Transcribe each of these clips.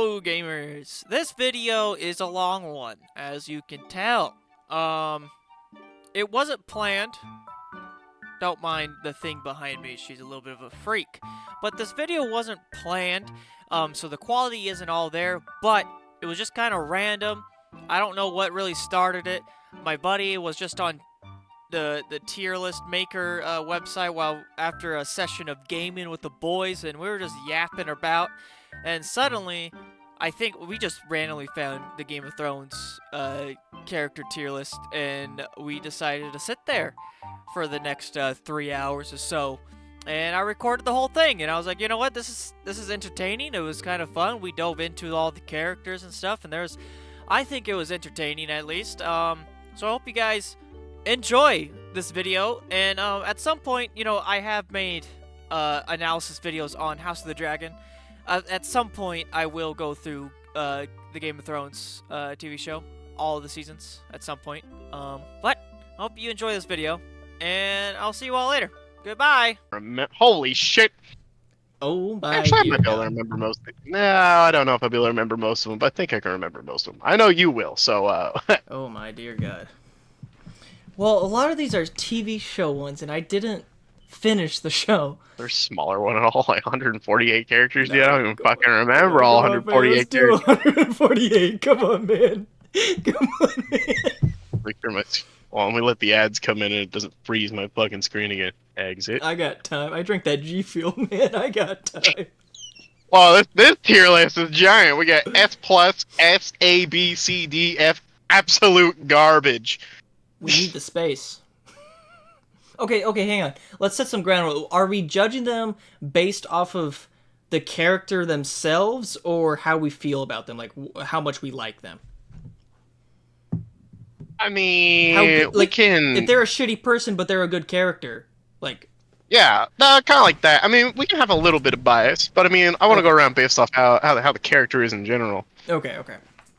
Hello gamers! This video is a long one, as you can tell. It wasn't planned. Don't mind the thing behind me, she's a little bit of a freak. But this video wasn't planned, so the quality isn't all there, but it was just kind of random. I don't know what really started it. My buddy was just on the tier list maker website while after a session of gaming with the boys, and we were just yapping about, and suddenly I think we just randomly found the Game of Thrones character tier list, and we decided to sit there for the next 3 hours or so, and I recorded the whole thing. And I was like, you know what, this is entertaining. It was kind of fun. We dove into all the characters and stuff, and I think it was entertaining, at least. So I hope you guys enjoy this video, and at some point, you know, I have made analysis videos on House of the Dragon. At some point I will go through the Game of Thrones TV show, all of the seasons at some point. But I hope you enjoy this video, and I'll see you all later. Goodbye. Holy shit. Oh my Actually, I dear might be able to God. remember most of them. No, I don't know if I'll be able to remember most of them, but I think I can remember most of them. I know you will, so Oh my dear God. Well, a lot of these are TV show ones, and I didn't finish the show. There's smaller one at all, like 148 characters. No, Yeah, I don't even fucking Come remember all on, man, let's 148 do characters. 148. Come on, man. Come on, man. Well, let me let the ads come in and it doesnn't freeze my fucking screen again. Exit. I got time. I drink that G Fuel, man. I got time. Well, this tier list is giant. We got S plus, S, A, B, C, D, F. Absolute garbage. We need the space. Okay, hang on. Let's set some ground rules. Are we judging them based off of the character themselves, or how we feel about them? Like, how much we like them? I mean, How good, we can... If they're a shitty person, but they're a good character, like... Yeah, kind of like that. I mean, we can have a little bit of bias, but I mean, I want to go around based off how the character is in general. Okay.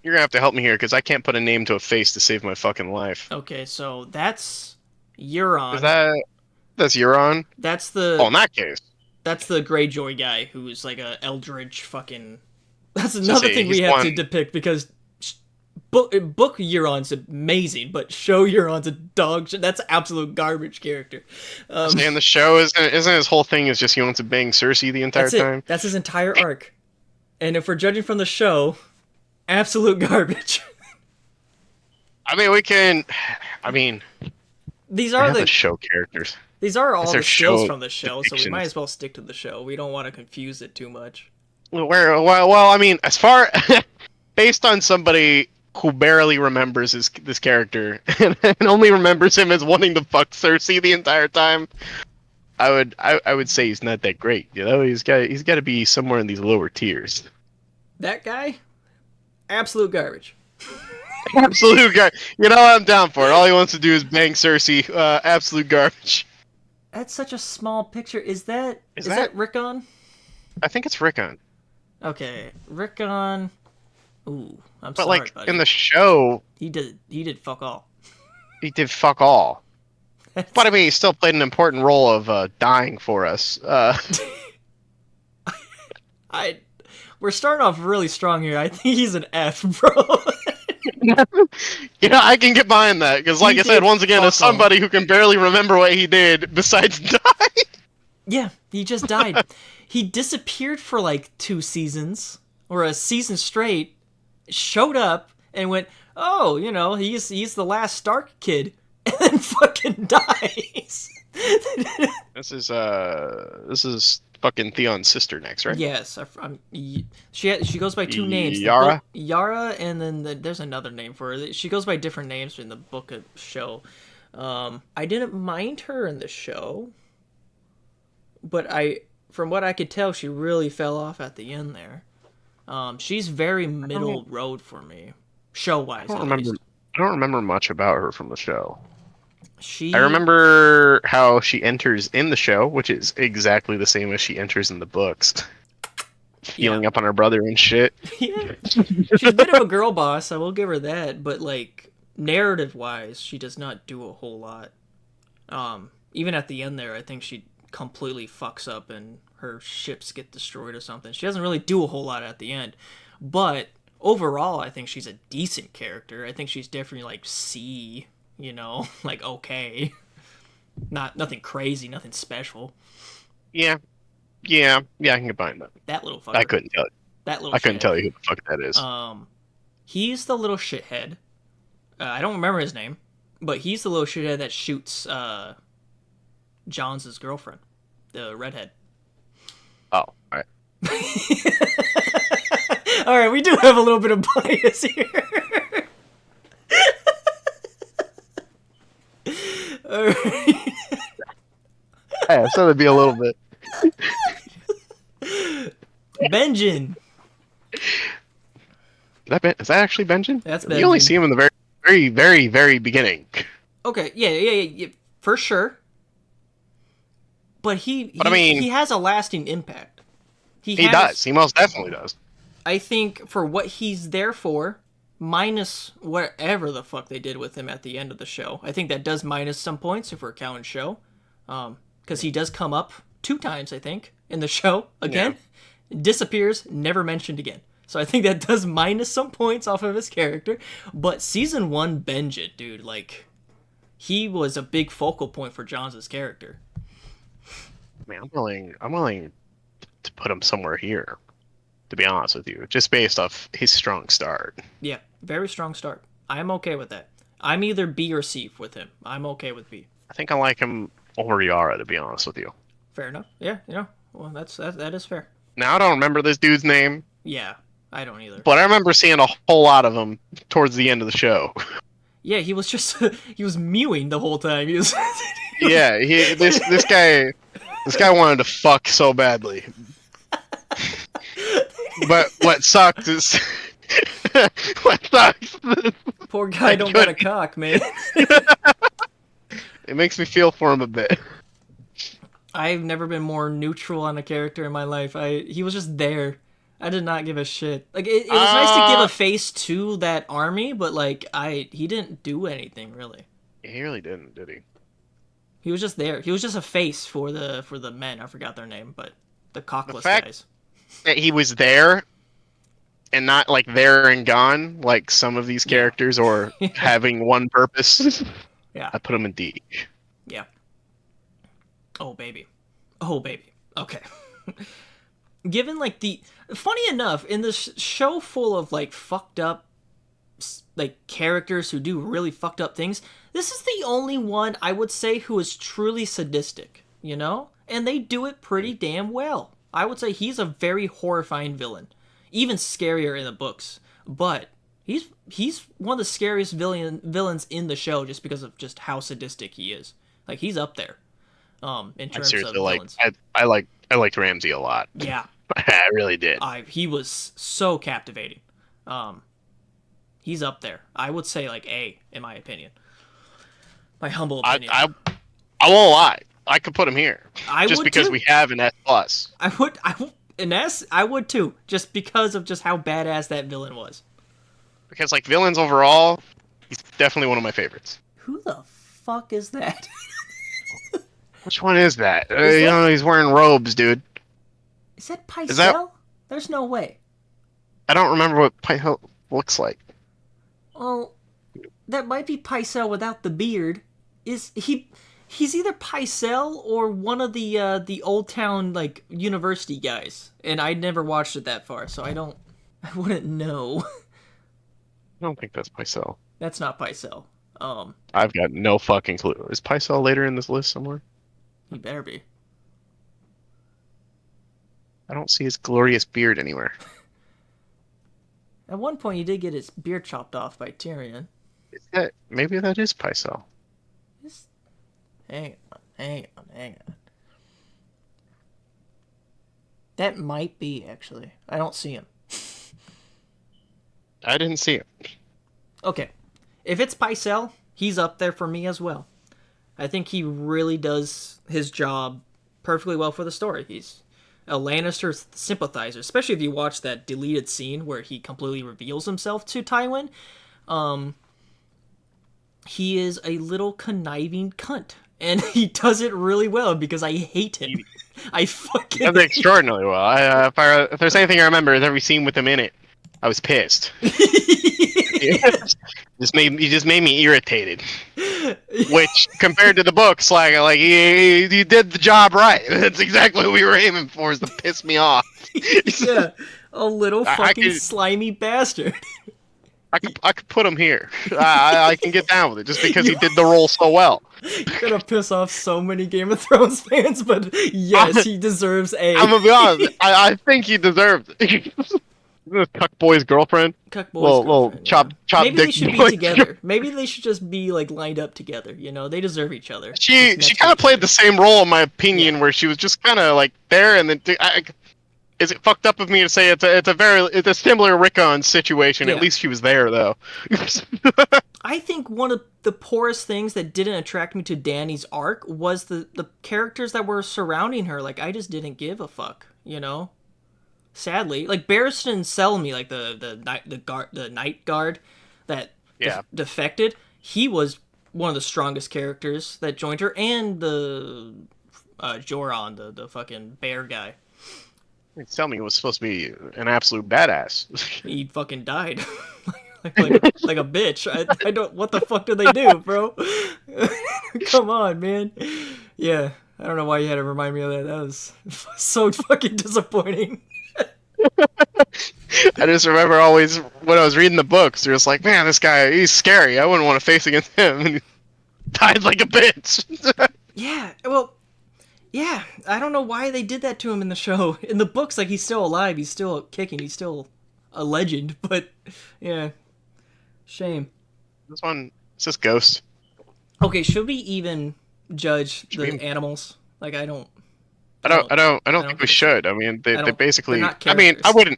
You're gonna have to help me here, because I can't put a name to a face to save my fucking life. Okay, so that's Euron. That's Euron? That's the... Oh, in that case. That's the Greyjoy guy who's like a eldritch fucking... That's another thing we have to depict, because book Euron's amazing, but show Euron's a dog shit. That's absolute garbage character. And the show isn't his whole thing is just he wants to bang Cersei the entire time? That's his entire arc. And if we're judging from the show, absolute garbage. I mean, we can... I mean... These are the show characters. These are all the skills from the show, so we depictions. might as well stick to the show. We don't want to confuse it too much. Well, I mean, as far... based on somebody who barely remembers this character and only remembers him as wanting to fuck Cersei the entire time, I would say he's not that great. You know, he's got to be somewhere in these lower tiers. That guy, absolute garbage. Absolute guy. You know, I'm down for it. All he wants to do is bang Cersei. Absolute garbage. That's such a small picture. Is that Rickon? I think it's Rickon. Okay, Rickon. Ooh, I'm but sorry, like buddy. in the show, he did fuck all. He did fuck all. But I mean, he still played an important role of dying for us. We're starting off really strong here. I think he's an F, bro. Yeah, I can get behind that because, like I said, once again, as somebody who can barely remember what he did besides die. Yeah, he just died. He disappeared for like 2 seasons or a season straight. Showed up and went, oh, you know, he's the last Stark kid, and then fucking dies. This is fucking Theon's sister next, right? Yes, she goes by 2 names. Yara? Yara, and then there's another name for her. She goes by different names in the book of show. I didn't mind her in the show, but from what I could tell, she really fell off at the end there. She's very middle road for me, show-wise. I don't remember much about her from the show. I remember how she enters in the show, which is exactly the same as she enters in the books. Healing up on her brother and shit. Yeah. She's a bit of a girl boss, I will give her that, but like narrative-wise, she does not do a whole lot. Even at the end there, I think she completely fucks up and her ships get destroyed or something. She doesn't really do a whole lot at the end. But overall, I think she's a decent character. I think she's definitely like C, like okay. Nothing crazy, nothing special. Yeah, yeah, yeah. I can combine that. That little I fucker. couldn't tell. That little I couldn't shithead. tell you who the fuck that is. He's the little shithead. I don't remember his name, but he's the little shithead that shoots John's girlfriend, the redhead. Oh, all right. All right, we do have a little bit of bias here. All right. Yeah, so that'd be a little bit. Benjin. Is that actually Benjin? That's You only Benjin. see him in the very, very, very, very beginning. Okay, yeah, for sure. But he I mean, he has a lasting impact. He does. He most definitely does. I think for what he's there for, minus whatever the fuck they did with him at the end of the show, I think that does minus some points if we're counting show. Because he does come up 2 times, I think, in the show again. Yeah. Disappears, never mentioned again. So I think that does minus some points off of his character. But season 1 Benjit, dude, like, he was a big focal point for Johns' character. Man, I'm willing to put him somewhere here, to be honest with you, just based off his strong start. Yeah, very strong start. I'm okay with that. I'm either B or C with him. I'm okay with B. I think I like him over Yara, to be honest with you. Fair enough. Yeah, well, that is fair. Now, I don't remember this dude's name. Yeah, I don't either. But I remember seeing a whole lot of him towards the end of the show. Yeah, he was just he was mewing the whole time. He was Yeah, this guy wanted to fuck so badly. But what sucked is what sucks. Poor guy don't got a cock, man. It makes me feel for him a bit. I've never been more neutral on a character in my life. He was just there. I did not give a shit. Like it was nice to give a face to that army, but like he didn't do anything really. He really didn't, did he? He was just there. He was just a face for the men. I forgot their name, but the cockless guys. That he was there and not like there and gone like some of these characters, or having one purpose. Yeah. I put him in D. Yeah. Oh baby. Okay. Given like funny enough, in this show full of like fucked up like characters who do really fucked up things, this is the only one I would say who is truly sadistic, and they do it pretty damn well. I would say he's a very horrifying villain, even scarier in the books, but he's one of the scariest villains in the show just because of just how sadistic he is. Like he's up there in terms of villains. I liked Ramsey a lot. Yeah. I really did. He was so captivating. He's up there. I would say like A, in my opinion. My humble opinion. I won't lie. I could put him here. Just because too. We have an S+. I would an S. I would too, just because of just how badass that villain was. Because like villains overall, he's definitely one of my favorites. Who the fuck is that? Which one is that? He's wearing robes, dude. Is that Pycelle? There's no way. I don't remember what Pycelle looks like. Well, that might be Pycelle without the beard. He's either Pycelle or one of the Old Town like university guys, and I never watched it that far, so I wouldn't know. I don't think that's Pycelle. That's not Pycelle. I've got no fucking clue. Is Pycelle later in this list somewhere? He better be. I don't see his glorious beard anywhere. At one point, he did get his beard chopped off by Tyrion. Maybe that is Pycelle. Hang on. That might be, actually. I don't see him. I didn't see him. Okay. If it's Pycelle, he's up there for me as well. I think he really does his job perfectly well for the story. He's a Lannister sympathizer, especially if you watch that deleted scene where he completely reveals himself to Tywin. He is a little conniving cunt, and he does it really well because I hate him. I fucking He does it extraordinarily well. If there's anything I remember, is every scene with him in it. I was pissed. Just made me irritated. Which, compared to the books, like you did the job right. That's exactly what we were aiming for, is to piss me off. Yeah, a little I fucking could, slimy bastard. I could put him here. I can get down with it just because You- he did the role so well. You're gonna piss off so many Game of Thrones fans, but yes, he deserves A. I'm gonna be honest. I think he deserved it. This cuck boy's girlfriend. Cuck boy's Little girlfriend, chop Maybe dick they should be boy. together. Maybe they should just be like lined up together. You know, they deserve each other. She Just next kind to of each played other. the same role, in my opinion, Yeah. where she was just kind of like there, and then is it fucked up of me to say it's a similar Rickon situation? Yeah. At least she was there, though. I think one of the poorest things that didn't attract me to Dany's arc was the characters that were surrounding her. Like, I just didn't give a fuck, you know? Sadly. Like, Barristan and Selmy, like the night guard that Yeah. defected, he was one of the strongest characters that joined her, and the Joran, the fucking bear guy. Tell me, it was supposed to be an absolute badass. He fucking died. like a bitch. I don't. What the fuck did they do, bro? Come on, man. Yeah, I don't know why you had to remind me of that. That was so fucking disappointing. I just remember always when I was reading the books, you're just like, man, this guy, he's scary. I wouldn't want to face against him. And he died like a bitch. Yeah. Well. Yeah, I don't know why they did that to him in the show. In the books, like, he's still alive, he's still kicking, he's still a legend, but yeah. Shame. This one, it's just Ghost. Okay, should we even judge the we- animals? Like, I don't think we should. I mean, they basically. they're not I mean, characters.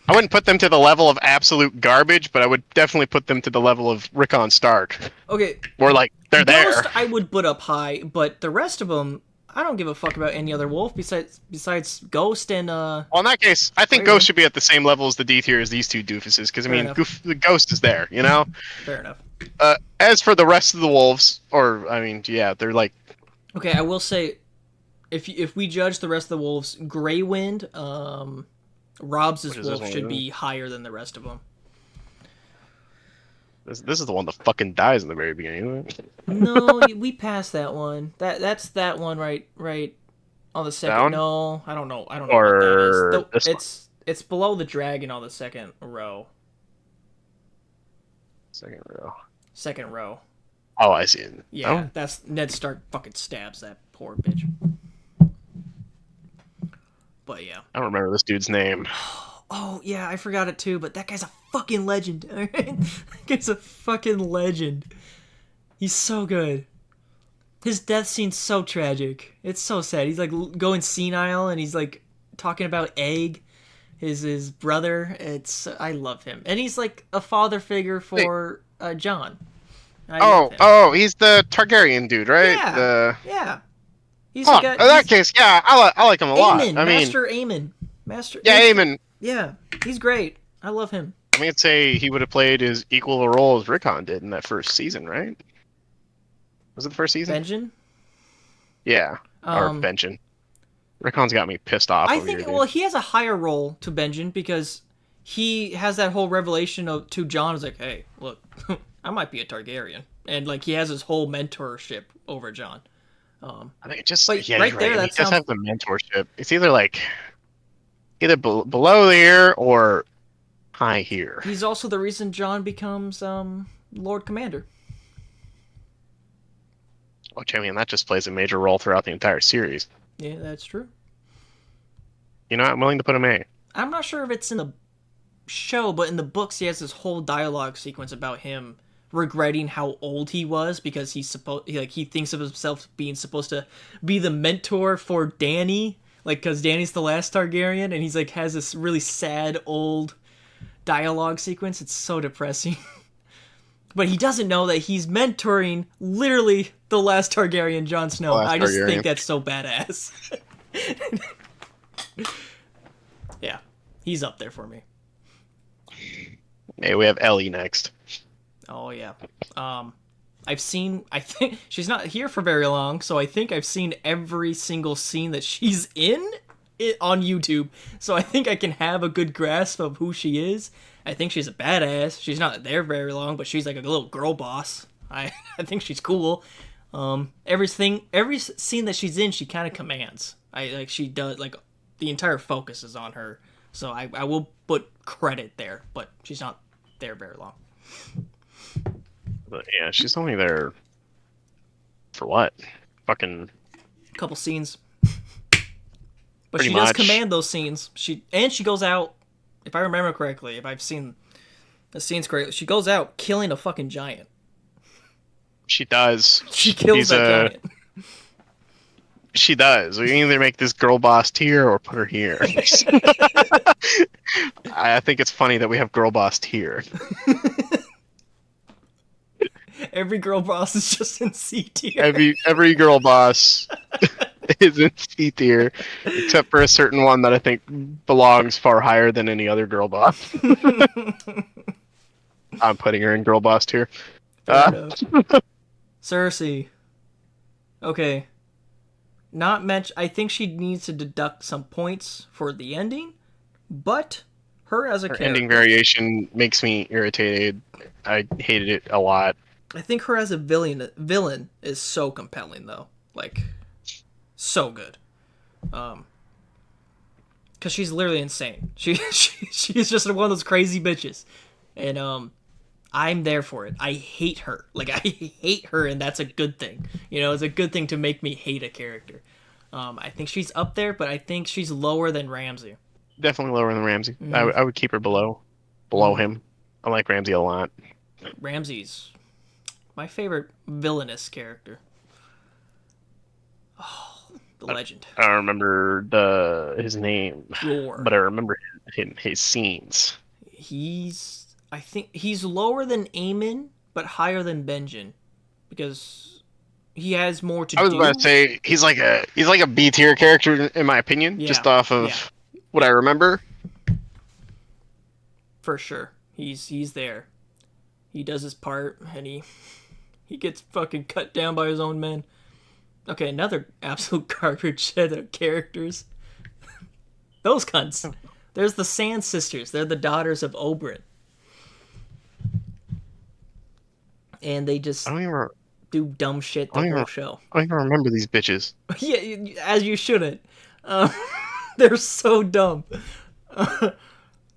I wouldn't put them to the level of absolute garbage, but I would definitely put them to the level of Rickon Stark. Okay, Where like they're there. Ghost I would put up high, but the rest of them, I don't give a fuck about any other wolf besides Ghost and Well, in that case, I think There you Ghost go. should be at the same level as the D tier as these two doofuses, because I Fair mean, enough. the Ghost is there, you know. fair enough. As for the rest of the wolves, or I mean, yeah, they're like Okay, I will say, if we judge the rest of the wolves, Grey Wind, Rob's What is this wolf one, should isn't be higher than the rest of them. this is the one that fucking dies in the very beginning, isn't it? No, we passed that one. That's that one right on the second. Down? No, I don't know. I don't know Or what that is. this one? It's below the dragon on the second row. Second row. Second row. Oh, I see it. Yeah, Oh? that's Ned Stark fucking stabs that poor bitch. But yeah. I don't remember this dude's name. Oh yeah, I forgot it too. But that guy's a fucking legend. All right, that guy's a fucking legend. He's so good. His death scene's so tragic. It's so sad. He's like going senile, and he's like talking about Egg, his brother. I love him, and he's like a father figure for John. I love him. Oh, he's the Targaryen dude, right? Yeah. Yeah. He's Huh, the guy. in that case, yeah, I like him a lot. Aemon, I mean, Master Aemon. Master. yeah, Eamon. Yeah, he's great. I love him. I mean, I'd say he would have played as equal a role as Rickon did in that first season, right? Was it the first season? Benjen. Yeah, or Um, Benjen. Rickon's got me pissed off. I over think. here, dude. Well, he has a higher role to Benjen because he has that whole revelation to Jon. Is like, hey, look, I might be a Targaryen, and like he has his whole mentorship over Jon. I think it just But yeah, right you're there, right. that He does sounds- have the mentorship. It's either like below here or high here. He's also the reason Jon becomes Lord Commander. Which I mean, that just plays a major role throughout the entire series. Yeah, that's true. You know, I'm willing to put him A. I'm not sure if it's in the show, but in the books, he has this whole dialogue sequence about him regretting how old he was because he thinks of himself being supposed to be the mentor for Dany, like because Dany's the last Targaryen, and he's like has this really sad old dialogue sequence. It's so depressing. But he doesn't know that he's mentoring literally the last Targaryen, Jon Snow. The last I just Targaryen. think that's so badass. Yeah, he's up there for me. Hey, we have Ellie next. Oh yeah. I think she's not here for very long, so I think I've seen every single scene that she's in on YouTube, so I think I can have a good grasp of who she is. I think she's a badass. She's not there very long, but she's like a little girl boss. I think she's cool. Every scene that she's in, she kind of commands. She does, like, the entire focus is on her. So I will put credit there, but she's not there very long. But yeah, she's only there for what? Fucking A couple scenes. But Pretty she does much. command those scenes. She goes out, if I remember correctly, if I've seen the scenes correctly, she goes out killing a fucking giant. she does. She kills She's that giant. She does. We either make this girl boss tier or put her here. I think it's funny that we have girl boss tier. Every girl boss is just in C tier. Every girl boss is in C tier, except for a certain one that I think belongs far higher than any other girl boss. I'm putting her in girl boss tier. Cersei. Okay. Not mention. I think she needs to deduct some points for the ending, but her as a Her character. ending variation makes me irritated. I hated it a lot. I think her as a villain is so compelling though. Like, so good. Cause she's literally insane. She's just one of those crazy bitches, and I'm there for it. I hate her. Like, I hate her, and that's a good thing. You know, it's a good thing to make me hate a character. I think she's up there, but I think she's lower than Ramsay. Definitely lower than Ramsay. Mm. I would keep her below him. I like Ramsay a lot. Ramsay's my favorite villainous character. Oh, the legend. I don't remember his name, Roar. but I remember his scenes. I think he's lower than Aemon, but higher than Benjen, because he has more to do. I was about to say he's like a B tier character in my opinion, Yeah, just off of what I remember. For sure, he's there. He does his part, and he gets fucking cut down by his own men. Okay, another absolute garbage set of characters. Those cunts. There's the Sand Sisters. They're the daughters of Oberyn. And they just I don't even do dumb shit the whole show. I don't even remember these bitches. Yeah, as you shouldn't. They're so dumb.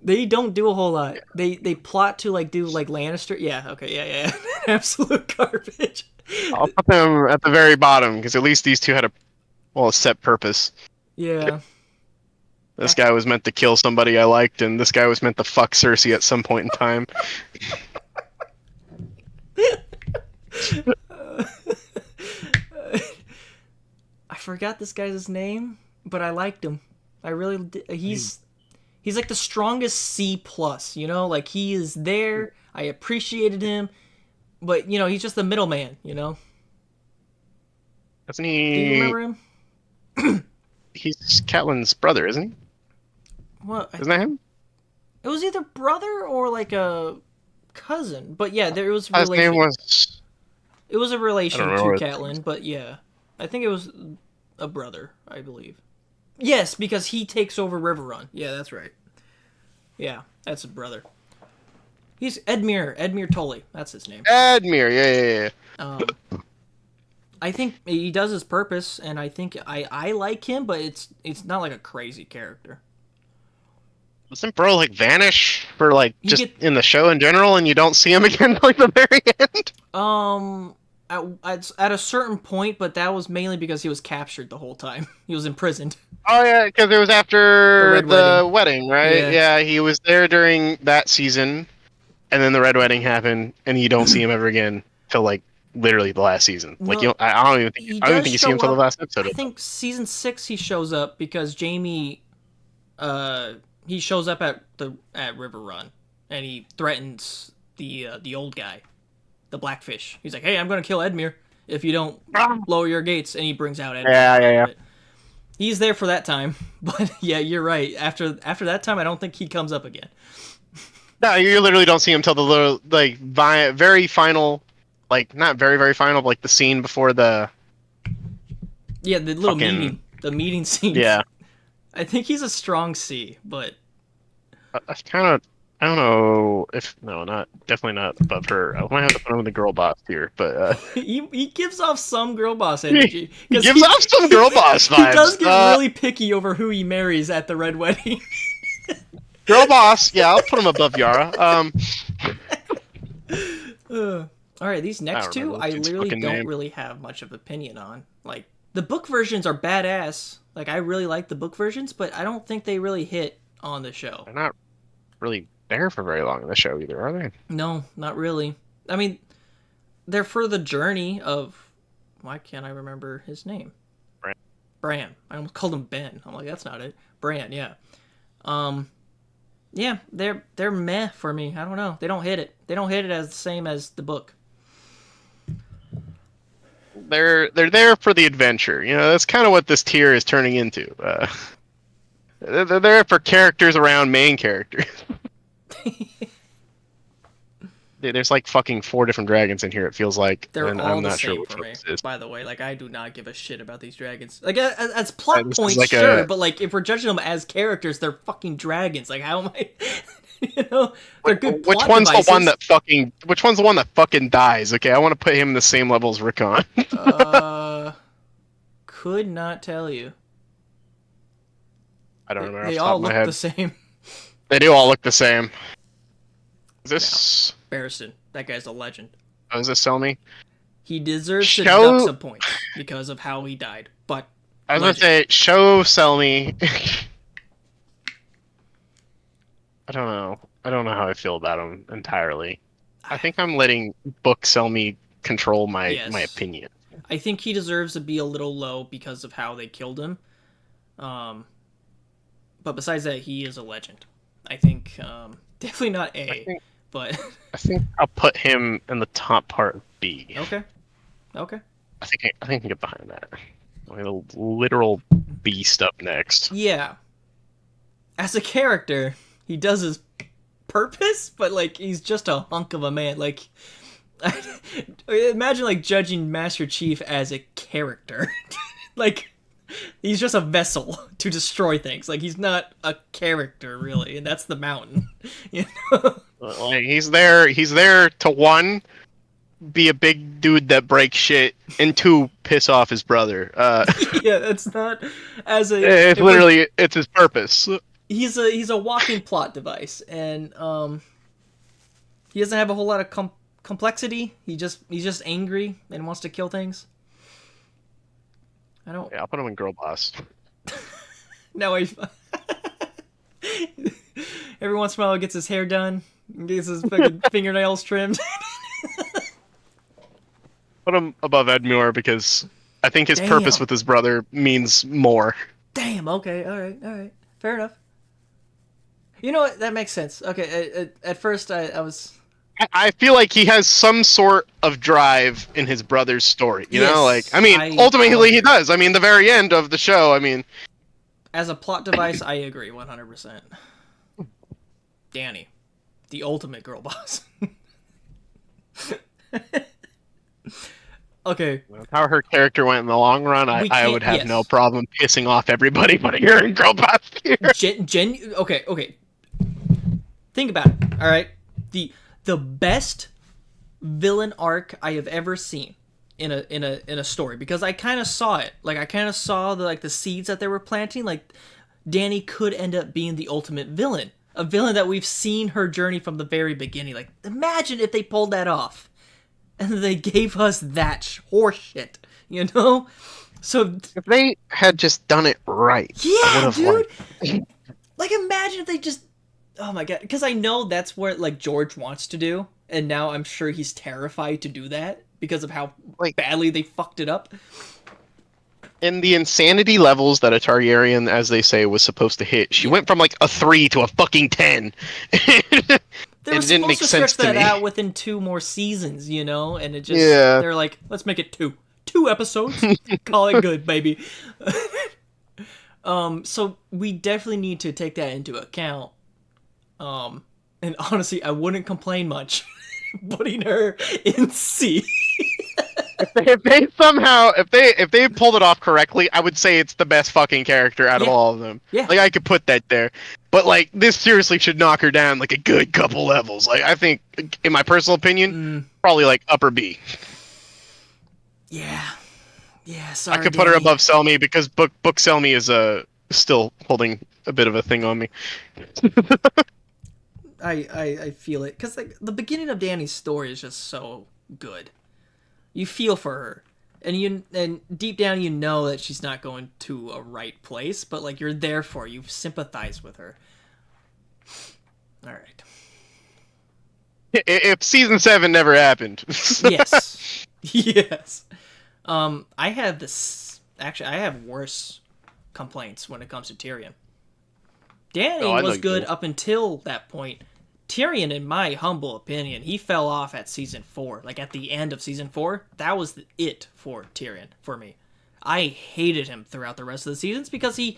They don't do a whole lot. They plot to like do like Lannister. Yeah, okay, yeah. Absolute garbage. I'll put them at the very bottom because at least these two had a set purpose. Yeah. This guy was meant to kill somebody I liked, and this guy was meant to fuck Cersei at some point in time. I forgot this guy's name, but I liked him. I really did. He's like the strongest C plus, you know? Like, he is there. I appreciated him. But, you know, he's just the middleman, you know? Doesn't Do he? you remember him? He's Catelyn's brother, isn't he? What? Isn't that him? It was either brother or like a cousin. But yeah, there was His name was. It was a relation I to don't remember Catelyn, but yeah. I think it was a brother, I believe. Yes, because he takes over Riverrun. Yeah, that's right. Yeah, that's a brother. He's Edmure Tully. That's his name. Edmure, yeah. I think he does his purpose, and I think I like him, but it's not like a crazy character. Doesn't bro like vanish for like He just get- in the show in general, and you don't see him again till like the very end? At a certain point, but that was mainly because he was captured the whole time. He was imprisoned. Oh yeah, because it was after The Red the wedding, right? Yeah. Yeah, he was there during that season, and then the red wedding happened, and you don't see him ever again till like literally the last season. Like No, I don't even think I don't does think you see him show till the up- last episode. I think season 6 he shows up because Jaime, he shows up at Riverrun, and he threatens the old guy, the Blackfish. He's like, "Hey, I'm gonna kill Edmure if you don't lower your gates," and he brings out Edmure. Yeah. But he's there for that time, but yeah, you're right. After that time, I don't think he comes up again. No, you literally don't see him till the little very final, like not very final, but like the scene before the Yeah, the little Fucking- meeting, the meeting scene. yeah. I think he's a strong C, but That's kind of. I don't know if no, not definitely not above her. I might have to put him in the girl boss here, but he gives off some girl boss he, energy he because gives off some girl boss he does vibes. get really picky over who he marries at the red wedding. Girl boss, yeah, I'll put him above Yara. All right, these I next don't two remember I this dude's literally fucking don't name. really have much of opinion on. Like the book versions are badass. Like I really like the book versions, but I don't think they really hit on the show. They're not really there for very long in the show either, are they? No, not really. I mean, they're for the journey of why can't I remember his name? Bran. Bran. I almost called him Ben. I'm like, that's not it. Bran, yeah. Yeah, they're meh for me. I don't know. They don't hit it. They don't hit it as the same as the book. They're there for the adventure. You know, that's kind of what this tier is turning into. They're there for characters around main characters. There's like fucking 4 different dragons in here. It feels like, They're and all I'm the not sure same which for one me. this is. By the way, like I do not give a shit about these dragons. Like as plot This is points, like sure, a- but like if we're judging them as characters, they're fucking dragons. Like how am I? You know, they're good Which plot one's devices. the one that fucking? Which one's the one that fucking dies? Okay, I want to put him in the same level as Rickon. Could not tell you. I don't remember off They the top all of my look head. the same. They do all look the same. Is this? Barristan, that guy's a legend. Oh, is this Selmy? He deserves to Show- deduct some points because of how he died. But I was legend. gonna say show Selmy. I don't know. I don't know how I feel about him entirely. I think I'm letting book Selmy control my Yes. my opinion. I think he deserves to be a little low because of how they killed him. But besides that, he is a legend. I think definitely not A, but I think I'll put him in the top part of B. okay. I think I can get behind that. I mean, the literal beast up next. Yeah. As a character, he does his purpose, but like he's just a hunk of a man. Like imagine like judging Master Chief as a character. Like he's just a vessel to destroy things. Like he's not a character really, and that's the mountain. You know? Like he's there to 1, be a big dude that breaks shit, and 2, piss off his brother. Yeah, that's not as a. It's literally it's his purpose. He's a walking plot device, and he doesn't have a whole lot of complexity. He's just angry and wants to kill things. I don't. Yeah, I'll put him in girl boss. No, he. Every once in a while, he gets his hair done, gets his fucking fingernails trimmed. Put him above Edmure because I think his purpose Damn. with his brother means more. Damn. Okay. All right. Fair enough. You know what? That makes sense. Okay. At first, I was. I feel like he has some sort of drive in his brother's story. You Yes, know, like I mean, I ultimately he agree. does. I mean, the very end of the show. I mean, As a plot device, I agree 100%. Danny, the ultimate girl boss. Okay, how her character went in the long run, We I can't- would have yes. no problem pissing off everybody putting her in girl boss here. okay. Think about it. All right, the best villain arc I have ever seen in a story, because I kind of saw it. Like I kind of saw the seeds that they were planting. Like Danny could end up being the ultimate villain, a villain that we've seen her journey from the very beginning. Like imagine if they pulled that off, and they gave us that horseshit. You know, so If they had just done it right, I yeah, would've dude. liked- Like imagine if they just. Oh my god, because I know that's what like George wants to do, and now I'm sure he's terrified to do that because of how Like- badly they fucked it up. In the insanity levels that a Targaryen, as they say, was supposed to hit, she went from like a 3 to a fucking 10. They were It didn't supposed make to sense stretch to that me. out within 2 more seasons, you know, and it just Yeah. they're like, let's make it 2 episodes, call it good, baby. So we definitely need to take that into account. And honestly, I wouldn't complain much putting her in C. if they somehow if they pulled it off correctly, I would say it's the best fucking character out of Yeah. all of them. Yeah. Like I could put that there. But like this seriously should knock her down like a good couple levels. Like I think in my personal opinion, probably like upper B. Yeah. Yeah, sorry. I could put her Danny. above Selmy because book Selmy is still holding a bit of a thing on me. I feel it because like the beginning of Danny's story is just so good. You feel for her, and deep down you know that she's not going to a right place, but like you're there for her. You sympathize with her. All right. If season 7 never happened. Yes. Yes. I have this. Actually, I have worse complaints when it comes to Tyrion. Danny Oh, I know was you good do. up until that point. Tyrion, in my humble opinion, he fell off at season 4. Like at the end of season 4, that was it for Tyrion for me. I hated him throughout the rest of the seasons because he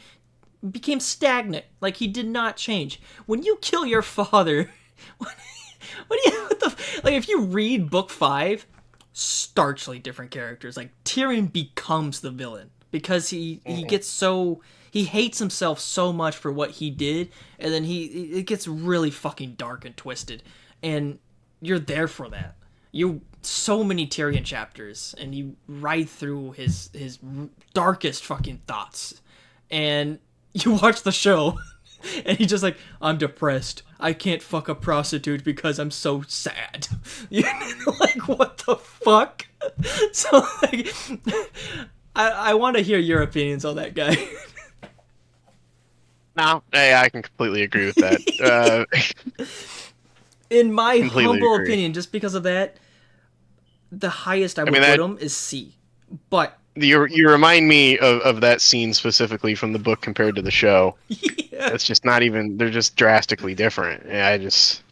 became stagnant. Like he did not change. When you kill your father, like if you read book 5, starchly different characters. Like Tyrion becomes the villain because he gets so he hates himself so much for what he did, and then it gets really fucking dark and twisted, and you're there for that. You so many Tyrion chapters, and you ride through his darkest fucking thoughts, and you watch the show. And he's just like, I'm depressed. I can't fuck a prostitute because I'm so sad. You know, like, what the fuck? So, like, I want to hear your opinions on that guy. No, I can completely agree with that. In my Completely humble agree. opinion, just because of that, the highest I would mean, put that- him is C. But, You remind me of that scene specifically from the book compared to the show. yeah. It's just not even. They're just drastically different. Yeah, I just.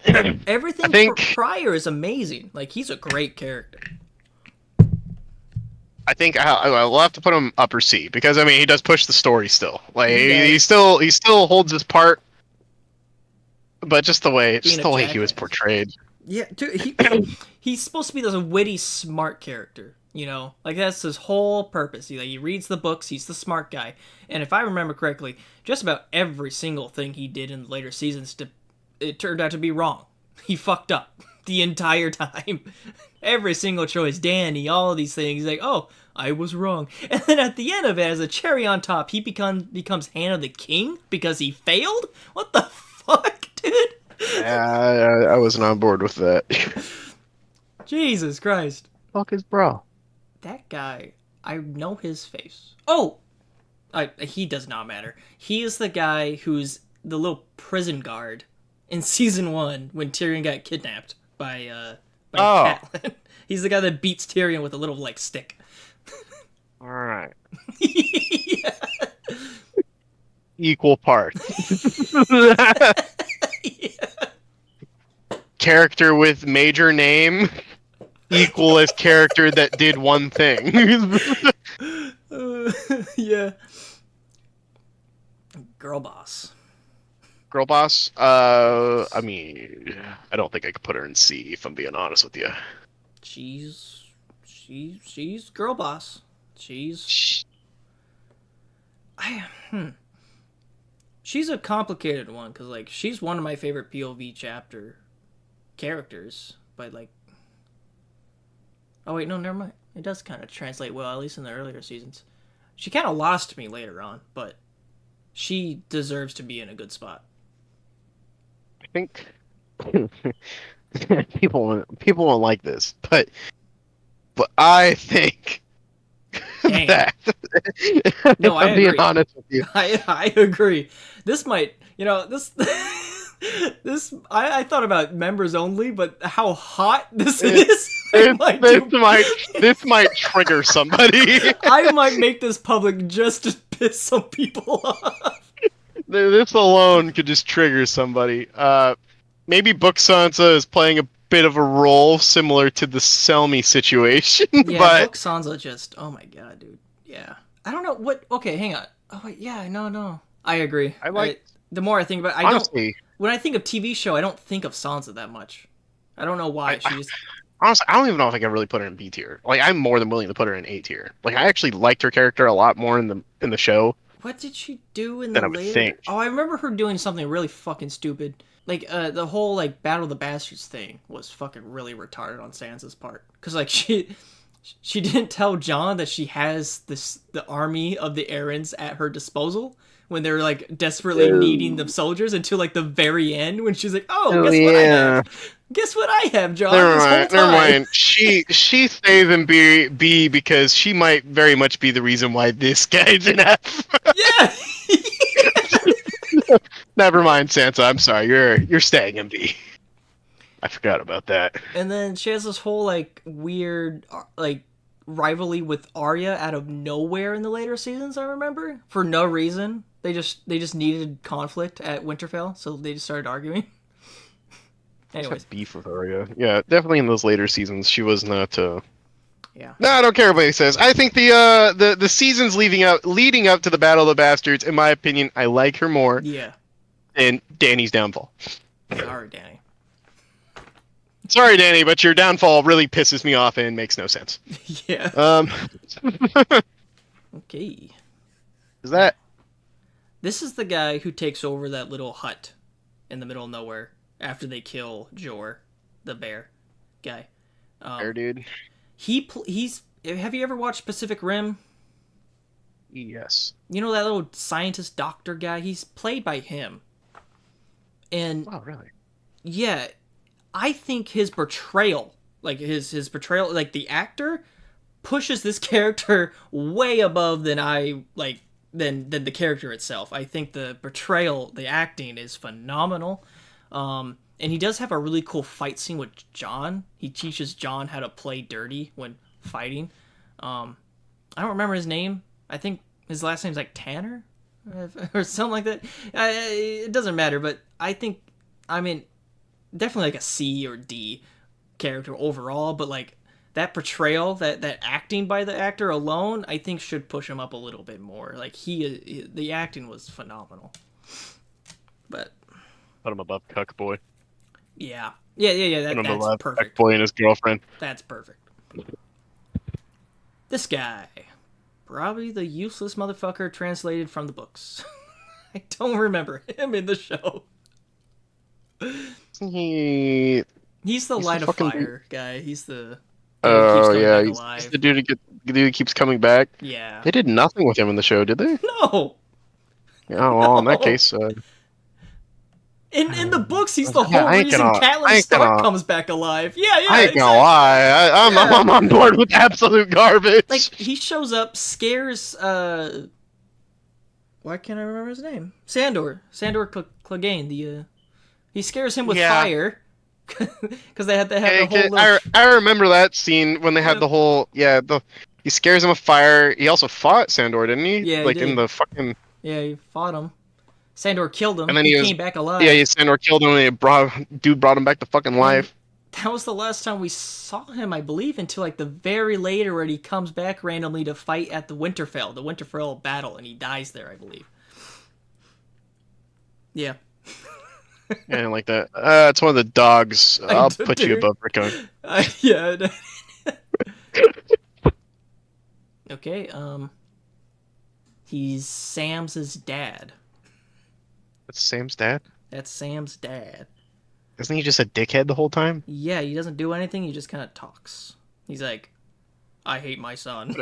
Everything I think- prior is amazing. Like, he's a great character. I think we'll have to put him upper C because I mean he does push the story still. Like he does. still holds his part, but just the way Being a he was jackass. portrayed. Yeah, dude, he's supposed to be this witty, smart character, you know? Like, that's his whole purpose. He reads the books, he's the smart guy. And if I remember correctly, just about every single thing he did in the later seasons, it turned out to be wrong. He fucked up the entire time. Every single choice, Danny, all of these things, like, oh, I was wrong. And then at the end of it, as a cherry on top, he becomes Hand of the King because he failed? What the fuck, dude? Yeah, I wasn't on board with that. Jesus Christ. Fuck is bro? That guy, I know his face. Oh! He does not matter. He is the guy who's the little prison guard in season 1 when Tyrion got kidnapped by Catelyn. He's the guy that beats Tyrion with a little, like, stick. All right, Yeah. equal parts. Yeah. Character with major name equal as character that did one thing. Yeah. Girl boss. Girl boss. I mean, I don't think I could put her in C if I'm being honest with you. She's girl boss. She's a complicated one because like she's one of my favorite POV chapter characters, but like, oh wait, no, never mind. It does kind of translate well, at least in the earlier seasons. She kind of lost me later on, but she deserves to be in a good spot. I think people won't like this, but I think Dang. that. No, if I I'm being agree. honest with you. I agree. This might, this I thought about members only, but how hot this is, This might trigger somebody. I might make this public just to piss some people off. This alone could just trigger somebody. Maybe Book Sansa is playing a bit of a role similar to the Selmy situation, Yeah, but Book Sansa just, oh my god, dude. Yeah. I don't know what, okay, hang on. Oh, wait, yeah, no. I agree. I like- the more I think about it, honestly, when I think of TV show, I don't think of Sansa that much. I don't know why. honestly, I don't even know if I can really put her in B tier. Like, I'm more than willing to put her in A tier. Like, I actually liked her character a lot more in the show What did she do in the than I would later? think. Oh, I remember her doing something really fucking stupid. Like, the whole, like, Battle of the Bastards thing was fucking really retarded on Sansa's part. Because, like, she didn't tell Jon that she has the army of the Errands at her disposal when they're, like, desperately needing the soldiers until, like, the very end when she's like, oh, guess what I have? Guess what I have, Jon, this whole time? Never mind. She stays in B because she might very much be the reason why this guy's in F. Yeah! Never mind, Sansa. I'm sorry. You're staying in B. I forgot about that. And then she has this whole, like, weird, like, rivalry with Arya out of nowhere in the later seasons, I remember. For no reason. They just needed conflict at Winterfell, so they just started arguing. Anyways. Beef with Arya. Yeah, definitely in those later seasons, she was not. Yeah. No, I don't care what he says. I think the seasons leading up to the Battle of the Bastards, in my opinion, I like her more Yeah. than Dany's downfall. Sorry, Danny. Sorry, Danny, but your downfall really pisses me off and makes no sense. Yeah. Okay. Is that? This is the guy who takes over that little hut in the middle of nowhere after they kill Jor, the bear guy. Fair, dude. He's. Have you ever watched Pacific Rim? Yes. You know that little scientist doctor guy? He's played by him. And Wow, really? yeah, I think his portrayal, like his portrayal, like the actor, pushes this character way above than I like than the character itself. I think the portrayal, the acting is phenomenal. And he does have a really cool fight scene with Jon. He teaches Jon how to play dirty when fighting. I don't remember his name. I think his last name's like Tanner or something like that. It doesn't matter, but I think, I mean, definitely like a C or D character overall, but like that portrayal, that acting by the actor alone, I think should push him up a little bit more. Like the acting was phenomenal. But Put him above Cuck Boy. yeah. Put him That's above perfect. Cuck Boy and his girlfriend. That's perfect. This guy, probably the useless motherfucker translated from the books. I don't remember him in the show. He's He's the the light of fucking fire guy. He's the Oh yeah, he's he's the dude who keeps coming back. Yeah. They did nothing with him in the show, did they? No. Oh, well, in that No. case, In the books, he's the Yeah, whole I ain't reason gonna- I Catelyn ain't Stark gonna- comes back alive. Yeah, I ain't gonna lie. I'm on board with absolute garbage. Like, he shows up, scares, why can't I remember his name? Sandor Clegane, he scares him with fire. Because they had the whole little... I remember that scene when they had the whole he scares him with fire. He also fought Sandor, didn't he? Yeah, he like did. in the fucking. Yeah, he fought him. Sandor killed him, And then he he was- came back alive. Yeah, Sandor killed him, and brought him back to fucking life. That was the last time we saw him, I believe, until like the very later where he comes back randomly to fight at the Winterfell battle, and he dies there, I believe. Yeah. Yeah, like that. It's one of the dogs. I'll put you above Rickon. Yeah. Okay, he's Sam's dad. That's Sam's dad? That's Sam's dad. Isn't he just a dickhead the whole time? Yeah, he doesn't do anything, he just kind of talks. He's like, I hate my son.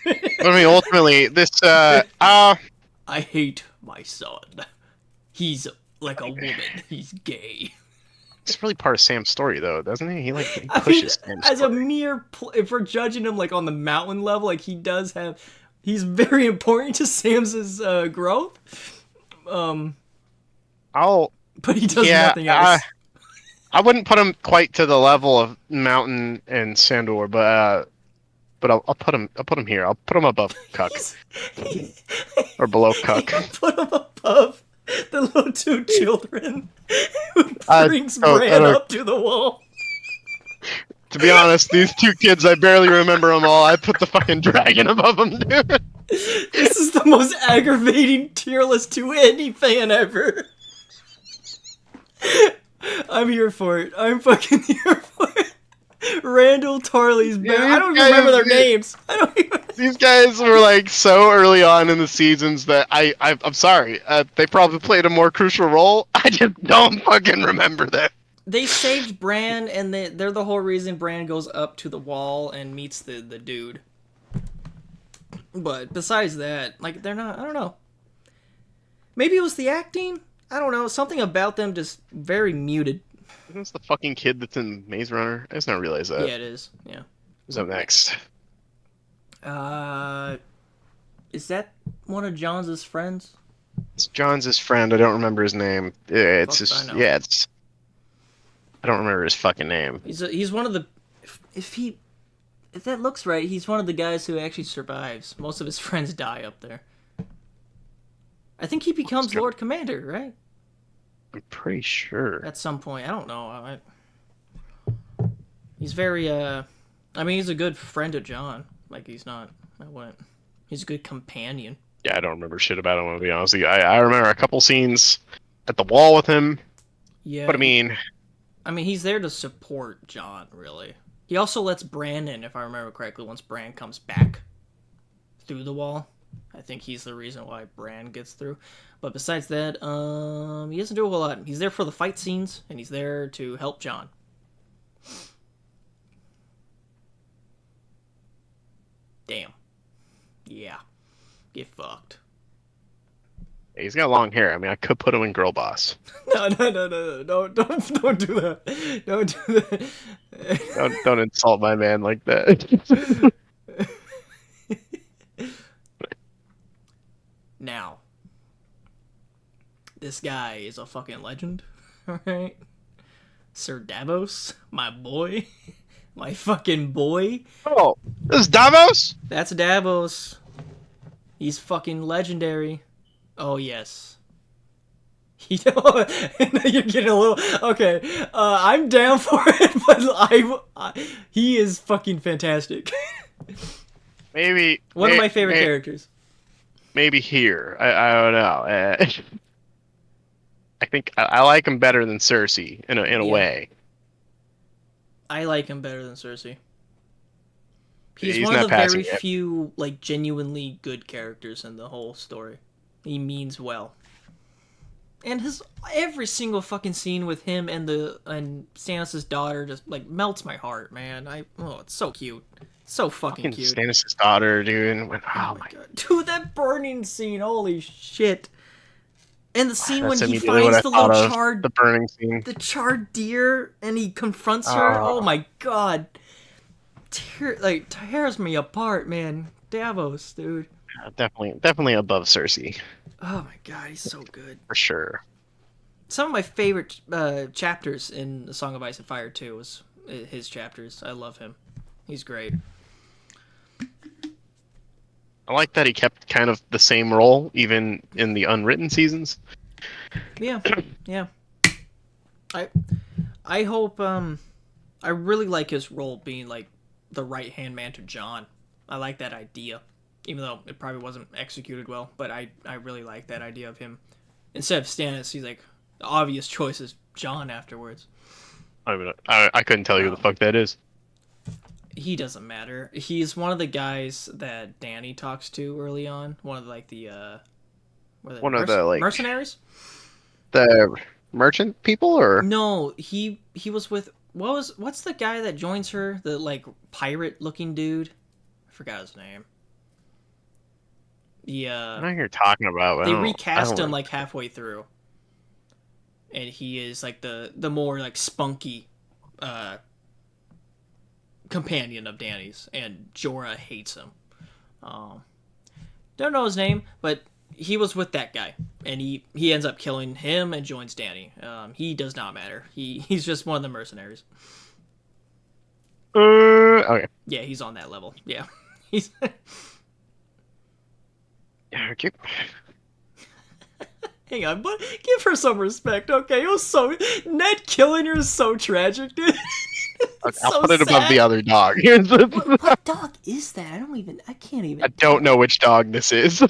I mean, ultimately, this, I hate my son. He's like a woman. He's gay. It's really part of Sam's story, though, doesn't he? He I mean, pushes Sam's as a story. mere, if we're judging him like on the mountain level, like he does have, he's very important to Sam's growth. But he does nothing else. I wouldn't put him quite to the level of Mountain and Sandor, but I'll put him here. I'll put him above Cuck or below Cuck. Put him above the little two children who brings Bran up to the wall. To be honest, these two kids, I barely remember them all. I put the fucking dragon above them, dude. This is the most aggravating tier list to any fan ever. I'm here for it. I'm fucking here for it. Randall, Tarley's Yeah, I don't even remember their names. I don't even. These guys were like so early on in the seasons that I'm sorry. They probably played a more crucial role. I just don't fucking remember them. They saved Bran, and they're the whole reason Bran goes up to the wall and meets the dude. But besides that, like, they're not. I don't know. Maybe it was the acting. I don't know. Something about them just very muted. Isn't this the fucking kid that's in Maze Runner? I just not realize that. Yeah, it is. Yeah. Who's up next? Is that one of John's friends? It's John's friend. I don't remember his name. Yeah, it's Fuck if just I know. yeah. It's I don't remember his fucking name. He's one of the if that looks right, he's one of the guys who actually survives. Most of his friends die up there. I think he becomes Lord Commander, right? I'm pretty sure. At some point, I don't know. He's very I mean, he's a good friend of John. Like, he's not. He's a good companion. Yeah, I don't remember shit about him. To be honest with you, I remember a couple scenes at the wall with him. Yeah. But I mean, he's there to support John, really. He also lets Bran in, if I remember correctly, once Bran comes back through the wall. I think he's the reason why Bran gets through. But besides that, he doesn't do a whole lot. He's there for the fight scenes, and he's there to help John. Damn. Yeah. Get fucked. he's got long hair. I mean, I could put him in Girl Boss. No. Don't do that. Don't do that. Don't insult my man like that. Now, this guy is a fucking legend, alright? Sir Davos, my boy. My fucking boy. Oh, this is Davos? That's Davos. He's fucking legendary. Oh, yes. You're getting a little... Okay, I'm down for it, but he is fucking fantastic. Maybe... One of my favorite characters. Maybe here. I don't know. I think I like him better than Cersei, in a way. I like him better than Cersei. He's He's one of not the very passing it. few, like, genuinely good characters in the whole story. He means well. And every single fucking scene with him and Stannis' daughter just, like, melts my heart, man. It's so cute. So fucking cute. Stannis' daughter, dude. Oh my God. Dude, that burning scene, holy shit. And the scene when That's he immediately finds what I the thought little of, charred... the burning scene. The charred deer, and he confronts her. Oh my god. Tears me apart, man. Davos, dude. Definitely above Cersei. Oh my god, he's so good. For sure. Some of my favorite chapters in The Song of Ice and Fire 2 was his chapters. I love him. He's great. I like that he kept kind of the same role, even in the unwritten seasons. Yeah, yeah. I hope, I really like his role being, like, the right-hand man to Jon. I like that idea. Even though it probably wasn't executed well, but I really like that idea of him. Instead of Stannis, he's like, the obvious choice is Jon afterwards. I couldn't tell you who the fuck that is. He doesn't matter. He's one of the guys that Dany talks to early on. One of the mercenaries? The merchant people, or no, he was with what's the guy that joins her? The like pirate looking dude? I forgot his name. I know who you're talking about. They recast him like halfway through. And he is like the more like spunky companion of Dany's, and Jorah hates him. Don't know his name, but he was with that guy, and he ends up killing him and joins Dany. He does not matter. He's just one of the mercenaries. Okay. Yeah, he's on that level. Yeah, he's. Okay. Hang on, but give her some respect, okay? It was so Ned killing her is so tragic, dude. I'll put it above the other dog. What dog is that? I can't even. I don't know which dog this is.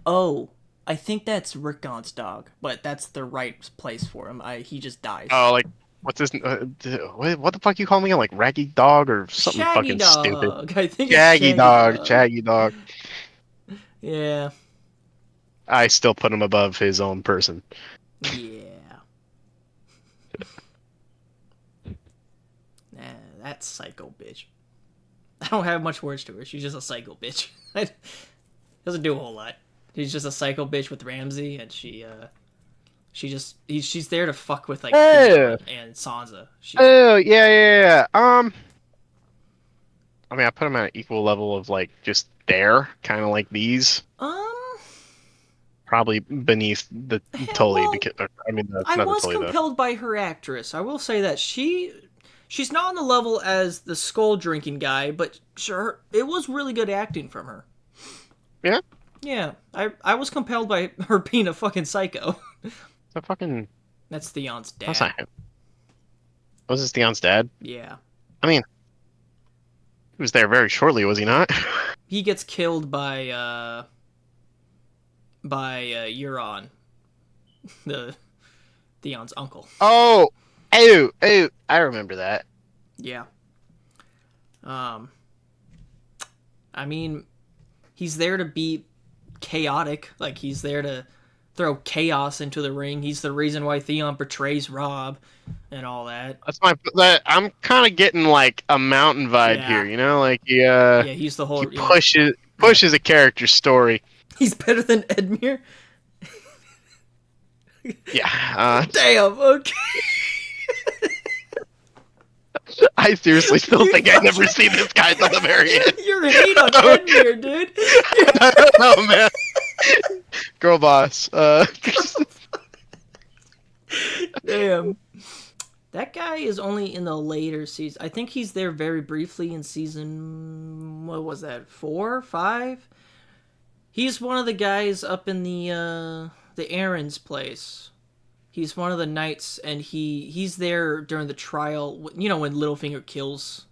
Oh, I think that's Rickon's dog, but that's the right place for him. He just dies. Oh, like what's this? What the fuck you call me? Like Raggy Dog or something Shaggy fucking stupid? Dog. I think it's Shaggy Shaggy Dog, Dog. Shaggy Dog. Yeah. I still put him above his own person. Yeah. Nah, that psycho bitch. I don't have much words to her. She's just a psycho bitch. Doesn't do a whole lot. She's just a psycho bitch with Ramsey, and she's there to fuck with like Oh, Theon and Sansa. oh, yeah. I mean, I put him at an equal level of like just there, kind of like these. Um, Probably beneath the Tully well, because I mean, I not the was Tully though. compelled by her actress. I will say that she's not on the level as the skull drinking guy, but sure, it was really good acting from her. Yeah, Yeah, I was compelled by her being a fucking psycho. the fucking. That's Theon's dad. That's not him. Was this Theon's dad? Yeah. I mean, he was there very shortly, was he not? He gets killed by Euron, the Theon's uncle. Oh, oh, I remember that. Yeah. I mean, he's there to be chaotic. Like, he's there to throw chaos into the ring. He's the reason why Theon betrays Robb and all that. That's my. I'm kind of getting like a mountain vibe Yeah. here, you know, like Yeah, he's the whole. he pushes a character story. He's better than Edmure. Yeah. Damn. Okay. I seriously still think I never see this guy till the very end. You're hate on Edmure, dude. I don't know, man. Girl boss. Damn. That guy is only in the later season. I think he's there very briefly in season. What was that? 4, 5. He's one of the guys up in the Aaron's place. He's one of the knights, and he's there during the trial. You know when Littlefinger kills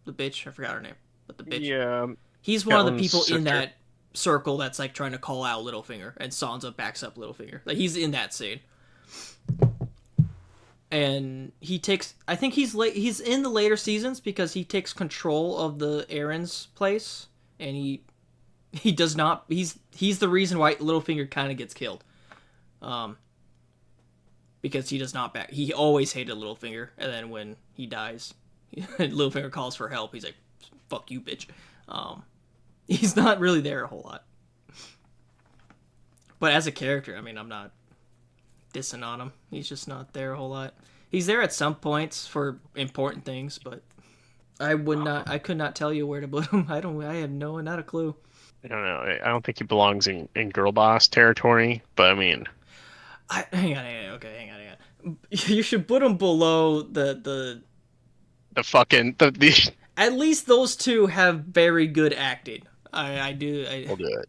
the bitch. I forgot her name, but the bitch. Yeah. He's one of the Catelyn's people in sister. that circle that's like trying to call out Littlefinger, and Sansa backs up Littlefinger. Like he's in that scene. And he takes. I think he's in the later seasons because he takes control of the Aaron's place, and he does not. He's the reason why Littlefinger kind of gets killed. Because he does not back. He always hated Littlefinger, and then when he dies, Littlefinger calls for help. He's like, "Fuck you, bitch." He's not really there a whole lot. But as a character, I mean, I'm not dissing on him. He's just not there a whole lot. He's there at some points for important things, but I could not tell you where to put him. I have not a clue. I don't know. I don't think he belongs in girl boss territory, but I mean, Hang on. You should put him below the the At least those two have very good acting. we'll do it.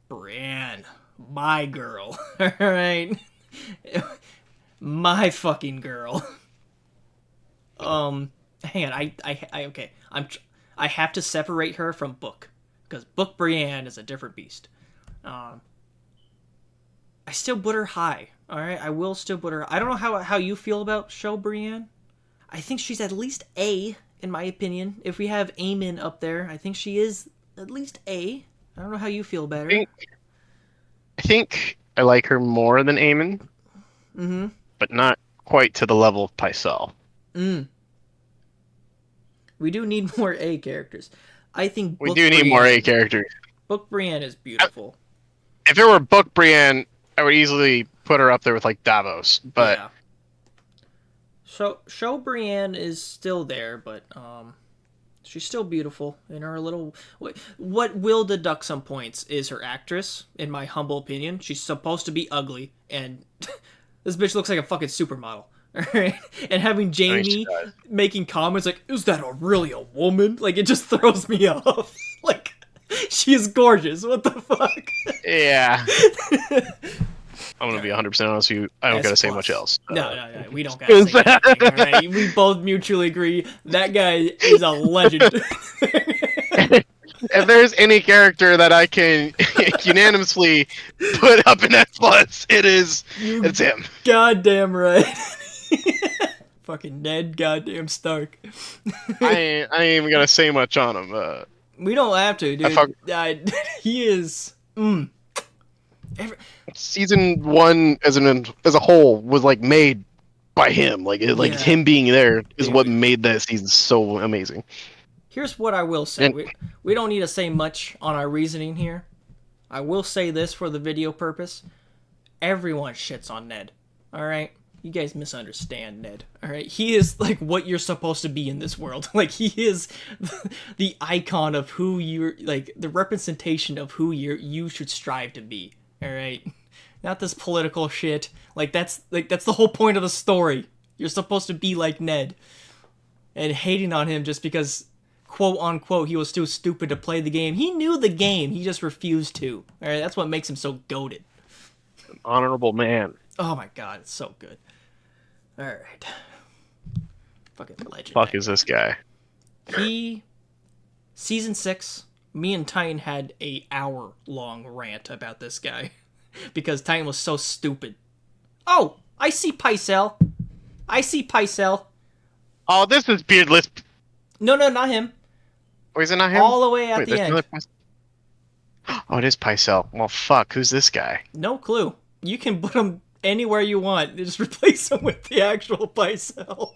Brienne, my girl. All right, my fucking girl. Hang on. Okay. I have to separate her from Book because Book Brienne is a different beast. I still put her high. All right, I will still put her. I don't know how you feel about Show Brienne. I think she's at least A in my opinion. If we have Aemon up there, I think she is at least A. I don't know how you feel about her. I think I like her more than Aemon, but not quite to the level of Pycelle. We do need more A characters. I think We do need more A characters. Book Brienne is beautiful. If it were Book Brienne, I would easily put her up there with like Davos, but Yeah. Show Brienne is still there, but she's still beautiful in her little. What will deduct some points is her actress, in my humble opinion. She's supposed to be ugly, and this bitch looks like a fucking supermodel. Alright? And having Jamie making comments like, "Is that really a woman?" Like it just throws me off. Like she is gorgeous. What the fuck? yeah. I'm gonna be 100% honest with you. I don't gotta say much else. No. We don't gotta say anything. All right? We both mutually agree that guy is a legend. If there's any character that I can unanimously put up an S plus, it's him. Goddamn right. Fucking Ned goddamn Stark. I ain't even gonna say much on him. We don't have to, dude. He is. Season 1 as a whole was like made by him. Like Yeah. him being there is Dude. what made that season so amazing. Here's what I will say. And- We don't need to say much on our reasoning here. I will say this for the video purpose. Everyone shits on Ned. Alright? You guys misunderstand Ned. Alright? He is like what you're supposed to be in this world. Like he is the icon of who you're like the representation of who you should strive to be. Alright? Not this political shit. That's the whole point of the story. You're supposed to be like Ned. And hating on him just because quote unquote he was too stupid to play the game. He knew the game, he just refused to. Alright, that's what makes him so goated. Honorable man. Oh my god, it's so good. Alright. Fucking legend. Fuck is this guy? Season 6, me and Titan had a hour-long rant about this guy. Because Titan was so stupid. Oh! I see Pycelle! Oh, this is beardless. No, not him. Or is it not him? All the way at Wait, the there's end. another Oh, it is Pycelle. Well, fuck. Who's this guy? No clue. You can put him anywhere you want. Just replace him with the actual Pycelle.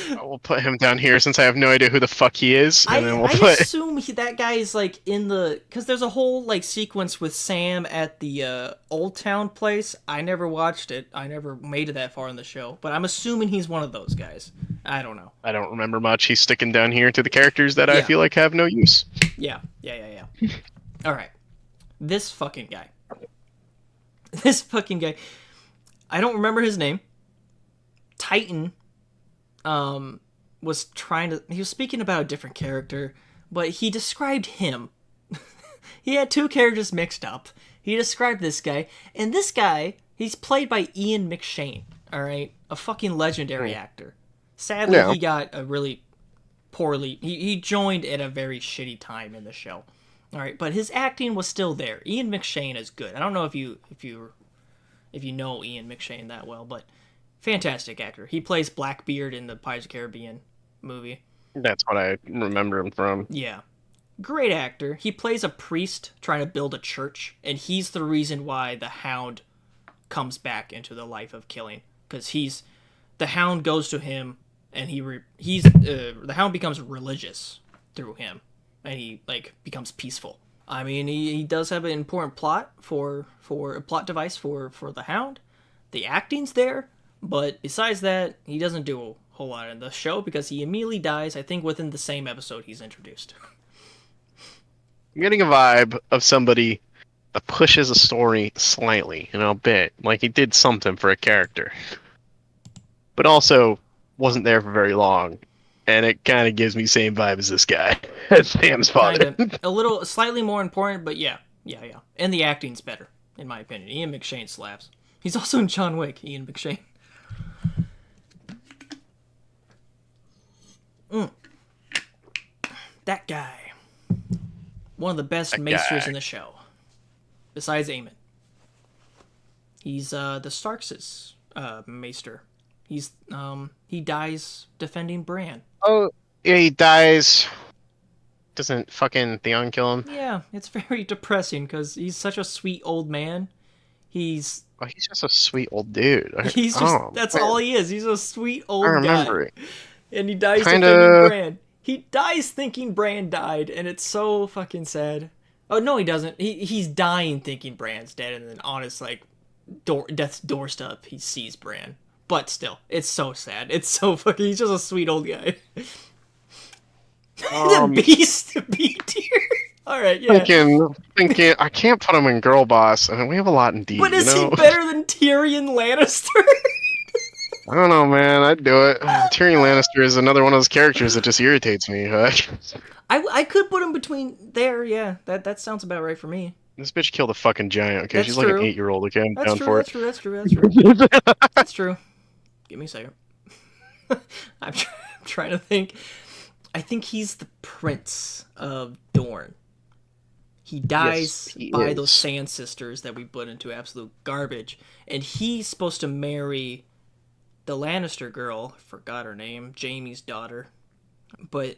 I will put him down here since I have no idea who the fuck he is, and then we'll I put. assume that guy is like in the because there's a whole like sequence with Sam at the Old Town place. I never watched it. I never made it that far in the show, but I'm assuming he's one of those guys. I don't know. I don't remember much. He's sticking down here to the characters that I Yeah. feel like have no use. Yeah. All right, this fucking guy. I don't remember his name. Titan. Was speaking about a different character, but he described him. He had two characters mixed up. He described this guy, and this guy, he's played by Ian McShane, alright? A fucking legendary actor. Sadly, Yeah. he got a really poorly... He joined at a very shitty time in the show. Alright, but his acting was still there. Ian McShane is good. I don't know if you know Ian McShane that well, but... fantastic actor. He plays Blackbeard in the Pirates of the Caribbean movie. That's what I remember him from. Yeah. Great actor. He plays a priest trying to build a church, and he's the reason why the Hound comes back into the life of killing. Because the Hound goes to him, and the Hound becomes religious through him, and he, becomes peaceful. I mean, he does have an important plot for a plot device for the Hound. The acting's there. But besides that, he doesn't do a whole lot in the show because he immediately dies, I think, within the same episode he's introduced. I'm getting a vibe of somebody that pushes a story slightly, a bit. Like he did something for a character. But also wasn't there for very long. And it kind of gives me same vibe as this guy. As Sam's father. Kinda. Slightly more important, but yeah. And the acting's better, in my opinion. Ian McShane slaps. He's also in John Wick, Ian McShane. That guy. One of the best maesters in the show. Besides Aemon. He's the Starks' maester. He dies defending Bran. Oh, yeah, he dies. Doesn't fucking Theon kill him? Yeah, it's very depressing because he's such a sweet old man. He's just a sweet old dude. That's all he is. He's a sweet old guy. I remember it. And he dies defending Bran. He dies thinking Bran died, and it's so fucking sad. Oh, no, he doesn't. He's dying thinking Bran's dead, and then on his, death's doorstep, he sees Bran. But still, it's so sad. It's so fucking... He's just a sweet old guy. The beast to be tier. Alright, yeah. Thinking, I can't put him in Girl Boss. I mean, we have a lot in D, But is he better than Tyrion Lannister? I don't know, man. I'd do it. Tyrion Lannister is another one of those characters that just irritates me. I could put him between there, yeah. That sounds about right for me. This bitch killed a fucking giant, okay? That's She's true. like an 8-year-old, okay? I'm down for it. That's true. That's true. Give me a second. I'm trying to think. I think he's the prince of Dorn. He dies he by those is. Sand Sisters that we put into absolute garbage. And he's supposed to marry the Lannister girl. I forgot her name. Jaime's daughter. But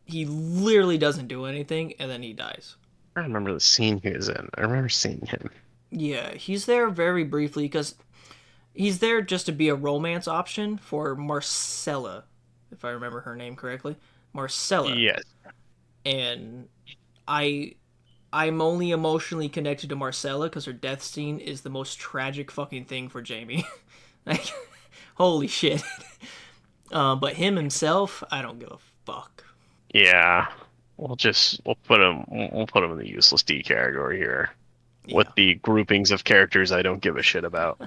he literally doesn't do anything, and then he dies. I remember the scene he was in. I remember seeing him. Yeah, he's there very briefly because he's there just to be a romance option for Marcella, if I remember her name correctly. Marcella. Yes. And I'm only emotionally connected to Marcella because her death scene is the most tragic fucking thing for Jaime. Like, holy shit. But him himself, I don't give a fuck. Yeah. We'll put him in the useless D category here. Yeah. With the groupings of characters I don't give a shit about.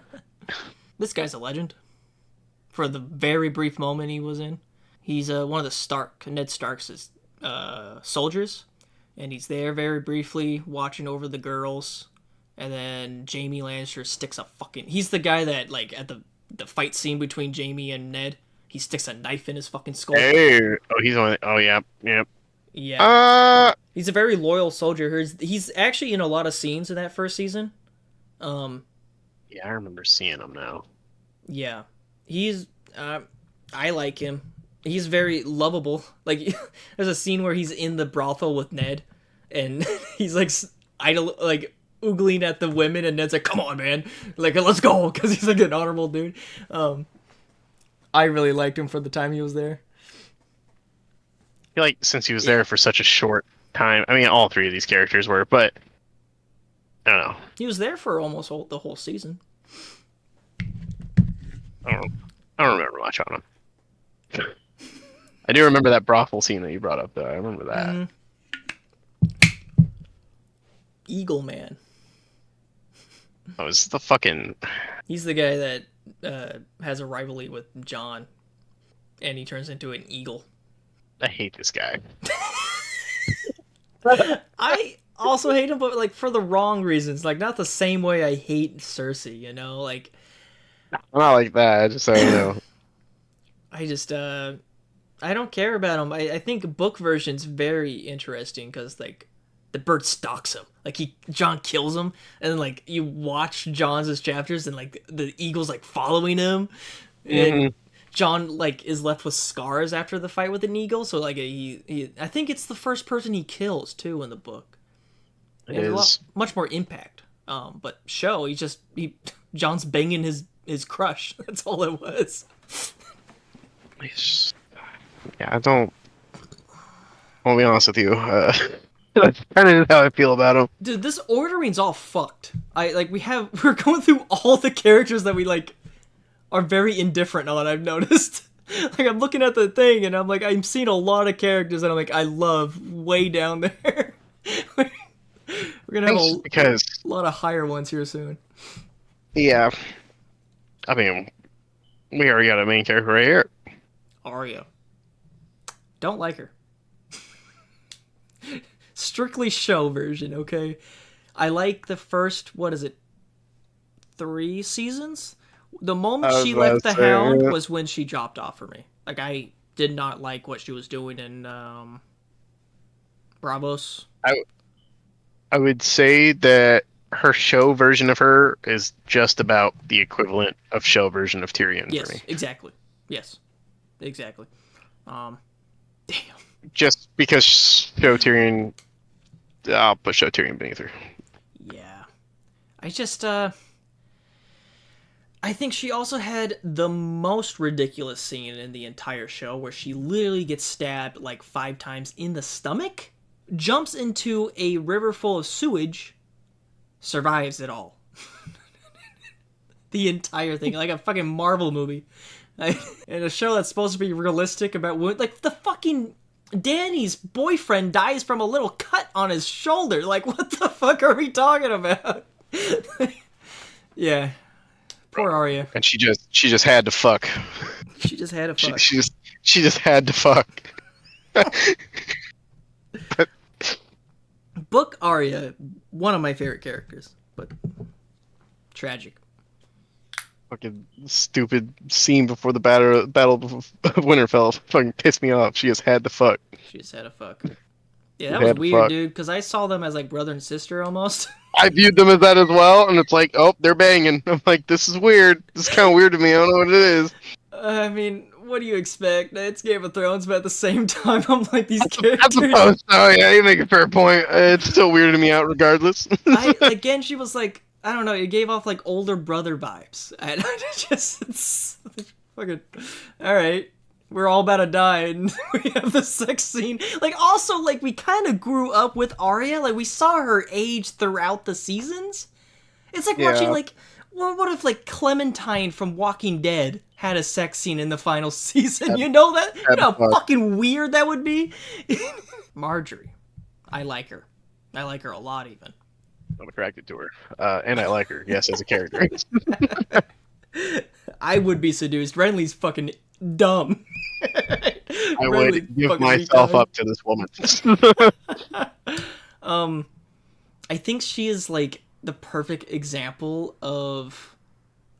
This guy's a legend. For the very brief moment he was in, he's one of the Ned Stark's soldiers, and he's there very briefly watching over the girls. And then Jaime Lannister sticks a fucking. He's the guy that like at the fight scene between Jaime and Ned, he sticks a knife in his fucking skull. Hey, oh he's on. Oh yeah, yep. Yeah. He's a very loyal soldier. He's actually in a lot of scenes in that first season. Yeah, I remember seeing him now. Yeah. He's I like him. He's very lovable. Like there's a scene where he's in the brothel with Ned and he's like oogling at the women and Ned's like, "Come on, man. Like let's go," cuz he's like an honorable dude. I really liked him for the time he was there. I feel like since he was there for such a short time, I mean, all three of these characters were, but I don't know. He was there for almost the whole season. I don't remember much on him. I do remember that brothel scene that you brought up, though. I remember that. Mm-hmm. Eagle Man. That was the fucking. He's the guy that has a rivalry with Jon, and he turns into an eagle. I hate this guy. I also hate him, but like for the wrong reasons. Like not the same way I hate Cersei, you know? Like I'm not like that. I just don't know. I just I don't care about him. I think book version's very interesting because like the bird stalks him. Like Jon kills him, and then like you watch Jon's chapters, and like the eagle's like following him, and Jon like is left with scars after the fight with an eagle. So like he I think it's the first person he kills too in the book. It has much more impact. But Jon's banging his crush. That's all it was. Yeah, I don't. I'll be honest with you. That's kind of how I feel about him. Dude, this ordering's all fucked. We're going through all the characters that we like are very indifferent on. I've noticed. Like I'm looking at the thing and I'm like I'm seeing a lot of characters that I'm like I love way down there. We're gonna have a lot of higher ones here soon. Yeah. I mean, we already got a main character right here. Arya. Don't like her. Strictly show version, okay? I like the first, 3 seasons? The moment she left the Hound was when she dropped off for me. Like, I did not like what she was doing in Bravos. I would say that her show version of her is just about the equivalent of show version of Tyrion for me. Exactly. Yes, exactly. Damn. Just because show Tyrion, I'll put show Tyrion beneath her. Yeah. I just, I think she also had the most ridiculous scene in the entire show where she literally gets stabbed like 5 times in the stomach, jumps into a river full of sewage, survives it all. The entire thing, like a fucking Marvel movie. In a show that's supposed to be realistic about like the fucking Danny's boyfriend dies from a little cut on his shoulder. Like, what the fuck are we talking about? Yeah. Poor Arya. And she just had to fuck. She just had to fuck. She just had to fuck. Book Arya, one of my favorite characters, but tragic. Fucking stupid scene before the battle of Winterfell fucking pissed me off. She just had to fuck. She just had to fuck. Yeah, who that was had to weird, fuck. dude, because I saw them as like brother and sister almost. I viewed them as that as well, and it's like, oh, they're banging. I'm like, this is weird. This is kind of weird to me. I don't know what it is. I mean, what do you expect? It's Game of Thrones, but at the same time, I'm like these I characters. suppose. Oh yeah, you make a fair point. It's still weirding me out, regardless. Again, she was like, I don't know, it gave off like older brother vibes. And it's fucking, all right, we're all about to die, and we have the sex scene. Like, also, like, we kind of grew up with Arya. Like, we saw her age throughout the seasons. It's like watching, Yeah. like, well, what if, like, Clementine from Walking Dead had a sex scene in the final season? You know that? You know how fucking weird that would be? Marjorie. I like her. I like her a lot, even. I'm attracted to her, and I like her. Yes, as a character. I would be seduced. Renly's fucking dumb. I would give myself up to this woman. I think she is like the perfect example of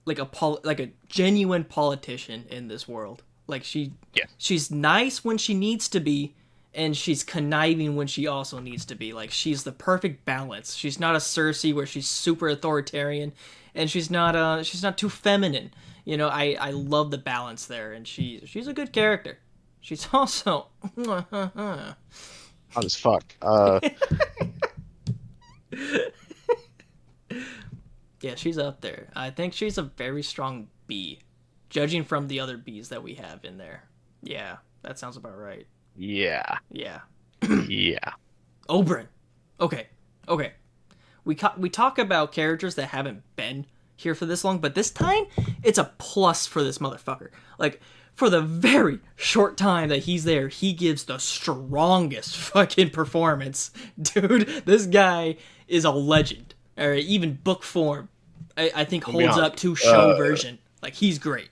like a genuine politician in this world. Like she's nice when she needs to be, and she's conniving when she also needs to be. Like, she's the perfect balance. She's not a Cersei where she's super authoritarian, and she's not too feminine. You know, I love the balance there, and she's a good character. She's also Hot as fuck. yeah, she's up there. I think she's a very strong B, judging from the other Bs that we have in there. Yeah, that sounds about right. Yeah. Yeah. Yeah. Oberyn. Okay. We talk about characters that haven't been here for this long, but this time it's a plus for this motherfucker. Like, for the very short time that he's there, he gives the strongest fucking performance. Dude, this guy is a legend. Or even book form, I think holds up to show version. Like, he's great.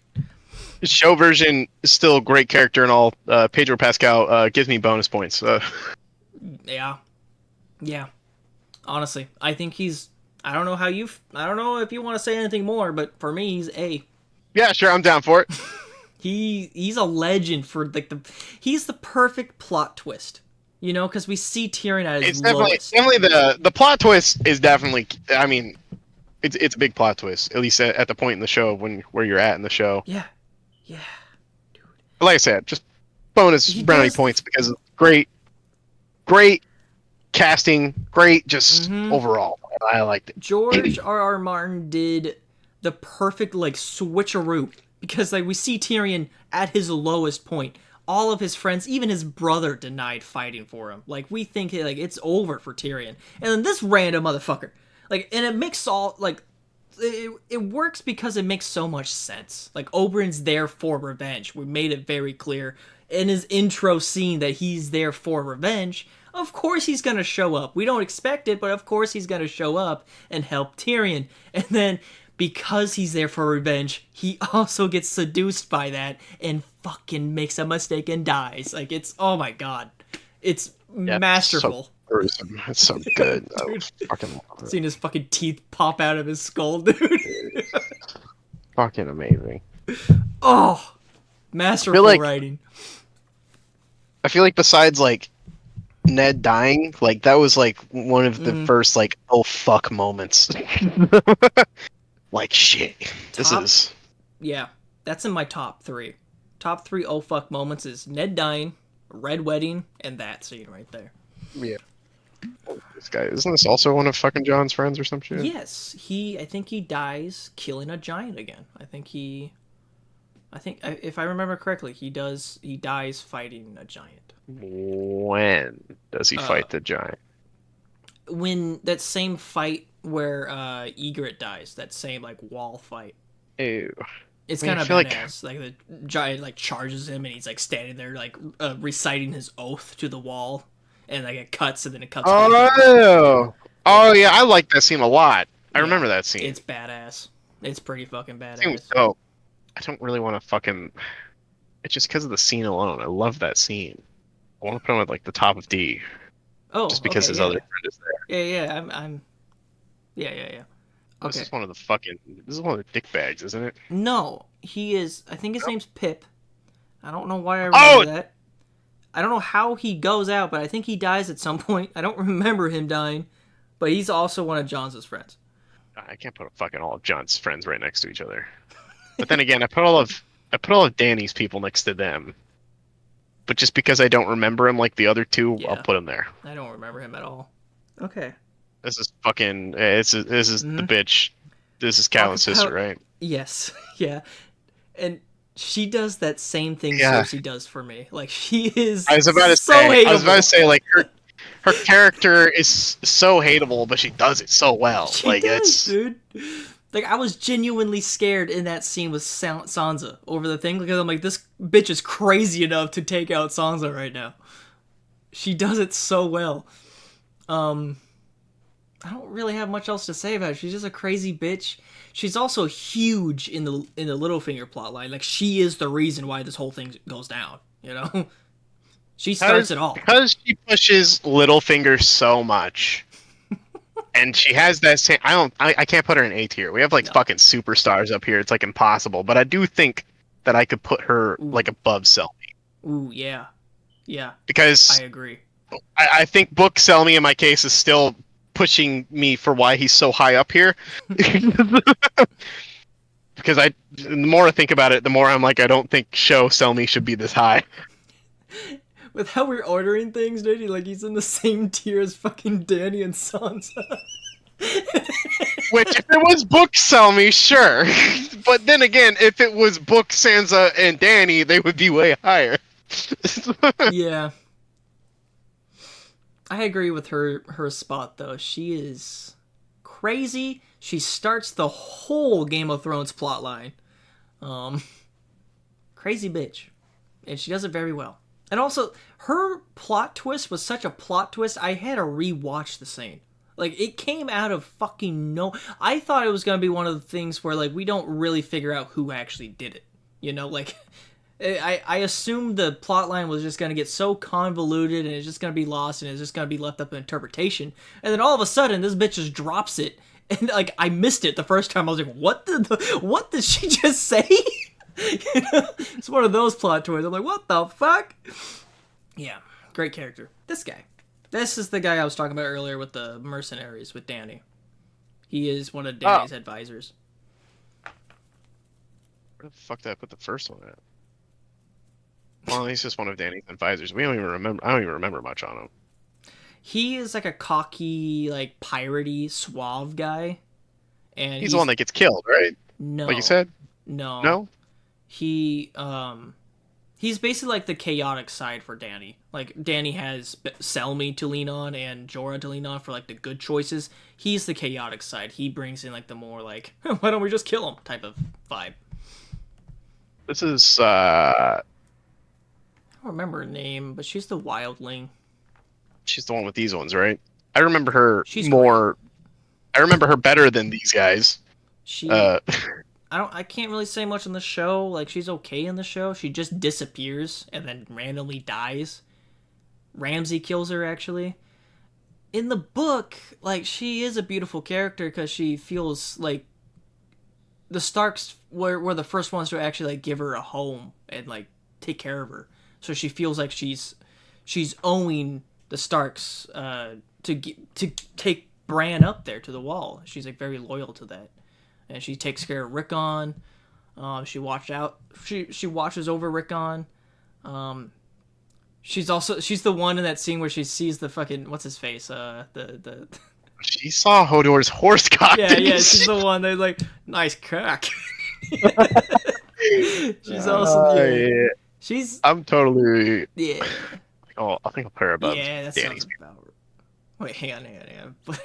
His show version is still a great character and all. Pedro Pascal gives me bonus points. Yeah. Honestly, I think he's. I don't know if you want to say anything more, but for me, he's A. Yeah, sure, I'm down for it. He's a legend for like he's the perfect plot twist. You know, because we see Tyrion at his lowest. Definitely the plot twist is definitely. I mean, it's a big plot twist, at least at the point in the show where you're at in the show. Yeah. But like I said, just bonus brownie points because of great casting, great just overall. I liked it. George R.R. Martin did the perfect like switcheroo, because like we see Tyrion at his lowest point. All of his friends, even his brother, denied fighting for him. Like, we think like it's over for Tyrion, and then this random motherfucker, like, and it makes all like it works because it makes so much sense. Like, Oberyn's there for revenge. We made it very clear in his intro scene that he's there for revenge. Of course he's gonna show up. We don't expect it, but of course he's gonna show up and help Tyrion. And then, because he's there for revenge, he also gets seduced by that and fucking makes a mistake and dies. Like, it's, oh my god. It's masterful. It's so good. I fucking love it. Seeing his fucking teeth pop out of his skull, dude. Fucking amazing. Oh, masterful writing. I feel like besides like Ned dying, like that was like one of the first like oh fuck moments. Like shit. Yeah, that's in my top 3. Top 3 oh fuck moments is Ned dying, Red Wedding, and that scene right there. Yeah. This guy, isn't this also one of fucking John's friends or some shit? Yes, I think he dies killing a giant again. I think if I remember correctly, he dies fighting a giant. When does he fight the giant? When that same fight where Ygritte dies, that same like wall fight. Ew. It's kind of badass. Like the giant like charges him, and he's like standing there like reciting his oath to the wall, and like it cuts, and then it cuts. Oh yeah, I like that scene a lot. I remember that scene. It's badass. It's pretty fucking badass. Seems dope. I don't really want to fucking. It's just because of the scene alone. I love that scene. I want to put him at like the top of D. Oh, just because his other friend is there. Yeah. I'm. Yeah. Okay. This is one of the dick bags, isn't it? No, he is. I think his name's Pip. I don't know why I remember that. I don't know how he goes out, but I think he dies at some point. I don't remember him dying, but he's also one of John's friends. I can't put fucking all of John's friends right next to each other. But then again, I put all of Danny's people next to them. But just because I don't remember him like the other two, Yeah. I'll put him there. I don't remember him at all. Okay. This is fucking. This is the bitch. This is Catelyn's sister, right? Yes. Yeah. And she does that same thing Yeah. Cersei does for me. Like, she is I was about to so say. hateable. I was about to say like her character is so hateable, but she does it so well. She like does, it's dude. Like, I was genuinely scared in that scene with Sansa over the thing because I'm like, this bitch is crazy enough to take out Sansa right now. She does it so well. I don't really have much else to say about her. She's just a crazy bitch. She's also huge in the Littlefinger plotline. Like, she is the reason why this whole thing goes down. You know, she starts it all. Because she pushes Littlefinger so much. And she has that same. I can't put her in A tier. We have like fucking superstars up here. It's like impossible. But I do think that I could put her like above Selmy. Ooh, yeah, yeah. Because I agree. I think Book Selmy in my case is still pushing me for why he's so high up here. Because the more I think about it, the more I'm like, I don't think Show Selmy should be this high. With how we're ordering things, dude, like he's in the same tier as fucking Danny and Sansa. Which, if it was Book Selmy, sure. But then again, if it was Book, Sansa, and Danny, they would be way higher. Yeah. I agree with her spot, though. She is crazy. She starts the whole Game of Thrones plotline. Crazy bitch. And she does it very well. And also, her plot twist was such a plot twist, I had to rewatch the scene. Like, it came out of fucking no... I thought it was going to be one of the things where, like, we don't really figure out who actually did it. You know, like... I assumed the plotline was just going to get so convoluted and it's just going to be lost and it's just going to be left up to interpretation. And then all of a sudden, this bitch just drops it. And, like, I missed it the first time. I was like, what did she just say? You know? It's one of those plot twists. I'm like, what the fuck? Yeah, great character. This guy. This is the guy I was talking about earlier with the mercenaries with Danny. He is one of Danny's advisors. Where the fuck did I put the first one at? Well, he's just one of Danny's advisors. I don't even remember much on him. He is like a cocky, like piratey, suave guy. And he's the one that gets killed, right? No. Like you said? No. No? He's basically like the chaotic side for Danny. Like, Danny has Selmy to lean on and Jorah to lean on for, like, the good choices. He's the chaotic side. He brings in, like, the more, like, why don't we just kill him type of vibe. This is, I don't remember her name, but she's the wildling. She's the one with these ones, right? I remember her She's more... Great. I remember her better than these guys. I can't really say much on the show. Like, she's okay in the show. She just disappears and then randomly dies. Ramsay kills her, actually. In the book, like, she is a beautiful character because she feels like the Starks were the first ones to actually, like, give her a home and, like, take care of her. So she feels like she's owing the Starks to take Bran up there to the wall. She's, like, very loyal to that. And she takes care of Rickon. She watches over Rickon. She's the one in that scene where she sees the fucking what's his face? She saw Hodor's horse cock. Yeah, she's the one that's like, nice cock. She's also yeah. I'm totally. Yeah. Oh, I think I'll put her above. Yeah, that Danny's. sounds about. Wait, hang on.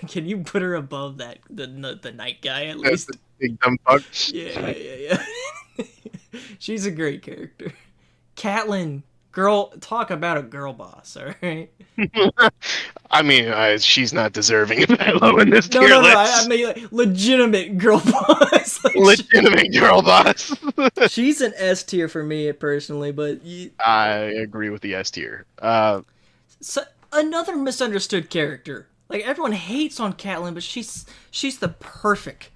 Can you put her above that the night guy at least? That's a big dumb fuck. Yeah. She's a great character. Catelyn, girl, talk about a girl boss, all right? I mean, she's not deserving of that low in this tier No. list. I mean, like, legitimate girl boss. Like, legitimate girl boss. she's an S tier for me personally, but I agree with the S tier. So, another misunderstood character. Like, everyone hates on Catelyn, but she's the perfect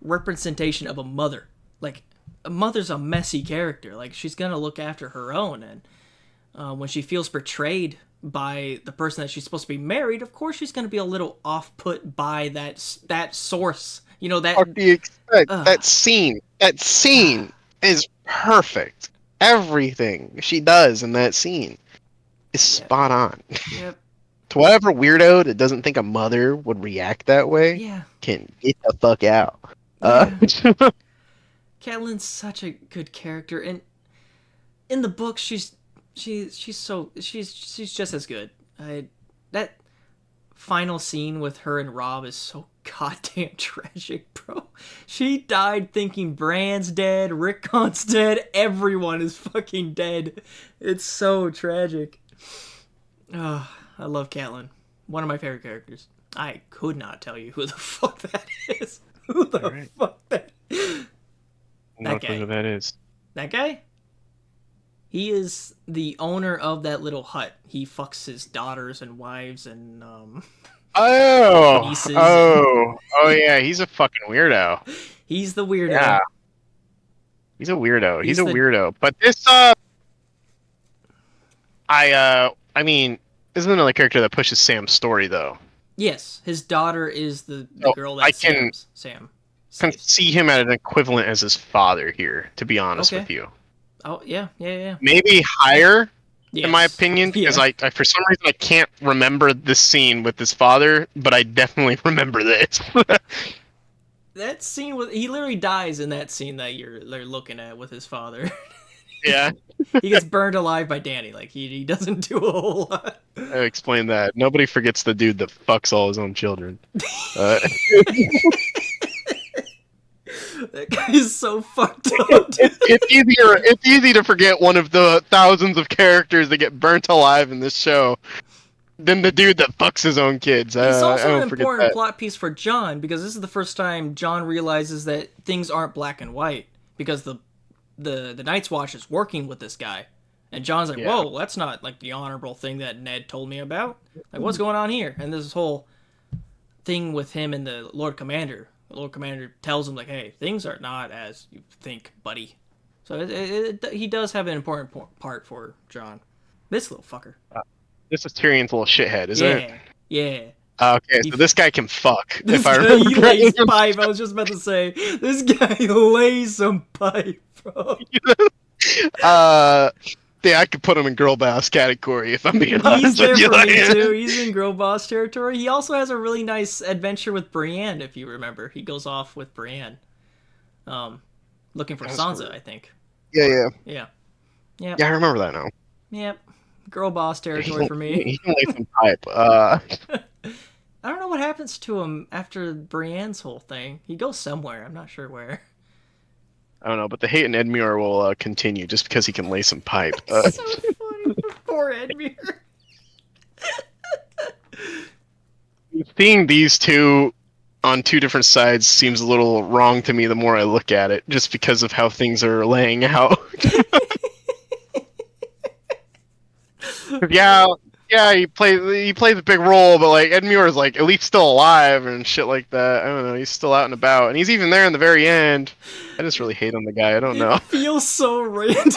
representation of a mother. Like, a mother's a messy character. Like, she's gonna look after her own, and when she feels betrayed by the person that she's supposed to be married, of course she's going to be a little off-put by that source. You know that. What do you expect? Ugh. That scene is perfect. Everything she does in that scene is spot on. Yep. To whatever weirdo that doesn't think a mother would react that way, Yeah. can get the fuck out. Catelyn's such a good character, and in the book, she's just as good. That final scene with her and Rob is so goddamn tragic, bro. She died thinking Bran's dead, Rickon's dead, everyone is fucking dead. It's so tragic. Oh, I love Catelyn. One of my favorite characters. I could not tell you who the fuck that is. Who the fuck that? That guy. Who that is? That guy? He is the owner of that little hut. He fucks his daughters and wives and nieces. Oh yeah, he's a fucking weirdo. He's the weirdo. Yeah. He's a weirdo. He's a the- weirdo. But this I mean, isn't another character that pushes Sam's story though. Yes, his daughter is the So girl I that can- Sam Can saves. see him at an equivalent as his father here, to be honest Okay. with you. Oh yeah. Maybe higher, Yes. in my opinion, because Yeah. I for some reason I can't remember this scene with his father, but I definitely remember this. That scene with he literally dies in that scene that they're looking at with his father. Yeah, He gets burned alive by Danny. Like he doesn't do a whole lot. I explained that. Nobody forgets the dude that fucks all his own children. That guy is so fucked up. Dude. It's easy to forget one of the thousands of characters that get burnt alive in this show than the dude that fucks his own kids. It's I also don't an forget important that. plot piece for John because this is the first time John realizes that things aren't black and white because the Night's Watch is working with this guy. And John's like, Yeah. whoa, that's not like the honorable thing that Ned told me about. Like, what's going on here? And this whole thing with him and the Lord Commander. The Lord Commander tells him, like, hey, things are not as you think, buddy. So he does have an important part for John. This little fucker. This is Tyrion's little shithead, isn't it? Yeah. Okay, so this guy can fuck. This if I guy remember lays correctly. pipe. I was just about to say, this guy lays some pipe, bro. Yeah, I could put him in girl boss category if I'm being He's honest there with you. for me too. He's in girl boss territory. He also has a really nice adventure with Brienne, if you remember. He goes off with Brienne, looking for That's Sansa, weird. I think. Yeah. Yeah. Yeah, I remember that now. Yep. Girl boss territory for me. He can lay some pipe. I don't know what happens to him after Brienne's whole thing. He goes somewhere. I'm not sure where. I don't know, but the hate in Edmure will continue just because he can lay some pipe. So funny. Poor Edmure. Seeing these two on two different sides seems a little wrong to me the more I look at it, just because of how things are laying out. Yeah, he plays a big role, but like Edmure is like at least still alive and shit like that. I don't know, he's still out and about, and he's even there in the very end. I just really hate on the guy. I don't know. It feels so random.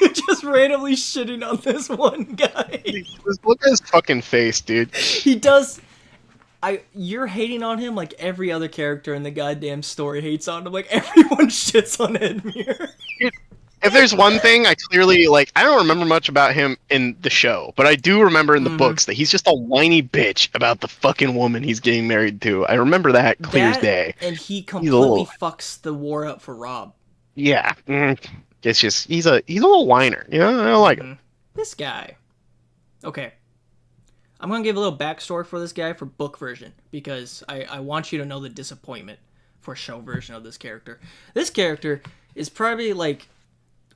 You're just randomly shitting on this one guy. Just look at his fucking face, dude. He does. You're hating on him like every other character in the goddamn story hates on him. Like everyone shits on Edmure. If there's one thing I clearly like, I don't remember much about him in the show, but I do remember in the books that he's just a whiny bitch about the fucking woman he's getting married to. I remember that clear as day. And he a completely little- fucks the war up for Rob. Yeah, it's just he's a little whiner. You know, I don't like him. This guy. Okay. I'm gonna give a little backstory for this guy for book version because I want you to know the disappointment for show version of this character. This character is probably like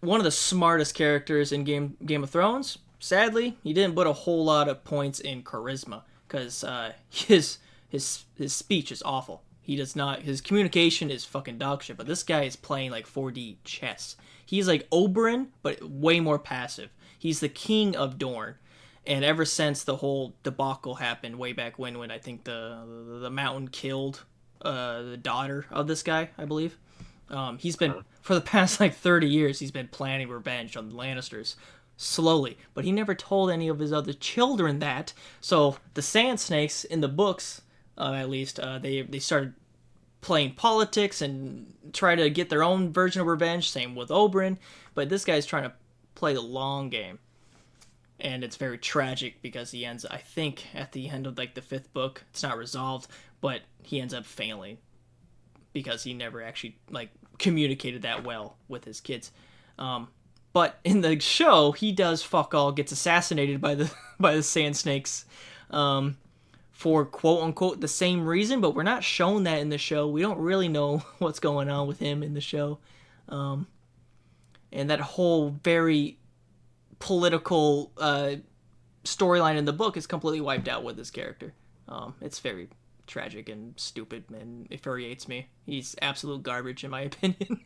one of the smartest characters in Game of Thrones. Sadly, he didn't put a whole lot of points in charisma because his speech is awful. He does not. His communication is fucking dog shit. But this guy is playing like 4D chess. He's like Oberyn, but way more passive. He's the king of Dorne, and ever since the whole debacle happened way back when I think the mountain killed the daughter of this guy, I believe. He's been for the past like 30 years. He's been planning revenge on the Lannisters. slowly. But he never told any of his other children that. So the Sand Snakes in the books, at least, they started playing politics and try to get their own version of revenge. Same with Oberyn. But this guy's trying to play the long game. And it's very tragic because he ends, I think, at the end of like the 5th book, it's not resolved, but he ends up failing because he never actually like communicated that well with his kids. But in the show, he does fuck all, gets assassinated by the Sand Snakes, for quote unquote the same reason, but we're not shown that in the show. We don't really know what's going on with him in the show, and that whole very political storyline in the book is completely wiped out with this character. It's very tragic and stupid and infuriates me. He's absolute garbage in my opinion.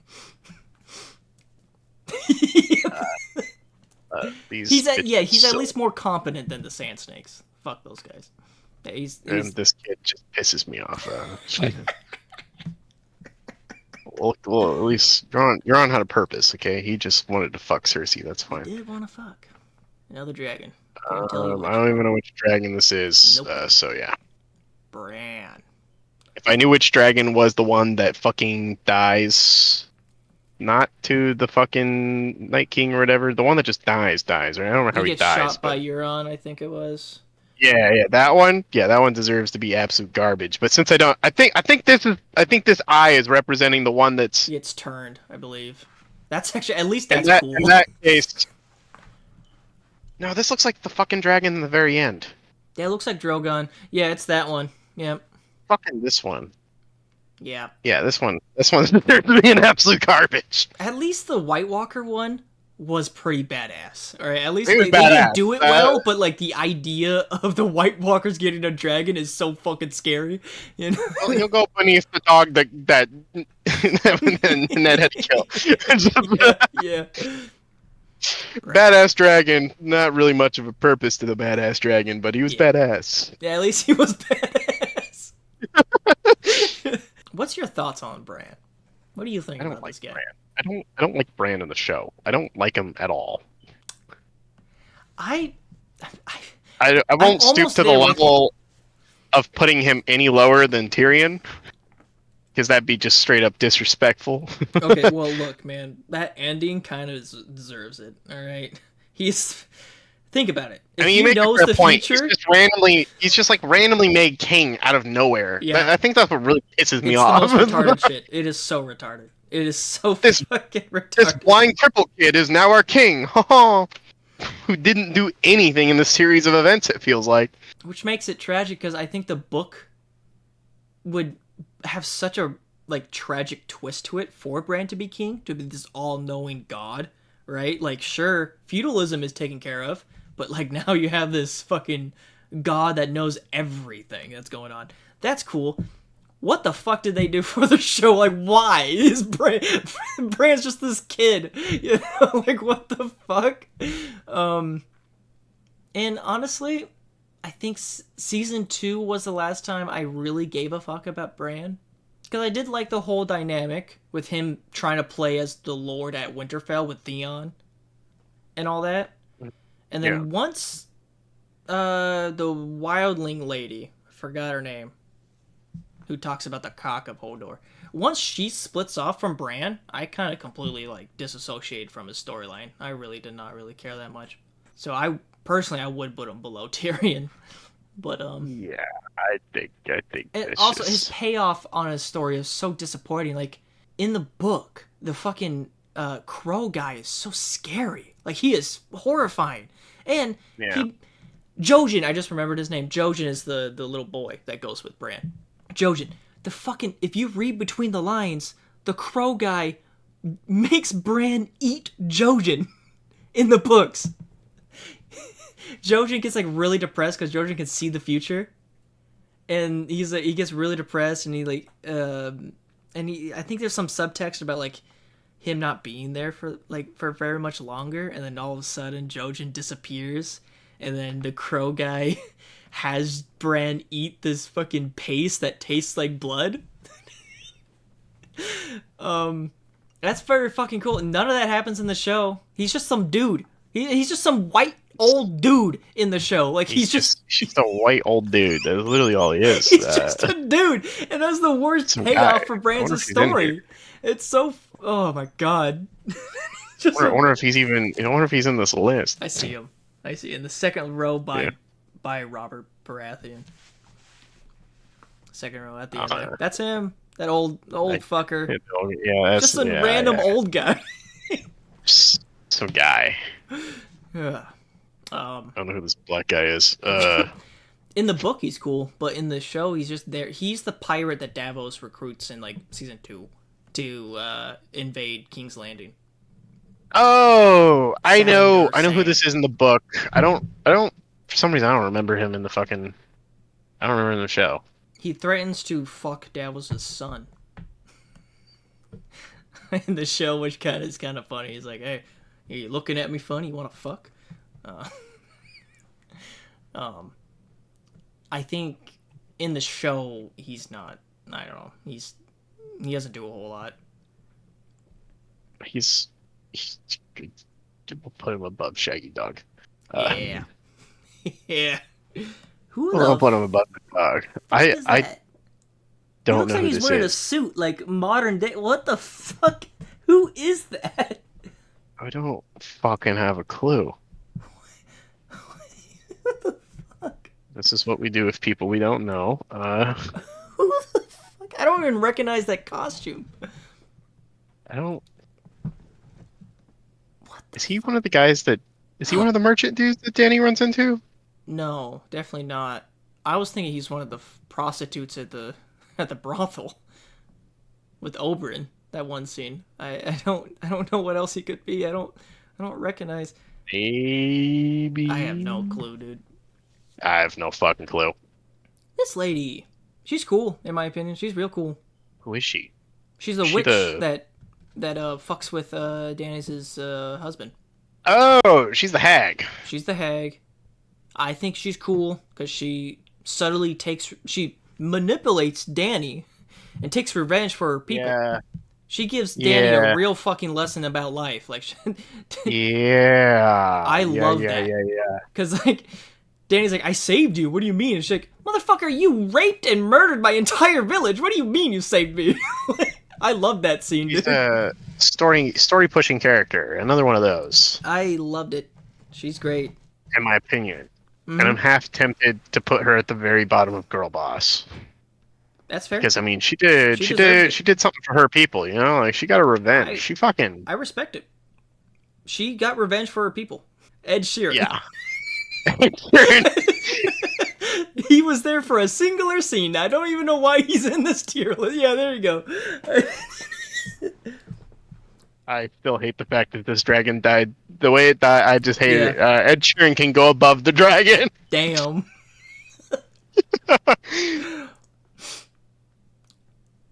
He's at least more competent than the Sand Snakes. Fuck those guys. Yeah, he's and this kid just pisses me off. Well, at least you're on how to purpose, okay? He just wanted to fuck Cersei. That's fine. He did want to fuck another dragon. I don't even know which dragon this is. Nope. So yeah. Bran. If I knew which dragon was the one that fucking dies, not to the fucking Night King or whatever, the one that just dies, right? I don't know how he gets dies. Shot by Euron, I think it was. Yeah, that one. Yeah, that one deserves to be absolute garbage. But since I think this eye is representing the one that's. It's turned, I believe. That's actually at least that's cool. In that case. No, this looks like the fucking dragon in the very end. Yeah, it looks like Drogon. Yeah, it's that one. Yep. Fucking this one. Yeah. Yeah, this one deserves to be an absolute garbage. At least the White Walker one was pretty badass. All right, at least They they didn't do it well, but like the idea of the White Walkers getting a dragon is so fucking scary. You know? Well, he'll go beneath the dog that Ned had to kill. Yeah. Badass dragon. Not really much of a purpose to the badass dragon, but he was badass. Yeah, at least he was badass. What's your thoughts on Bran? What do you think about this guy? Bran. I don't like Bran in the show. I don't like him at all. I won't stoop to the level of putting him any lower than Tyrion, because that'd be just straight up disrespectful. Okay, well, look, man, that ending kind of deserves it. All right, think about it. If he knows the future, he's just like randomly made king out of nowhere. Yeah, I think that's what really pisses me off. It's the most retarded shit. It is so retarded. It is so fucking retarded. This blind cripple kid is now our king. Who didn't do anything in the series of events, it feels like. Which makes it tragic, because I think the book would have such a tragic twist to it for Bran to be king, to be this all-knowing god, right? Like, sure, feudalism is taken care of, but like now you have this fucking god that knows everything that's going on. That's cool. What the fuck did they do for the show? Like, why is Bran's just this kid? You know, like, what the fuck? And honestly, I think season 2 was the last time I really gave a fuck about Bran. Because I did like the whole dynamic with him trying to play as the Lord at Winterfell with Theon and all that. And then once the wildling lady, I forgot her name, who talks about the cock of Hodor. Once she splits off from Bran, I kind of completely disassociated from his storyline. I really did not really care that much. So I would put him below Tyrion. But yeah, I think. And also his payoff on his story is so disappointing. Like in the book, the fucking crow guy is so scary. Like he is horrifying. And Jojen, I just remembered his name. Jojen is the little boy that goes with Bran. Jojen, if you read between the lines, the crow guy makes Bran eat Jojen in the books. Jojen gets really depressed because Jojen can see the future, and he gets really depressed, and I think there's some subtext about him not being there for very much longer, and then all of a sudden Jojen disappears, and then the crow guy has Bran eat this fucking paste that tastes like blood. That's very fucking cool. None of that happens in the show. He's just some dude. He's just some white old dude in the show. Like He's just a white old dude. That's literally all he is. he's just a dude, and that's the worst Some payoff guy. for I Brands' wonder if he's in story. It's so. Oh my god. Just I wonder if he's even. I wonder if he's in this list. I see him. I see in the second row Yeah. by Robert Baratheon. Second row at the end. Uh, There. That's him. That old fucker. Yeah, that's Just some yeah, random yeah. old guy. Some guy. Yeah. I don't know who this black guy is. In the book, he's cool, but in the show, he's just there. He's the pirate that Davos recruits in like season 2 to invade King's Landing. Oh, I know Sam. who this is in the book. I don't. For some reason, I don't remember him in the fucking. I don't remember in the show. He threatens to fuck Davos' son. In the show, which is kind of funny. He's like, "Hey, are you looking at me funny? You want to fuck?" I think in the show he's not. I don't know. He doesn't do a whole lot. He's we'll put him above Shaggy Dog. Yeah. Yeah. Who We'll the put him above the dog. fuck is I that? He don't looks know like who he's this wearing a is. suit, like modern day. What the fuck? Who is that? I don't fucking have a clue. What the fuck? This is what we do with people we don't know. Who the fuck? I don't even recognize that costume. I don't. What? Is he one of the guys that? Is he one of the merchant dudes that Danny runs into? No, definitely not. I was thinking he's one of the prostitutes at the brothel with Oberyn. That one scene. I don't know what else he could be. I don't recognize. Maybe. I have no clue, dude. I have no fucking clue. This lady, she's cool in my opinion. She's real cool. Who is she? She's a Is she witch the- that fucks with Danny's husband. Oh, she's the hag. She's the hag. I think she's cool because she manipulates Danny and takes revenge for her people. Yeah. She gives Danny Yeah. a real fucking lesson about life. Like, Yeah. I love yeah, that. Yeah. because like Danny's like, I saved you. What do you mean? And she's like, motherfucker, you raped and murdered my entire village. What do you mean you saved me? I love that scene, She's dude. a story pushing character. Another one of those, I loved it. She's great. in my opinion. Mhm. And I'm half tempted to put her at the very bottom of Girl Boss. That's fair. Because I mean, she deserves it. did something for her people, you know? Like she got a revenge. I- She fucking I respect it. She got revenge for her people. Ed Sheeran. yeah. He was there for a singular scene. I don't even know why he's in this tier list. Yeah, there you go. I still hate the fact that this dragon died the way it died. I just hate it. Ed Sheeran can go above the dragon. Damn.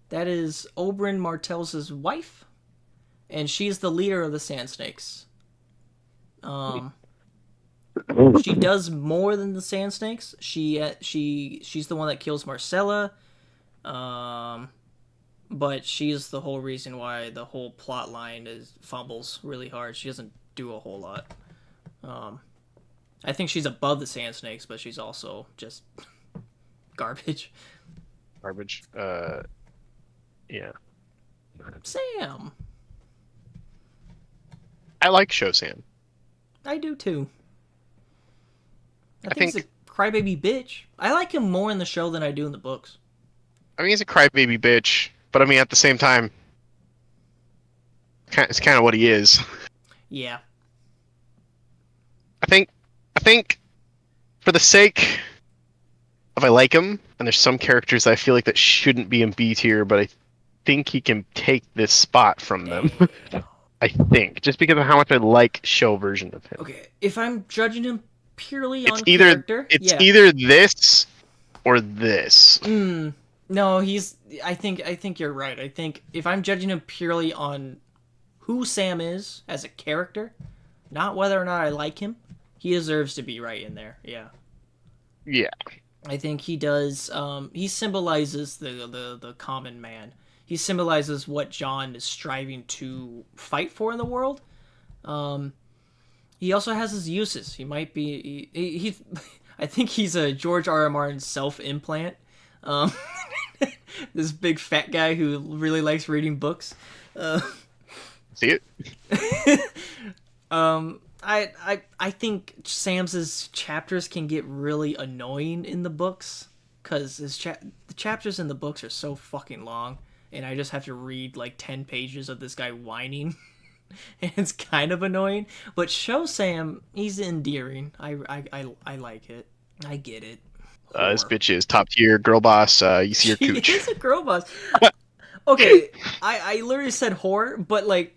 That is Oberyn Martell's wife, and she's the leader of the Sand Snakes. She does more than the Sand Snakes. She's the one that kills Marcella. But she's the whole reason why the whole plot line fumbles really hard. She doesn't do a whole lot. I think she's above the Sand Snakes, but she's also just garbage. Garbage. Yeah. Sam. I like Shosan. I do too. I I think he's a crybaby bitch. I like him more in the show than I do in the books. I mean, he's a crybaby bitch, but I mean, at the same time, it's kind of what he is. Yeah. I think, for the sake of I like him, and there's some characters I feel like that shouldn't be in B tier, but I think he can take this spot from them. I think, just because of how much I like show version of him. Okay, if I'm judging him purely It's on either character, it's yeah. either this or this. No, I think you're right. I think if I'm judging him purely on who Sam is as a character, not whether or not I like him, he deserves to be right in there. Yeah. Yeah. I think he does. He symbolizes the common man. He symbolizes what Jon is striving to fight for in the world. He also has his uses. He might be he I think he's a George R. R. Martin self-implant. Um, this big fat guy who really likes reading books. See it? I think Sam's chapters can get really annoying in the books because the chapters in the books are so fucking long, and I just have to read like 10 pages of this guy whining. And it's kind of annoying, but Show Sam, he's endearing. I like it. I get it. This bitch is top tier girl boss. You see her She cooch. is a girl boss. Okay, I literally said whore, but like,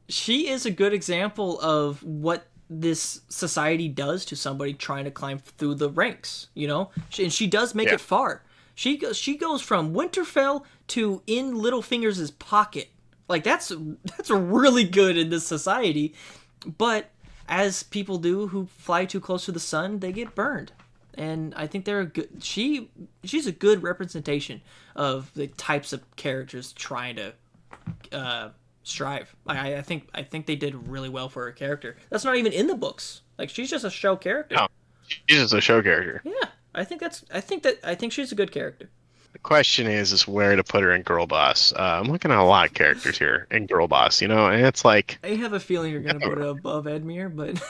she is a good example of what this society does to somebody trying to climb through the ranks. You know, and she does make it far. She goes from Winterfell to in Littlefinger's pocket. Like that's really good in this society, but as people do who fly too close to the sun, they get burned. And I think they're a good. She's a good representation of the types of characters trying to strive. I think they did really well for her character. That's not even in the books. Like she's just a show character. No, she's just a show character. Yeah, I think she's a good character. The question is where to put her in Girl Boss. I'm looking at a lot of characters here in Girl Boss, you know, and it's like I have a feeling you're gonna put it above Edmure, but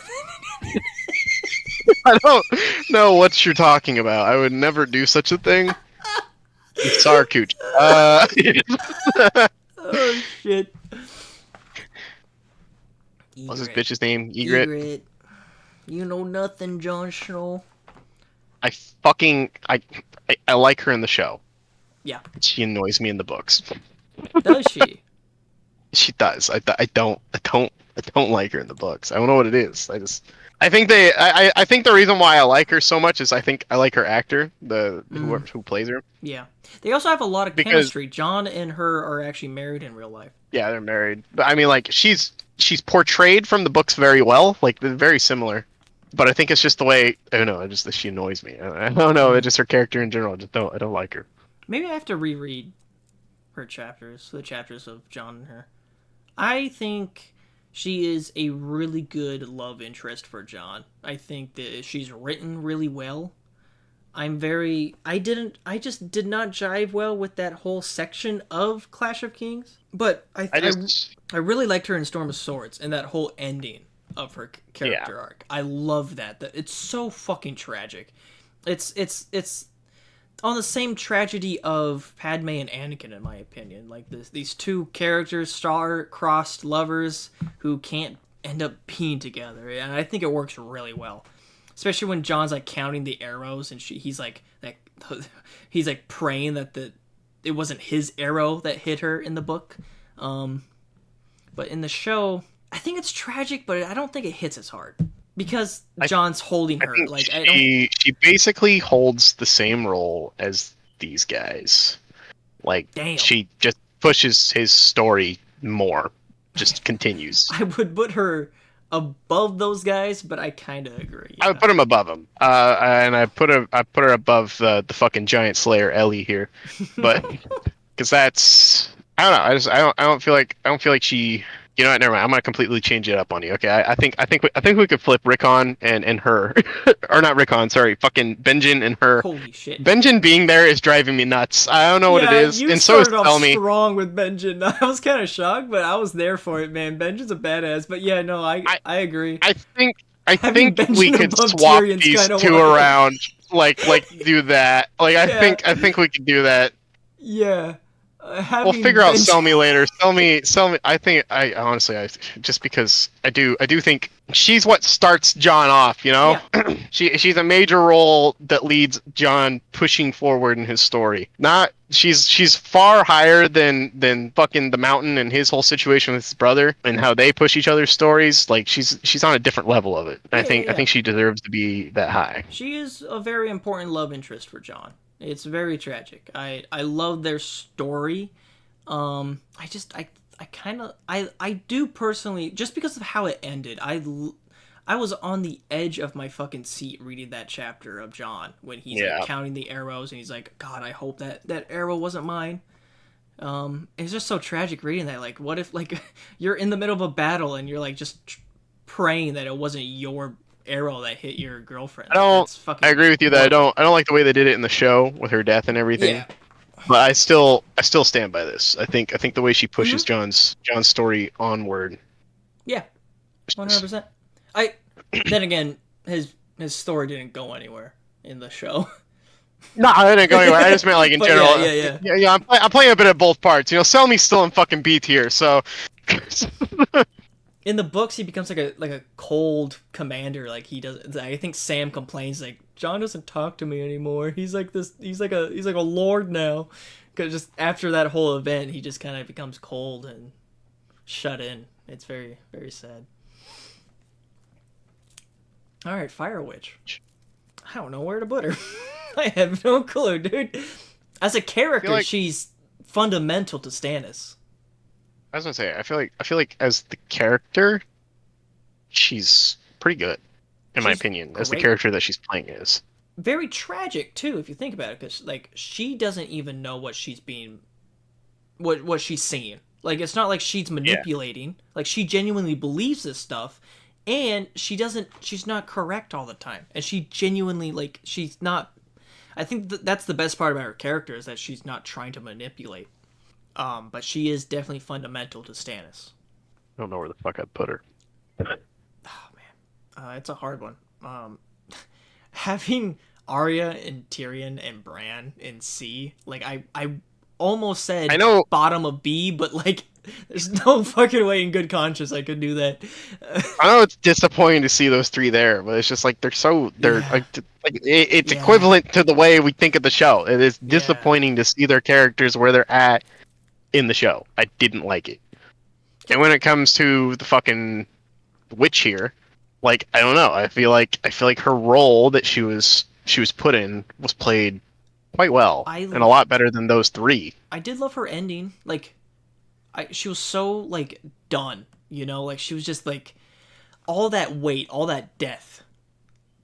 I don't know what you're talking about. I would never do such a thing. Sorry, Cooch. Oh shit. What's this bitch's name? Egret? You know nothing, Jon Snow. I like her in the show. Yeah. She annoys me in the books. Does she? She does. I don't like her in the books. I don't know what it is. I think the reason why I like her so much is I think I like her actor, who plays her. Yeah. They also have a lot of chemistry. John and her are actually married in real life. Yeah, they're married. But I mean, like she's portrayed from the books very well. Like they're very similar. But I think it's just the way I don't know. Just that she annoys me. I don't know. It's just her character in general. I don't like her. Maybe I have to reread her chapters, the chapters of John and her. I think she is a really good love interest for John. I think that she's written really well. I just did not jive well with that whole section of Clash of Kings. But I really liked her in Storm of Swords and that whole ending of her character arc. I love that. It's so fucking tragic. It's on the same tragedy of Padme and Anakin, in my opinion. Like these two characters, star-crossed lovers who can't end up being together, and I think it works really well. Especially when John's like counting the arrows, and he's like praying that it wasn't his arrow that hit her in the book. But in the show, I think it's tragic, but I don't think it hits as hard because John's holding her. She basically holds the same role as these guys. Like Damn. She just pushes his story more, just continues. I would put her above those guys, but I kind of agree. Yeah. I would put him above him, and I put her above the fucking giant slayer Ellie here, but because that's I don't know. I don't feel like she. You know what? Never mind. I'm gonna completely change it up on you. Okay, I think we could flip Rickon and her, or not Rickon. Sorry, fucking Benjen and her. Holy shit! Benjen being there is driving me nuts. I don't know what it is, you and so is started off Selmy. strong with Benjen. I was kind of shocked, but I was there for it, man. Benjen's a badass. But yeah, no, I agree. I think Benjen we could above swap Tyrion's these kinda two wild. around. Like do that. Like I think we could do that. Yeah. We'll figure out Selmy later. Selmy. I honestly, just because I do think she's what starts John off. You know, Yeah. she's a major role that leads John pushing forward in his story. She's far higher than fucking the Mountain and his whole situation with his brother and how they push each other's stories. Like she's on a different level of it. I think she deserves to be that high. She is a very important love interest for John. It's very tragic. I love their story. I do personally, just because of how it ended, I was on the edge of my fucking seat reading that chapter of John when he's like, counting the arrows and he's like, God, I hope that arrow wasn't mine. It's just so tragic reading that. Like, what if like you're in the middle of a battle and you're like just praying that it wasn't your arrow that hit your girlfriend. I don't. That's fucking I agree with you that horrible. I don't like the way they did it in the show with her death and everything. Yeah. But I still stand by this. I think the way she pushes Mhm. John's story onward. Yeah. 100%. I. Then again, his story didn't go anywhere in the show. No, I didn't go anywhere. I just meant like in But general. yeah. I'm playing a bit of both parts. You know, Selmy's still in fucking B tier, so. In the books, he becomes like a cold commander. Like he does. I think Sam complains like John doesn't talk to me anymore. He's like this. He's like a lord now. Because just after that whole event, he just kind of becomes cold and shut in. It's very very sad. All right, Fire Witch. I don't know where to put her. I have no clue, dude. As a character, like- she's fundamental to Stannis. I was gonna say, I feel like as the character, she's pretty good, in my She's opinion, as the great. character that she's playing is. Very tragic too, if you think about it, because like she doesn't even know what she's being, what she's seeing. Like it's not like she's manipulating. Like she genuinely believes this stuff, and she's not correct all the time, and she genuinely like she's not. I think that's the best part about her character is that she's not trying to manipulate. But she is definitely fundamental to Stannis. I don't know where the fuck I'd put her. It's a hard one. Having Arya and Tyrion and Bran in C, like I almost said I know. bottom of B, but like there's no fucking way in good conscience I could do that. I know it's disappointing to see those three there, but it's just like they're Yeah. it's Yeah. equivalent to the way we think of the show. It is Yeah. disappointing to see their characters where they're at in the show. I didn't like it. And when it comes to the fucking witch here, like I don't know. I feel like her role that she was put in was played quite well and a lot better than those three. I did love her ending. Like, she was so like done. You know, like she was just like all that weight, all that death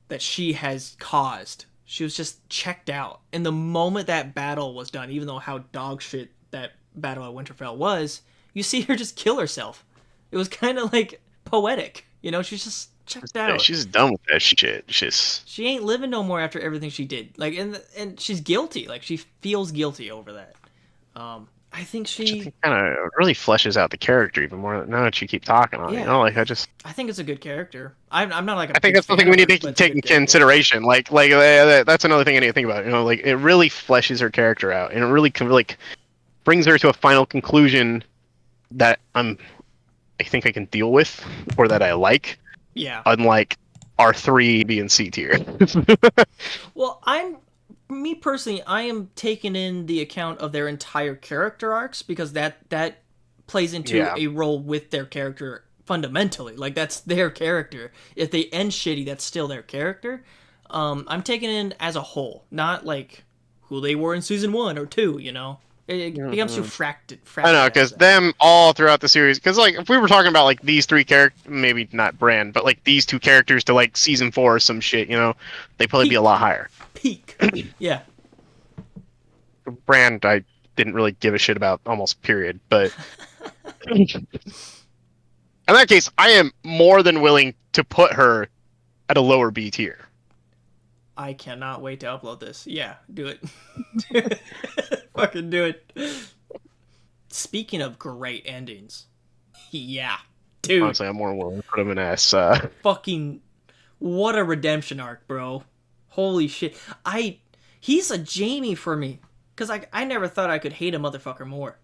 that she has caused. She was just checked out. And the moment that battle was done, even though how dog shit that battle at Winterfell was, you see her just kill herself. It was kind of like poetic. You know, she's just checked out. She's done with that shit. She ain't living no more after everything she did. Like, and she's guilty. Like, she feels guilty over that. I think she kind of really fleshes out the character even more now that you keep talking on it. Yeah. You know, like I think it's a good character. I'm not like I think that's something we need to take in consideration. Like that's another thing I need to think about. You know, like it really fleshes her character out, and it really brings her to a final conclusion that I think I can deal with, or that I like. Yeah. Unlike R3, B, and C tier. Well, me personally, I am taking in the account of their entire character arcs because that plays into a role with their character fundamentally. Like that's their character. If they end shitty, that's still their character. I'm taking in as a whole, not like who they were in season 1 or 2. You know, it becomes too fractured. I know, because them all throughout the series. Because like if we were talking about like these three characters, maybe not Bran, but like these two characters to like season 4 or some shit, you know, they'd probably be a lot higher. Peak. Yeah. Brand, I didn't really give a shit about almost period, but in that case, I am more than willing to put her at a lower B tier. I cannot wait to upload this. Yeah, do it. Fucking do it. Speaking of great endings, yeah, dude. Honestly, I'm more willing to put him in S. Fucking what a redemption arc, bro. Holy shit. He's a Jamie for me. Because I never thought I could hate a motherfucker more.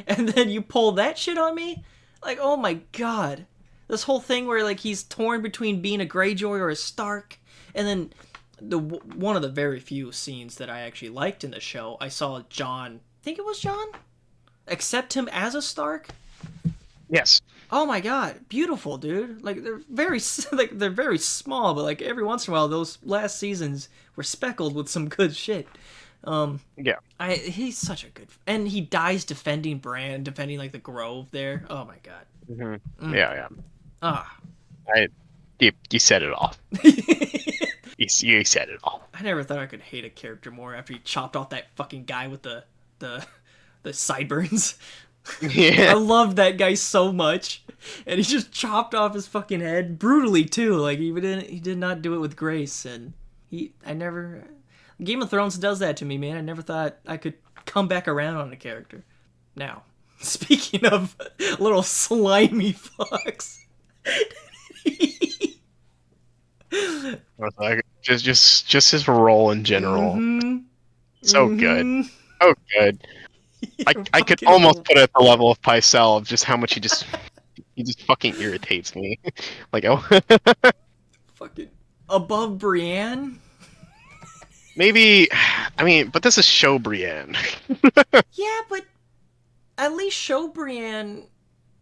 And then you pull that shit on me? Like, oh my god. This whole thing where, like, he's torn between being a Greyjoy or a Stark. And then one of the very few scenes that I actually liked in the show, I saw Jon, I think it was Jon, accept him as a Stark. Yes. Oh my god, beautiful, dude. Like they're very small, but like every once in a while those last seasons were speckled with some good shit. Yeah. He's such a good, and he dies defending Bran, defending like the Grove there. Oh my god. Mm-hmm. Yeah. Ah. You said it all. You said it all. I never thought I could hate a character more after he chopped off that fucking guy with the sideburns. I Yeah. loved that guy so much, and he just chopped off his fucking head brutally too. Like he did not do it with grace, and I never. Game of Thrones does that to me, man. I never thought I could come back around on a character. Now, speaking of little slimy fucks. Like, just his role in general. Mm-hmm. So good. Mm-hmm. So good. You're I could fucking almost put it at the level of Pycelle of just how much he just fucking irritates me. Like, oh, fucking above Brienne. maybe, I mean, but this is show Brienne. Yeah, but at least show Brienne.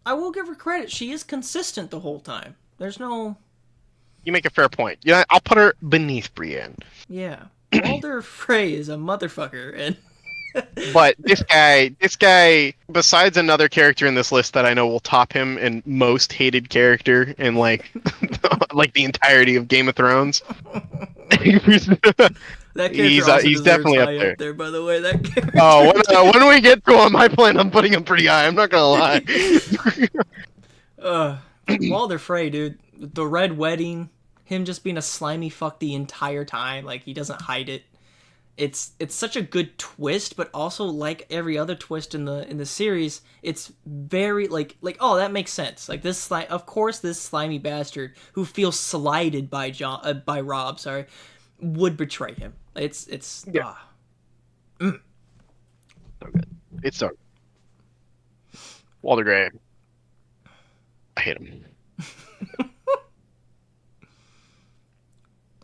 I will give her credit. She is consistent the whole time. There's no. You make a fair point. Yeah, I'll put her beneath Brienne. Yeah. Walder Frey is a motherfucker, and. But this guy, besides another character in this list that I know will top him in most hated character in like, like the entirety of Game of Thrones. That character also he's deserves definitely high up there. by the way. That character. Oh, when we get to him, I plan on putting him pretty high. I'm not gonna lie. Walder Frey, dude. The Red Wedding, him just being a slimy fuck the entire time, like he doesn't hide it. It's such a good twist, but also like every other twist in the series, it's very like oh, that makes sense. Like this of course this slimy bastard who feels slighted by by Rob, sorry, would betray him. It's Yeah. So good. It's so good. Walder Gray. I hate him.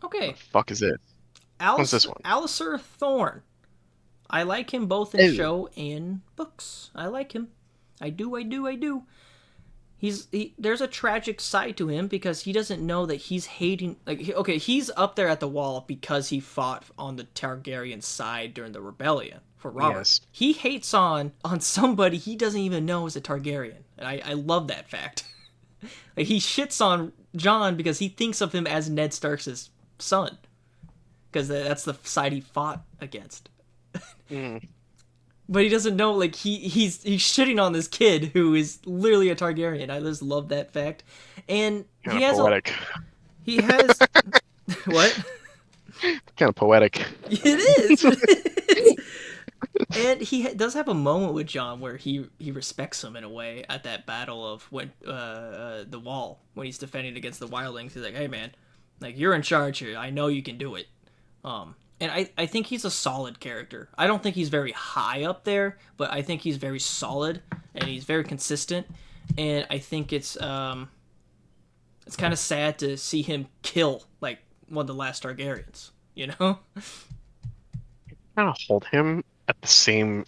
Okay. What the fuck is this? What's this one? Alistair Thorne. I like him both in show and books. I like him. I do. There's a tragic side to him because he doesn't know that he's hating. Like, okay, he's up there at the wall because he fought on the Targaryen side during the rebellion for Robert. Yes. He hates on somebody he doesn't even know is a Targaryen, and I love that fact. Like, he shits on Jon because he thinks of him as Ned Stark's son, because that's the side he fought against. But he doesn't know, like, he's shitting on this kid who is literally a Targaryen. I just love that fact. And Kind he of has poetic. he has what? Kind of poetic. It is. And he does have a moment with Jon where he respects him in a way at that battle of when the wall, when he's defending against the wildlings. He's like, "Hey man, like, you're in charge here. I know you can do it." And I think he's a solid character. I don't think he's very high up there, but I think he's very solid and he's very consistent. And I think it's kind of sad to see him kill like one of the last Targaryens. You know? Kind of hold him at the same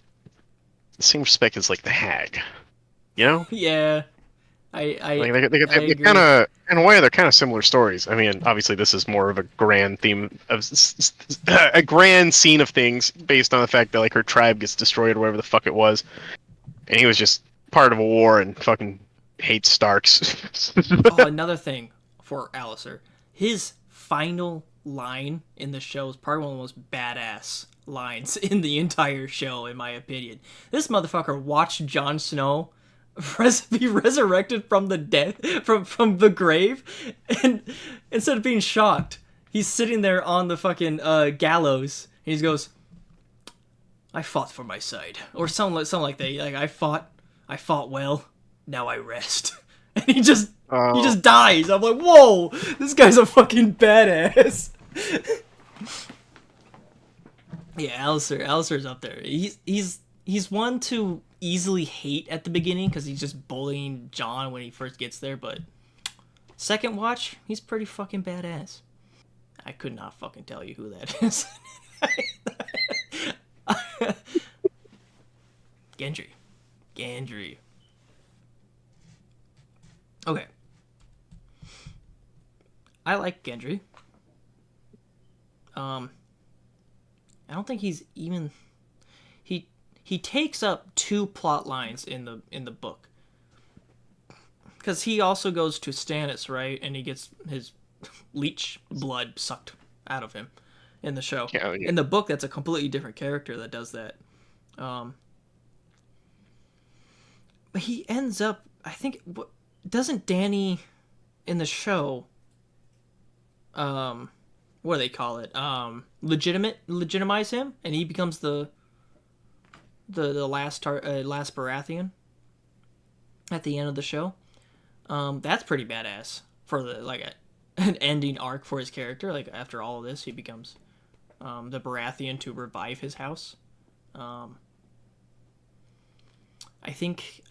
respect as like the Hag. You know? Yeah. I Like they agree. kind of, in a way, they're kind of similar stories. I mean, obviously, this is more of a grand theme of a grand scene of things based on the fact that like her tribe gets destroyed or whatever the fuck it was, and he was just part of a war and fucking hates Starks. Oh, another thing for Alistair, his final line in the show is probably one of the most badass lines in the entire show, in my opinion. This motherfucker watched Jon Snow be resurrected from the death from the grave, and instead of being shocked, he's sitting there on the fucking gallows, and he goes, "I fought for my side," or something like that. Like, I fought well. Now I rest. And he just dies. I'm like, whoa, this guy's a fucking badass. Yeah, Alistair's up there. He's one to easily hate at the beginning because he's just bullying Jon when he first gets there, but second watch, he's pretty fucking badass. I could not fucking tell you who that is. Gendry. Okay. I like Gendry. I don't think he's even he takes up 2 plot lines in the book. Cuz he also goes to Stannis, right? And he gets his leech blood sucked out of him in the show. Yeah. In the book, that's a completely different character that does that. he ends up. I think doesn't Danny in the show. What do they call it? Legitimize him, and he becomes the last Baratheon at the end of the show. That's pretty badass for an ending arc for his character. Like after all of this, he becomes the Baratheon to revive his house. I think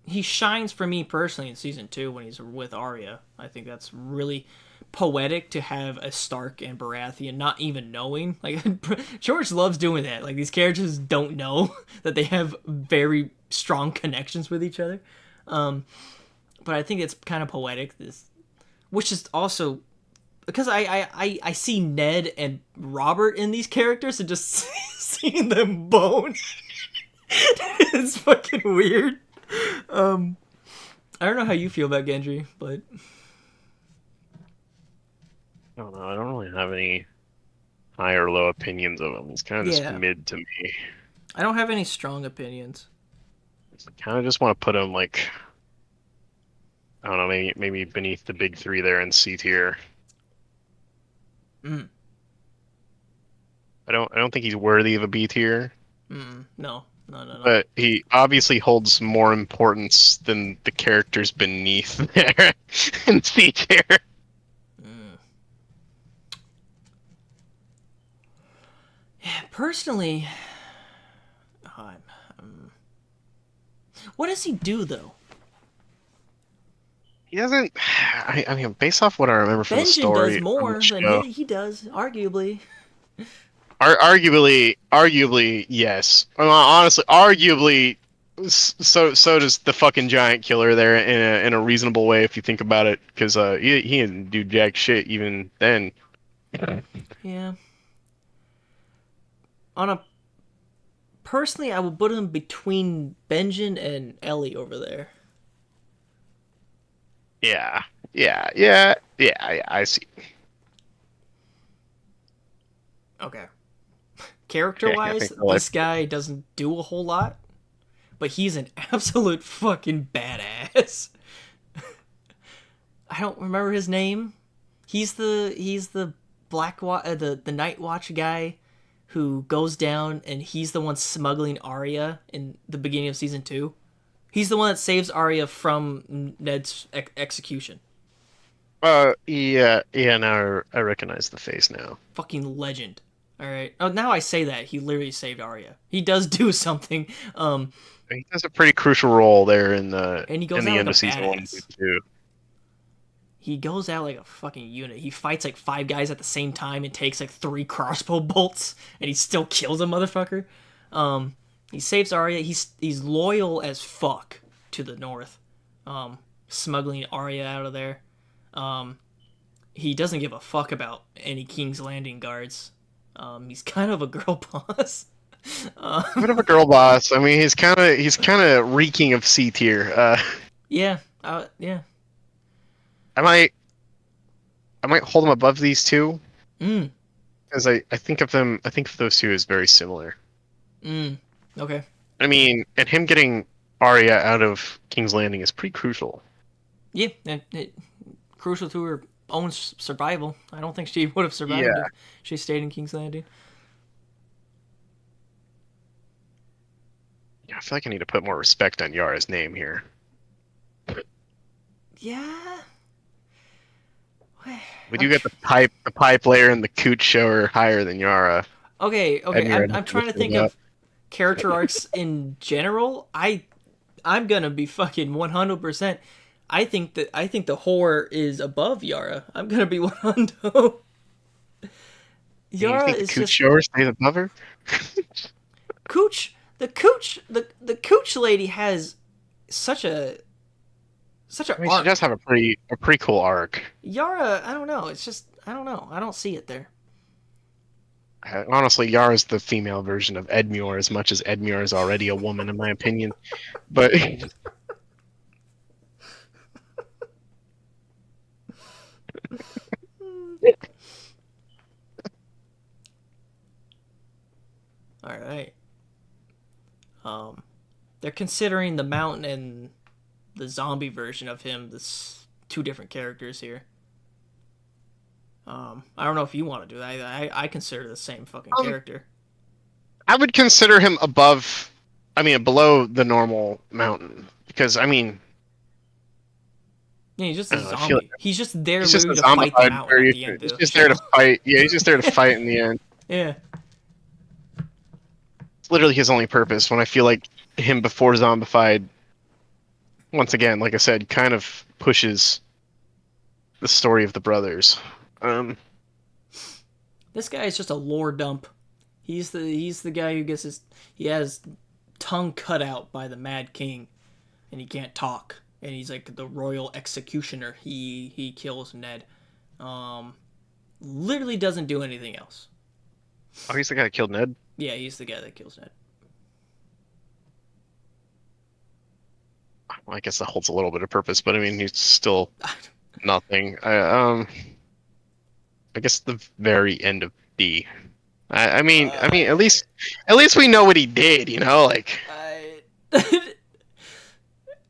he shines for me personally in season 2 when he's with Arya. I think that's really poetic to have a Stark and Baratheon not even knowing. Like George loves doing that. Like these characters don't know that they have very strong connections with each other. But I think it's kind of poetic. Which is also because I see Ned and Robert in these characters and just seeing them bone. It's fucking weird. I don't know how you feel about Gendry, but I don't know. I don't really have any high or low opinions of him. He's kind of just yeah, mid to me. I don't have any strong opinions. I kind of just want to put him like, I don't know, maybe beneath the big three there in C tier. Mm. I don't think he's worthy of a B tier. No. But he obviously holds more importance than the characters beneath there in C tier. Yeah, personally, what does he do though? He doesn't. I mean, based off what I remember from the Benjen story, does from more the than show, he does, arguably. arguably, yes. Well, honestly, arguably, so does the fucking giant killer there in a reasonable way if you think about it, because he didn't do jack shit even then. Yeah. On a personally, I would put him between Benjen and Ellie over there. Yeah. I see. Okay. Okay, I Character-wise, think I like. this guy doesn't do a whole lot, but he's an absolute fucking badass. I don't remember his name. He's the the Night Watch guy who goes down and he's the one smuggling Arya in the beginning of season 2. He's the one that saves Arya from Ned's execution. Yeah. Now I recognize the face now. Fucking legend. All right. Oh, now I say that he literally saved Arya. He does do something. He has a pretty crucial role there And he in goes the out end like of a season 1 and badass. 2. He goes out like a fucking unit. He fights like 5 guys at the same time and takes like 3 crossbow bolts, and he still kills a motherfucker. He saves Arya. He's loyal as fuck to the North, smuggling Arya out of there. He doesn't give a fuck about any King's Landing guards. He's kind of a girl boss. A bit of a girl boss. I mean, he's kind of reeking of C tier. Yeah, yeah. I might hold him above these two because I think of them. I think of those two as very similar. Okay. I mean, and him getting Arya out of King's Landing is pretty crucial. Yeah, and crucial to her own survival. I don't think she would have survived Yeah. if she stayed in King's Landing. Yeah, I feel like I need to put more respect on Yara's name here. Yeah. We do get the pipe layer and the cooch shower higher than Yara. Okay. Edmure I'm trying to think of character arcs in general. I'm gonna be fucking 100%. I think the whore is above Yara. I'm gonna be 100. Yara you think is the cooch just shower stays above her? Cooch. The Cooch lady has such a I mean, arc. she does have a pretty cool arc. Yara, I don't know. It's just I don't know. I don't see it there. Honestly, Yara's the female version of Edmure, as much as Edmure is already a woman, in my opinion. But All right. they're considering the mountain and the zombie version of him. This two different characters here. I don't know if you want to do that. I consider the same fucking character. I would consider him above, below the normal mountain because Yeah, he's just I a don't know, I feel zombie. He's just there he's just a literally to fight the zombified mountain at the end He's of the just there to show. fight. Yeah, he's just there to fight in the end. Yeah. It's literally his only purpose. When I feel like him before zombified, once again, like I said, kind of pushes the story of the brothers. This guy is just a lore dump. He's the guy who he has tongue cut out by the Mad King, and he can't talk. And he's like the royal executioner. He kills Ned. Literally doesn't do anything else. Oh, he's the guy that killed Ned? Yeah, he's the guy that kills Ned. Well, I guess that holds a little bit of purpose, but he's still nothing. I guess the very end of B. At least we know what he did, like.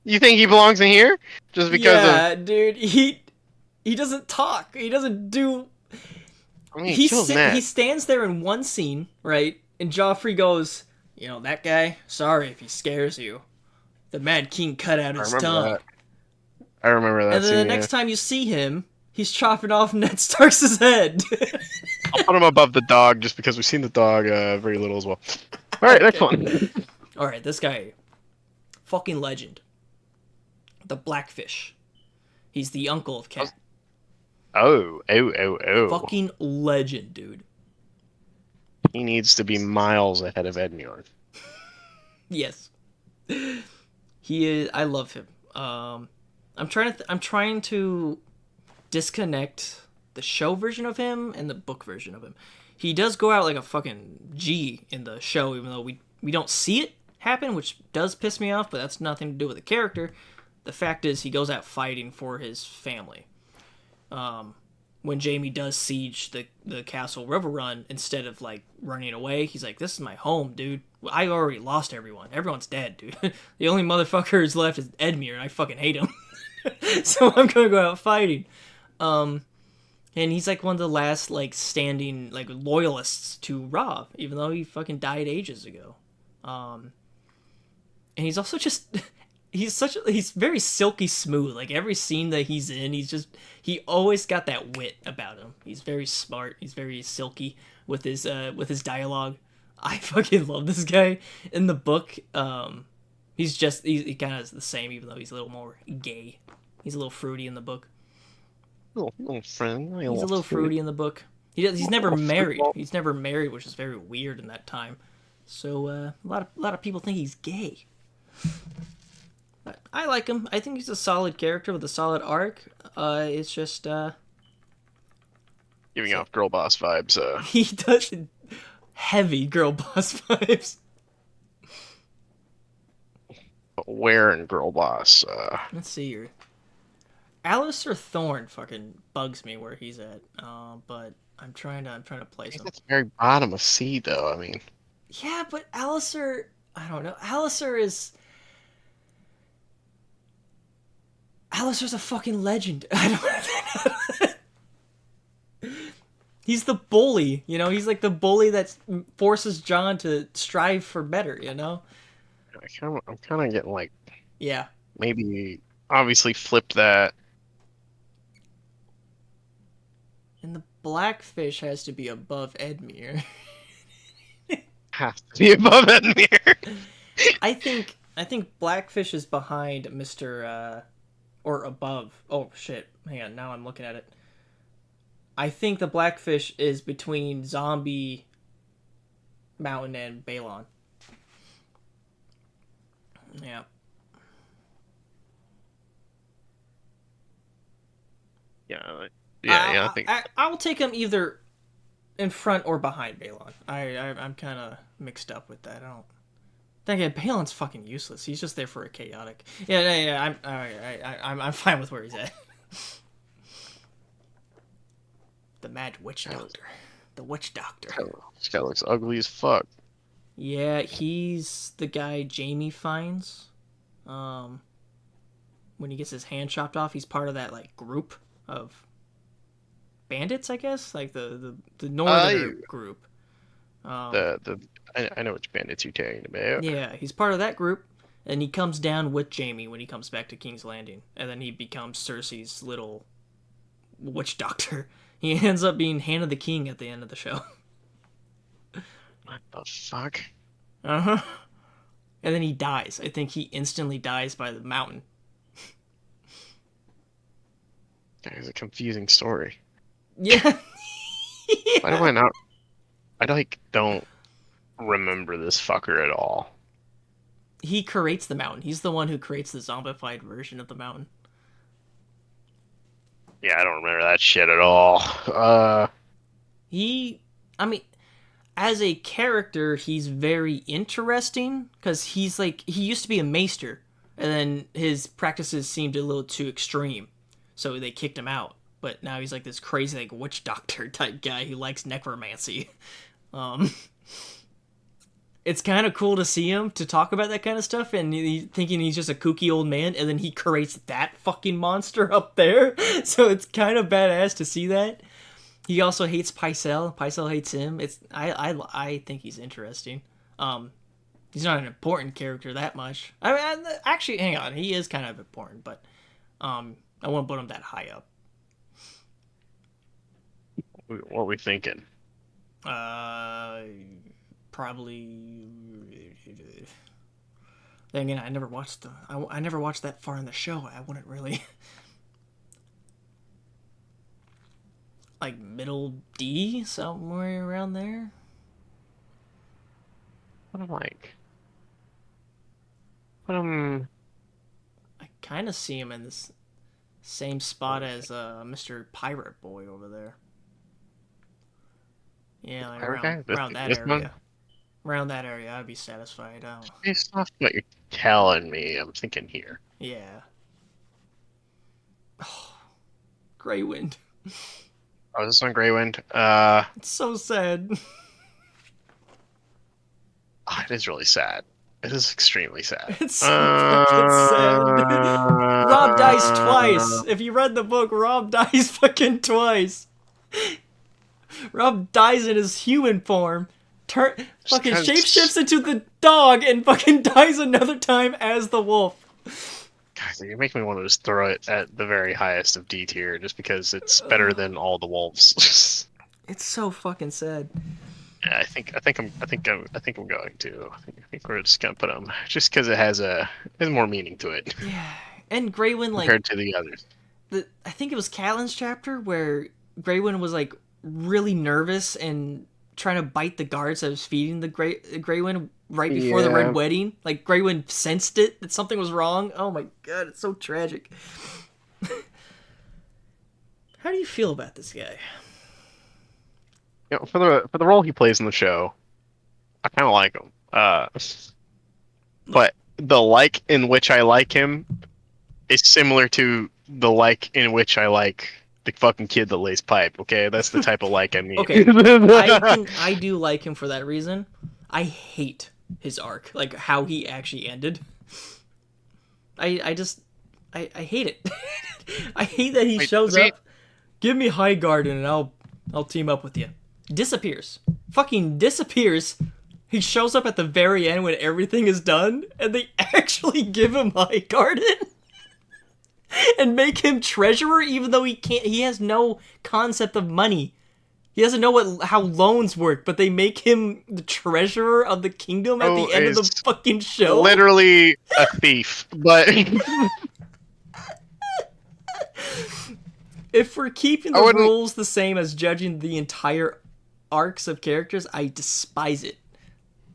You think he belongs in here? Just because dude, he doesn't talk. He doesn't do. He stands there in one scene, right? And Joffrey goes, that guy. Sorry if he scares you. The Mad King cut out his tongue. I remember that. And then the next time you see him, he's chopping off Ned Stark's head. I'll put him above the dog just because we've seen the dog very little as well. All right, next one. All right, this guy, fucking legend. The Blackfish. He's the uncle of Cat. Oh. Fucking legend, dude. He needs to be miles ahead of Edmure. Yes. He is. I love him. I'm trying to disconnect the show version of him and the book version of him. He does go out like a fucking G in the show, even though we don't see it happen, which does piss me off, but that's nothing to do with the character. The fact is, he goes out fighting for his family. When Jaime does siege the castle River Run, instead of like running away, he's like, "This is my home, dude. I already lost everyone. Everyone's dead, dude. The only motherfucker who's left is Edmure, and I fucking hate him. So I'm gonna go out fighting." And he's like one of the last like standing like loyalists to Robb, even though he fucking died ages ago. And he's also just he's very silky smooth. Like every scene that he's in, he always got that wit about him. He's very smart. He's very silky with his dialogue. I fucking love this guy. In the book, he kind of is the same, even though he's a little more gay. He's a little fruity in the book. Little friend. He's a little fruity in the book. He's never married. He's never married, which is very weird in that time. So a lot of people think he's gay. But I like him. I think he's a solid character with a solid arc. It's just Giving off girl boss vibes. He does heavy girl boss vibes. Where in girl boss? Let's see here. Alistair Thorne fucking bugs me where he's at. But I'm trying to place him. It's the very bottom of C, though. Yeah, but Alistair, I don't know. Alistair's a fucking legend. He's the bully, He's like the bully that forces Jon to strive for better, I'm kind of getting like, yeah, maybe obviously flip that. And the Blackfish has to be above Edmure. Has to be above Edmure. I think Blackfish is behind Mr. Or above. Oh shit! Hang on, now I'm looking at it. I think the Blackfish is between Zombie Mountain and Balon. Yeah. Yeah. I think I'll take him either in front or behind Balon. I'm kind of mixed up with that. I don't. Again, Balon's fucking useless. He's just there for a chaotic. Yeah. I'm fine with where he's at. The Mad Witch Doctor. The Witch Doctor. This guy looks ugly as fuck. Yeah, he's the guy Jamie finds. When he gets his hand chopped off, he's part of that like group of bandits, I guess, like the northerner group. I know which bandits you're talking about. Yeah, he's part of that group, and he comes down with Jamie when he comes back to King's Landing, and then he becomes Cersei's little witch doctor. He ends up being Hand of the King at the end of the show. What the fuck? Uh-huh. And then he dies. I think he instantly dies by the mountain. That is a confusing story. Yeah. Yeah. Why do I not? I don't remember this fucker at all. He creates the mountain. He's the one who creates the zombified version of the mountain. Yeah, I don't remember that shit at all. I mean, as a character, he's very interesting because he used to be a maester, and then his practices seemed a little too extreme, so they kicked him out. But now he's like this crazy like witch doctor type guy who likes necromancy. It's kind of cool to see him to talk about that kind of stuff, and thinking he's just a kooky old man, and then he creates that fucking monster up there. So it's kind of badass to see that. He also hates Pycelle. Pycelle hates him. I think he's interesting. He's not an important character that much. I mean, actually, hang on, he is kind of important, but I won't put him that high up. What are we thinking? Probably. Then again, I never watched I never watched that far in the show. I wouldn't really. Like middle D, somewhere around there. What am like? I kind of see him in this same spot as Mr. Pirate Boy over there. Yeah, like around that area. One? Around that area, I'd be satisfied. Based off what you're telling me, I'm thinking here. Yeah. Oh, Grey Wind. Oh, is this on Greywind? It's so sad. It is really sad. It is extremely sad. It's so fucking sad. Rob dies twice. If you read the book, Rob dies fucking twice. Rob dies in his human form, fucking shapeshifts into the dog, and fucking dies another time as the wolf. God, you make me want to just throw it at the very highest of D tier, just because it's better than all the wolves. It's so fucking sad. Yeah, I think I'm going to. I think we're just gonna put him just because it has more meaning to it. Yeah, and Grey Wind compared to the others. I think it was Catelyn's chapter where Grey Wind was like really nervous and trying to bite the guards that was feeding the Grey Wind right before the Red Wedding. Like Grey Wind sensed it that something was wrong. Oh my god, it's so tragic. How do you feel about this guy? You know, for the role he plays in the show, I kind of like him. But the like in which I like him is similar to the like in which I like the fucking kid that lays pipe. Okay, that's the type of like I mean. Okay, I do like him for that reason. I hate his arc, like how he actually ended. I hate it. I hate that he shows up. Give me High Garden and I'll team up with you. Disappears. Fucking disappears. He shows up at the very end when everything is done, and they actually give him High Garden and make him treasurer, even though he has no concept of money. He doesn't know how loans work, but they make him the treasurer of the kingdom at the end of the fucking show. Literally a thief, but if we're keeping the rules the same as judging the entire arcs of characters, I despise it.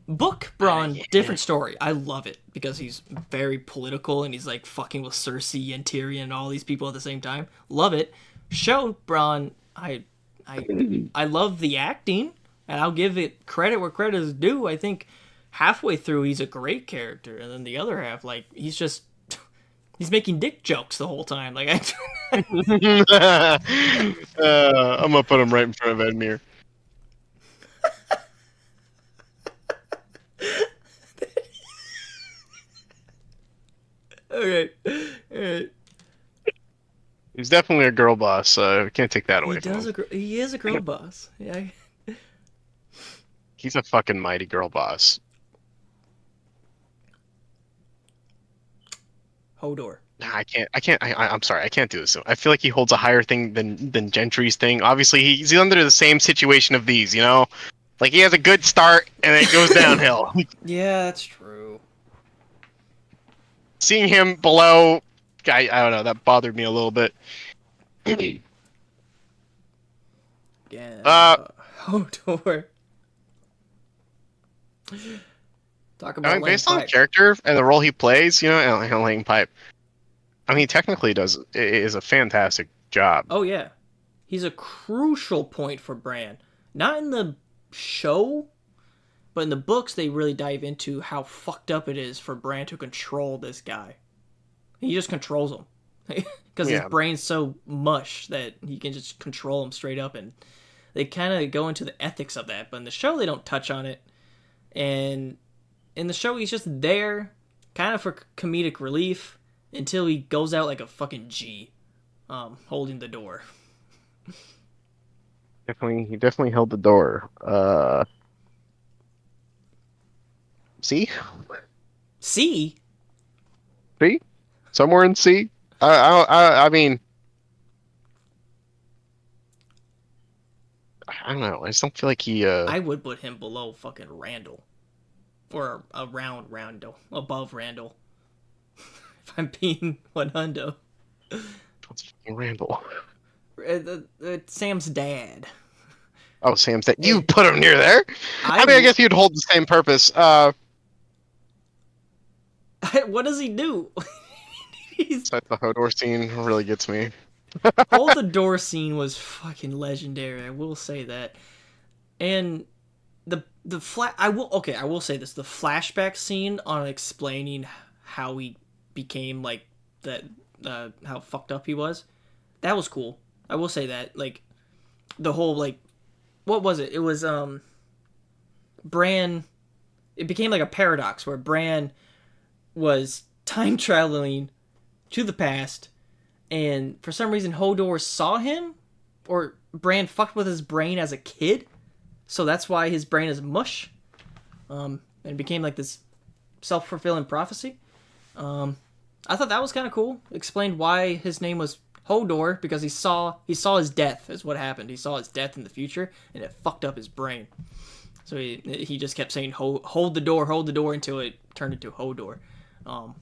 Book Bronn, different story. I love it because he's very political and he's like fucking with Cersei and Tyrion and all these people at the same time. Love it. Show Bronn, I love the acting, and I'll give it credit where credit is due. I think halfway through he's a great character, and then the other half, like, he's making dick jokes the whole time. Like I'm gonna put him right in front of Edmure. Okay. Alright. He's definitely a girl boss, so we can't take that He away from does him. he is a girl boss. Yeah. He's a fucking mighty girl boss. Hodor. Nah, I'm sorry, I can't do this. I feel like he holds a higher thing than Gentry's thing. Obviously, he's under the same situation of these, you know? Like, he has a good start, and it goes downhill. Yeah, that's true. Seeing him below, I don't know, that bothered me a little bit. Yeah. Uh, Hodor. Talk I about mean, laying based on the pipe. character and the role he plays, you know, and laying pipe, I mean, he technically is a fantastic job. Oh yeah. He's a crucial point for Bran. Not in the show, but in the books they really dive into how fucked up it is for Bran to control this guy. He just controls him. Because his Yeah, brain's so mush that he can just control him straight up, and they kind of go into the ethics of that. But in the show, they don't touch on it. And in the show, he's just there, kind of for comedic relief, until he goes out like a fucking G, holding the door. he definitely held the door. C, C? C, somewhere in C. I mean, I don't know. I just don't feel like he. I would put him below fucking Randall. Or around Randall. Above Randall. If I'm being 100. What's fucking Randall? Sam's dad. Oh, Sam's that you Eh, put him near there. I mean, I guess he'd hold the same purpose. What does he do? He's The Hodor scene really gets me. Hold the Door scene was fucking legendary. I will say that. And I will say this, the flashback scene on explaining how he became like that, how fucked up he was, that was cool. I will say that, like, the whole, like, what was it? It was Bran. It became like a paradox where Bran was time traveling to the past, and for some reason Hodor saw him, or Bran fucked with his brain as a kid, so that's why his brain is mush. And it became like this self-fulfilling prophecy. I thought that was kind of cool. Explained why his name was Hodor, because he saw his death is what happened. He saw his death in the future, and it fucked up his brain. So he just kept saying hold the door until it turned into Hodor.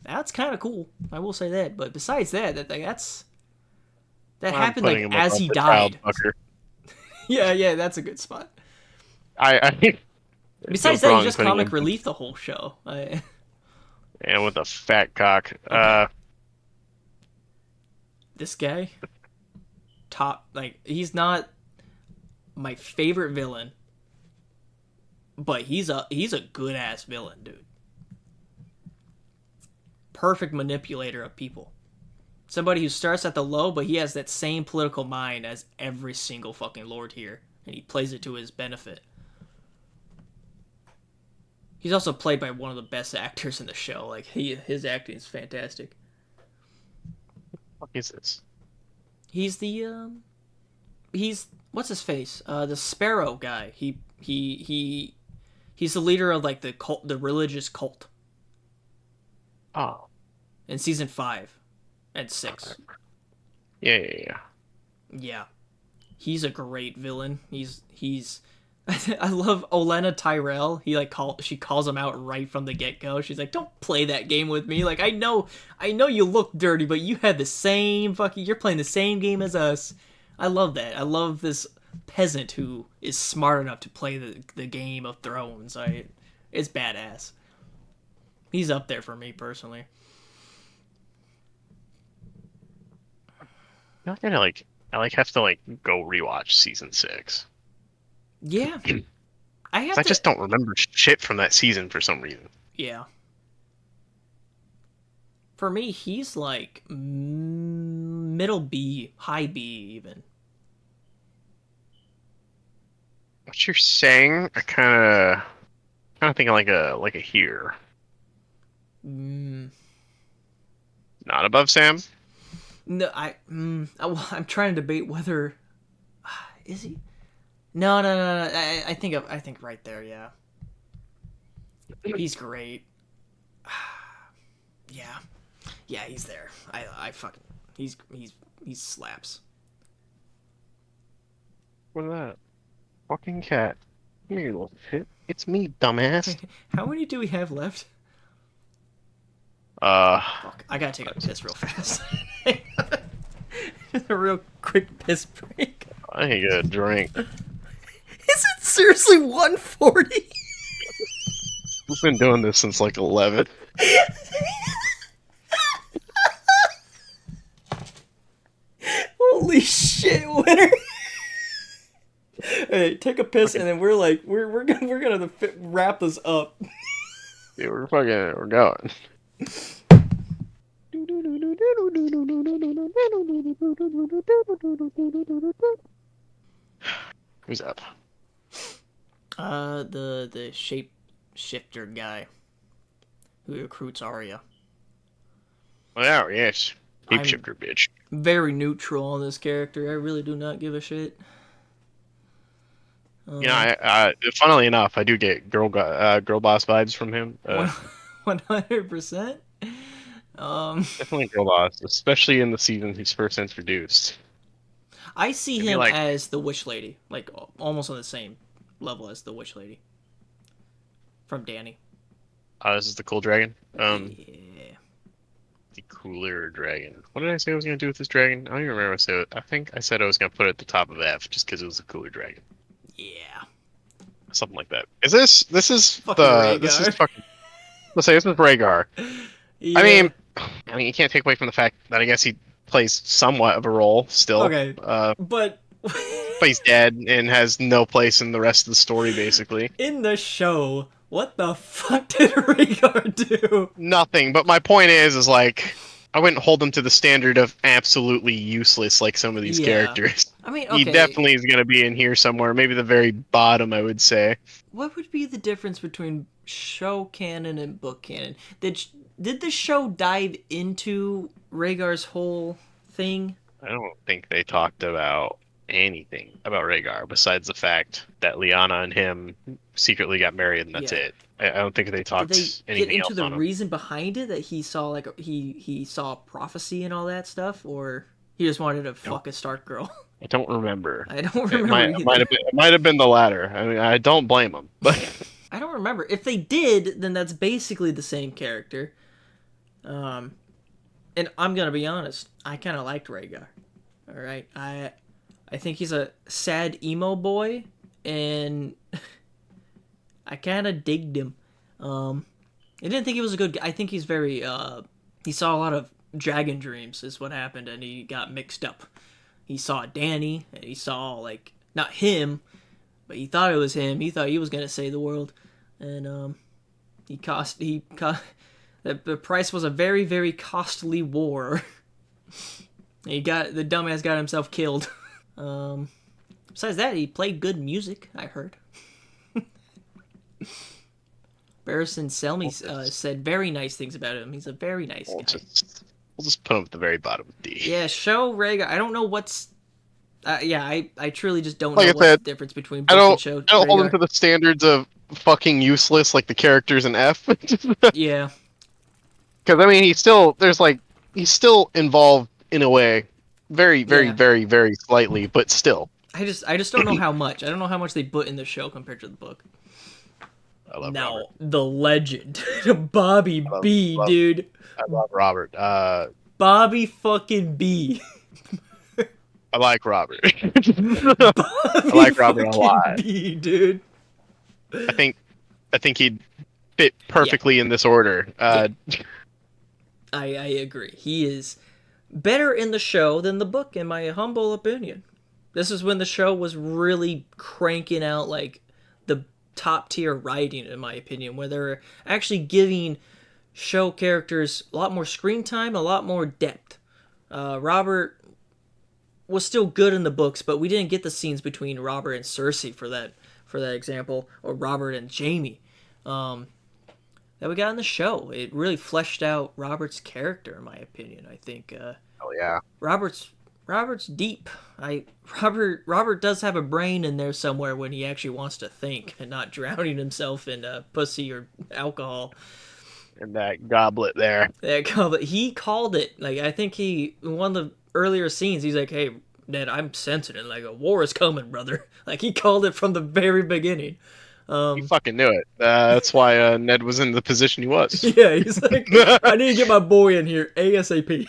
That's kind of cool. I will say that. But besides that I'm happened putting like him as above he the child died. fucker. Yeah, that's a good spot. I Besides feels that, wrong he's just putting comic him relief the whole show. and with a fat cock. Okay. This guy, he's not my favorite villain, but he's a good ass villain, dude. Perfect manipulator of people. Somebody who starts at the low, but he has that same political mind as every single fucking lord here, and he plays it to his benefit. He's also played by one of the best actors in the show. Like, his acting is fantastic. What is this? He's he's what's his face? The Sparrow guy. He's the leader of like the religious cult Oh, in season 5 and 6. yeah. Yeah, he's a great villain. He's I love Olenna Tyrell. She calls him out right from the get go. She's like, "Don't play that game with me. Like, I know you look dirty, but you had the same you're playing the same game as us." I love that. I love this peasant who is smart enough to play the game of Thrones. It's badass. He's up there for me personally. Not gonna I have to go rewatch season 6. Yeah, I just don't remember shit from that season for some reason. Yeah. For me, he's like middle B, high B even. What you're saying, I kind of think like a here. Mm, Not above Sam? No, I'm trying to debate whether is he? No, no, no, no. I think right there. Yeah, he's great. Yeah, yeah, he's there. I fucking he slaps. What is that? Fucking cat. Come here, you little shit. It's me, dumbass. How many do we have left? Uh, Fuck, I gotta take a piss real fast. A real quick piss break. I need to get a drink. Is it seriously 1:40? We've been doing this since like 11. Holy shit, winner! Hey, take a piss, and then we're gonna wrap this up. Dude, we're going. Who's up? The shape shifter guy who recruits Arya. Oh, yes. I'm- Shapeshifter, bitch. Very neutral on this character. I really do not give a shit. Yeah, funnily enough, I do get girl boss vibes from him. 100%. Definitely girl boss, especially in the season he's first introduced. I see Maybe him like- as the Witch Lady, like almost on the same level as the Witch Lady from Danny. This is the cool dragon. Yeah. The cooler dragon. What did I say I was gonna do with this dragon? I don't even remember what I said. I think I said I was gonna put it at the top of F just because it was a cooler dragon. Yeah. Something like that. This is Fucking this is Rhaegar. fucking. Let's say this is Rhaegar. Yeah. I mean, you can't take away from the fact that I guess he plays somewhat of a role still. Okay. But But he's dead and has no place in the rest of the story, basically. in the show, what the fuck did Rhaegar do? Nothing. But my point is like, I wouldn't hold him to the standard of absolutely useless like some of these Yeah. characters. I mean, okay. He definitely is going to be in here somewhere, maybe the very bottom, I would say. What would be the difference between show canon and book canon? Did the show dive into Rhaegar's whole thing? I don't think they talked about anything about Rhaegar besides the fact that Lyanna and him secretly got married and that's Yeah. it. I don't think they talked Did they get anything into else the on him. reason behind it, that he saw he saw prophecy and all that stuff, or he just wanted to fuck a Stark girl? I don't remember. I don't It remember. might, either. it might have been the latter. I mean, I don't blame him, but I don't remember. If they did, then that's basically the same character. And I'm gonna be honest, I kind of liked Rhaegar. All right, I think he's a sad emo boy, and I kind of digged him. I didn't think he was a good guy. I think he's very. He saw a lot of dragon dreams, is what happened, and he got mixed up. He saw Danny, and he saw like not him, but he thought it was him. He thought he was gonna save the world, and the price was a very, very costly war. The dumbass got himself killed. Besides that, he played good music, I heard. Barristan Selmy said very nice things about him. He's a very nice guy. We'll just put him at the very bottom of D. Yeah, show Rhaegar. I don't know what's. I truly just don't Like know I what's said, the difference between I book don't, and show. I don't hold him Rhaegar. to the standards of fucking useless like the characters in F. Yeah, Because I mean, he's still involved in a way, very, very, Yeah. very, very slightly, but still. I just don't know how much. I don't know how much they put in the show compared to the book. I love Now, Robert. the legend, Bobby B, dude. I love Robert. Bobby fucking B. I like Robert. Bobby like Robert a fucking lot. B, dude. I think he'd fit perfectly in this order. I agree. He is better in the show than the book, in my humble opinion. This is when the show was really cranking out like the top tier writing, in my opinion, where they're actually giving show characters a lot more screen time, a lot more depth. Robert was still good in the books, but we didn't get the scenes between Robert and Cersei for that example, or Robert and Jaime. that we got in the show. It really fleshed out Robert's character, in my opinion. I think Oh yeah. Robert's deep. Robert does have a brain in there somewhere when he actually wants to think and not drowning himself in pussy or alcohol. And that goblet there. He called it. Like, I think in one of the earlier scenes, he's like, "Hey, Ned, I'm sensing it. Like, a war is coming, brother." Like, he called it from the very beginning. You fucking knew it. That's why Ned was in the position he was. Yeah, he's like, "I need to get my boy in here ASAP."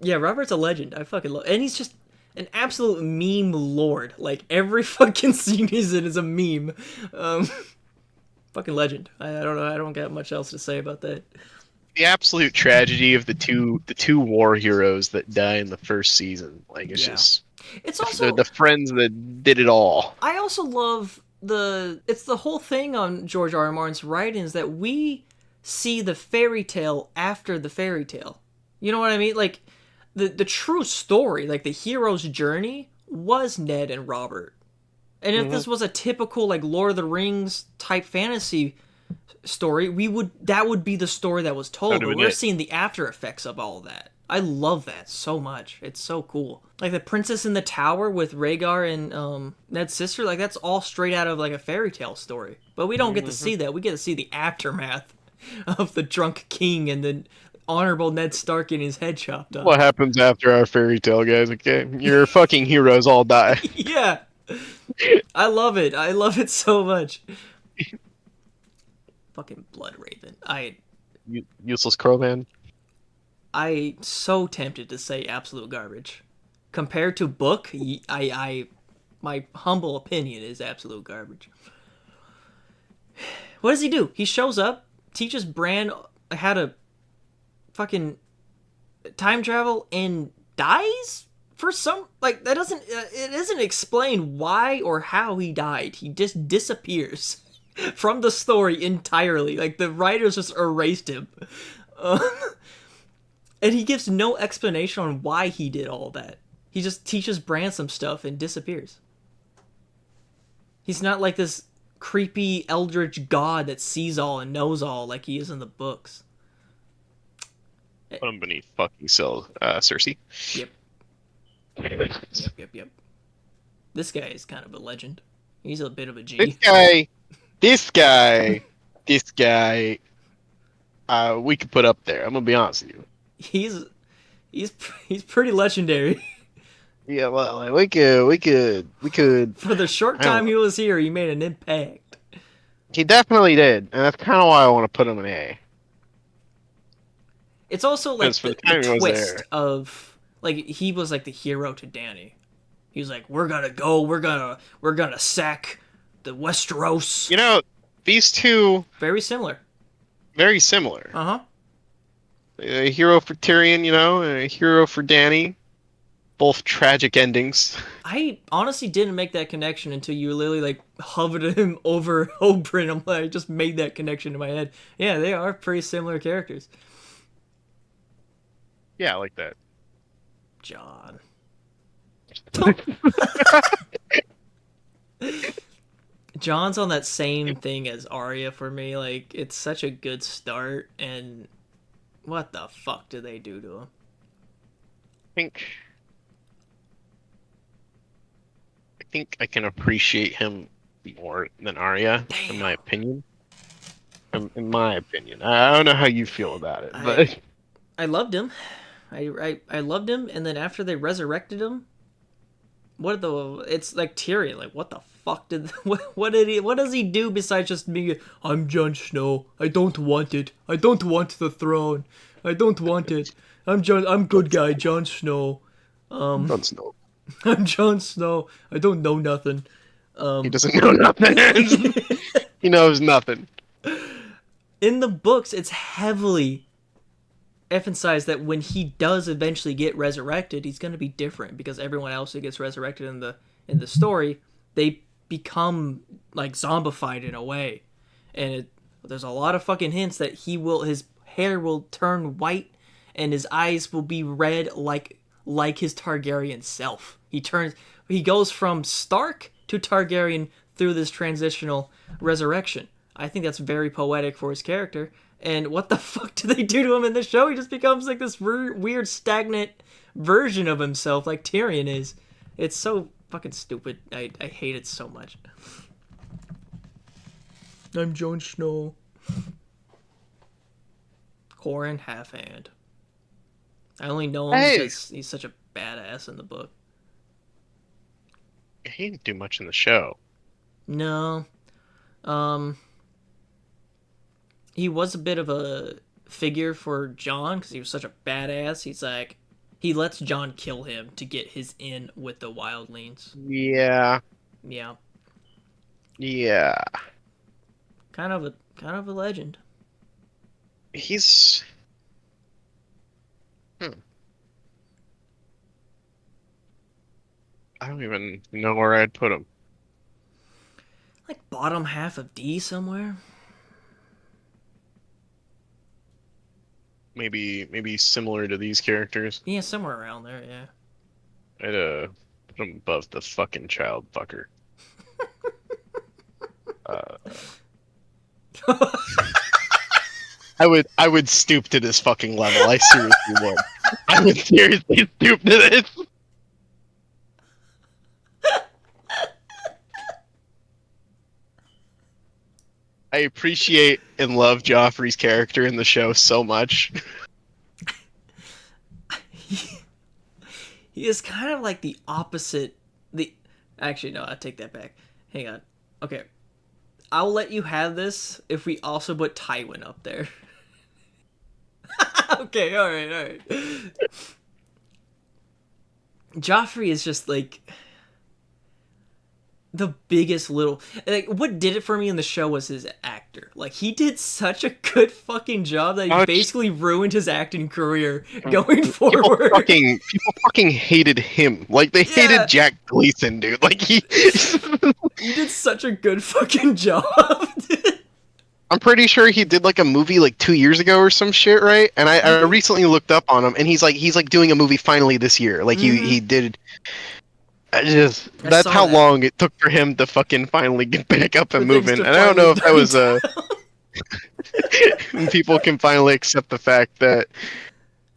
Yeah, Robert's a legend. I fucking love, and he's just an absolute meme lord. Like, every fucking scene he's in is a meme. Fucking legend. I don't know. I don't got much else to say about that. The absolute tragedy of the two war heroes that die in the first season. Like, it's just It's also the friends that did it all. I also love it's the whole thing on George R. R. Martin's writings that we see the fairy tale after the fairy tale. You know what I mean? Like, the true story, like the hero's journey, was Ned and Robert. And if this was a typical like Lord of the Rings type fantasy story, that would be the story that was told. But we're seeing the after effects of all that. I love that so much. It's so cool. Like the Princess in the Tower with Rhaegar and Ned's sister, like that's all straight out of like a fairy tale story. But we don't get to see that. We get to see the aftermath of the drunk king and the honorable Ned Stark getting his head chopped off. What happens after our fairy tale, guys? Okay, your fucking heroes all die. Yeah. I love it. I love it so much. Fucking Blood Raven. Useless Crowman. I so tempted to say absolute garbage. Compared to book, my humble opinion is absolute garbage. What does he do? He shows up, teaches Bran how to fucking time travel, and dies? For some, like, that doesn't, it isn't explained why or how he died. He just disappears from the story entirely. Like, the writers just erased him. And he gives no explanation on why he did all that. He just teaches Bran some stuff and disappears. He's not like this creepy eldritch god that sees all and knows all like he is in the books. Put him beneath fucking Cersei. Yep. Yep. This guy is kind of a legend. He's a bit of a G. This guy, we could put up there. I'm gonna be honest with you. He's pretty legendary. Yeah, well, like, we could. For the short time he was here, he made an impact. He definitely did, and that's kind of why I want to put him in A. It's also like the twist there. of. Like, he was like the hero to Dany. He was like, we're gonna sack the Westeros. You know, these two... Very similar. Very similar. Uh-huh. A hero for Tyrion, you know, and a hero for Dany. Both tragic endings. I honestly didn't make that connection until you literally, like, hovered him over Oberyn. I'm like, I just made that connection in my head. Yeah, they are pretty similar characters. Yeah, I like that. John. John's on that same thing as Arya for me. Like, it's such a good start, and what the fuck did they do to him? I think I can appreciate him more than Arya, in my opinion. In my opinion. I don't know how you feel about it, but... I loved him. I loved him, and then after they resurrected him, it's like Tyrion, like, what the fuck what does he do besides just being, I'm Jon Snow, I don't want it, I don't want the throne, I don't want it, I'm good guy, Jon Snow, Jon Snow. I'm Jon Snow, I don't know nothing, he doesn't know nothing. He knows nothing. In the books, it's heavily emphasize that when he does eventually get resurrected, he's going to be different, because everyone else who gets resurrected in the story, they become like zombified in a way, and there's a lot of fucking hints that his hair will turn white and his eyes will be red like his Targaryen self. He goes from Stark to Targaryen through this transitional resurrection. I think that's very poetic for his character. And what the fuck do they do to him in the show? He just becomes like this weird, stagnant version of himself, like Tyrion is. It's so fucking stupid. I hate it so much. I'm Jon Snow. Corin Halfhand. I only know him because he's such a badass in the book. He didn't do much in the show. No. He was a bit of a figure for Jon because he was such a badass. He's like, he lets Jon kill him to get his in with the wildlings. Yeah. Yeah. Yeah. Kind of a legend. He's... I don't even know where I'd put him. Like bottom half of D somewhere. Maybe similar to these characters. Yeah, somewhere around there, yeah. I'd put him above the fucking child fucker. I would stoop to this fucking level. I seriously would. I would seriously stoop to this. I appreciate and love Joffrey's character in the show so much. He is kind of like the opposite. Actually, no, I take that back. Hang on. Okay. I'll let you have this if we also put Tywin up there. Okay, alright. Joffrey is just like the biggest little, like, what did it for me in the show was his actor. Like, he did such a good fucking job that he basically ruined his acting career going forward. People fucking hated him. Like, they hated Jack Gleason, dude. Like, he did such a good fucking job. I'm pretty sure he did like a movie like 2 years ago or some shit, right? And I recently looked up on him, and he's like doing a movie finally this year. Like he did. That's how long it took for him to fucking finally get back up and moving. And I don't know if that was people can finally accept the fact that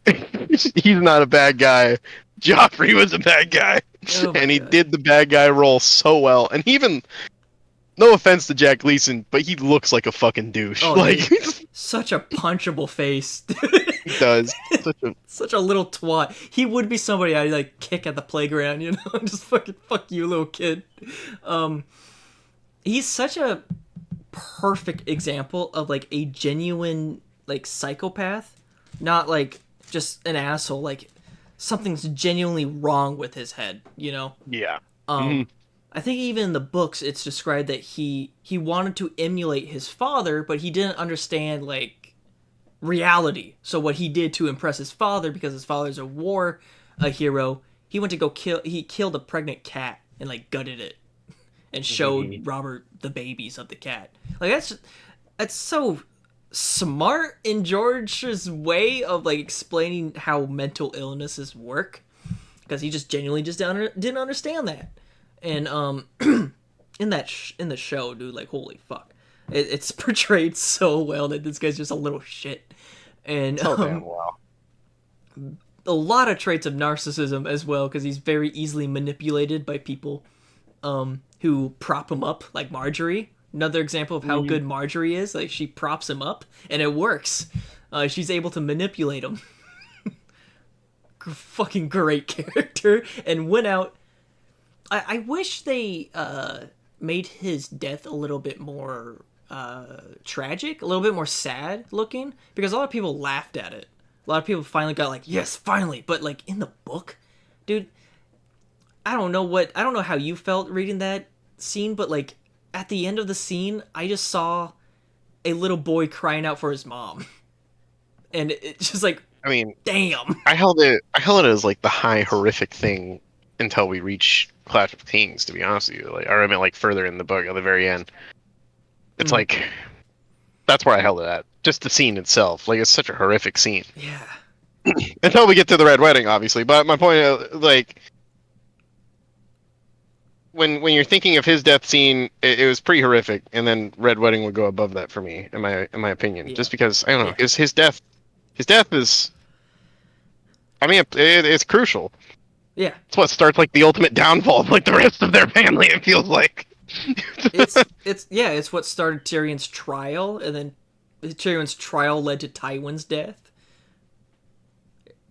he's not a bad guy. Joffrey was a bad guy, and he did the bad guy role so well. And even, no offense to Jack Gleason, but he looks like a fucking douche. Oh, like such a punchable face. He does. Such a little twat. He would be somebody I'd like kick at the playground, you know, just fucking fuck you, little kid. He's such a perfect example of like a genuine like psychopath, not like just an asshole. Like something's genuinely wrong with his head, you know. Yeah. I think even in the books it's described that he wanted to emulate his father, but he didn't understand like reality. So what he did to impress his father, because his father's a hero, he went to he killed a pregnant cat and like gutted it and showed Robert the babies of the cat. Like that's so smart in George's way of like explaining how mental illnesses work, because he just genuinely just didn't understand that. And in the show, dude, like holy fuck, it's portrayed so well that this guy's just a little shit. And damn well. A lot of traits of narcissism as well, because he's very easily manipulated by people who prop him up, like Marjorie. Another example of how good Marjorie is. Like, she props him up, and it works. She's able to manipulate him. Fucking great character. And went out... I wish they made his death a little bit more tragic, a little bit more sad looking, because a lot of people laughed at it. A lot of people finally got like, yes, finally. But like in the book, dude, I don't know how you felt reading that scene, but like at the end of the scene, I just saw a little boy crying out for his mom. And it's just like, I mean, damn. I held it as like the high horrific thing until we reach Clash of Kings, to be honest with you. Like, or I mean, like further in the book at the very end. It's like, that's where I held it at. Just the scene itself. Like, it's such a horrific scene. Yeah. Until we get to the Red Wedding, obviously. But my point is, like, when you're thinking of his death scene, it was pretty horrific, and then Red Wedding would go above that for me, in my opinion, Yeah. just because I don't know, Yeah. his death is, I mean, it's crucial. Yeah. It's what starts like the ultimate downfall of like the rest of their family. It feels like. It's what started Tyrion's trial, and then Tyrion's trial led to Tywin's death,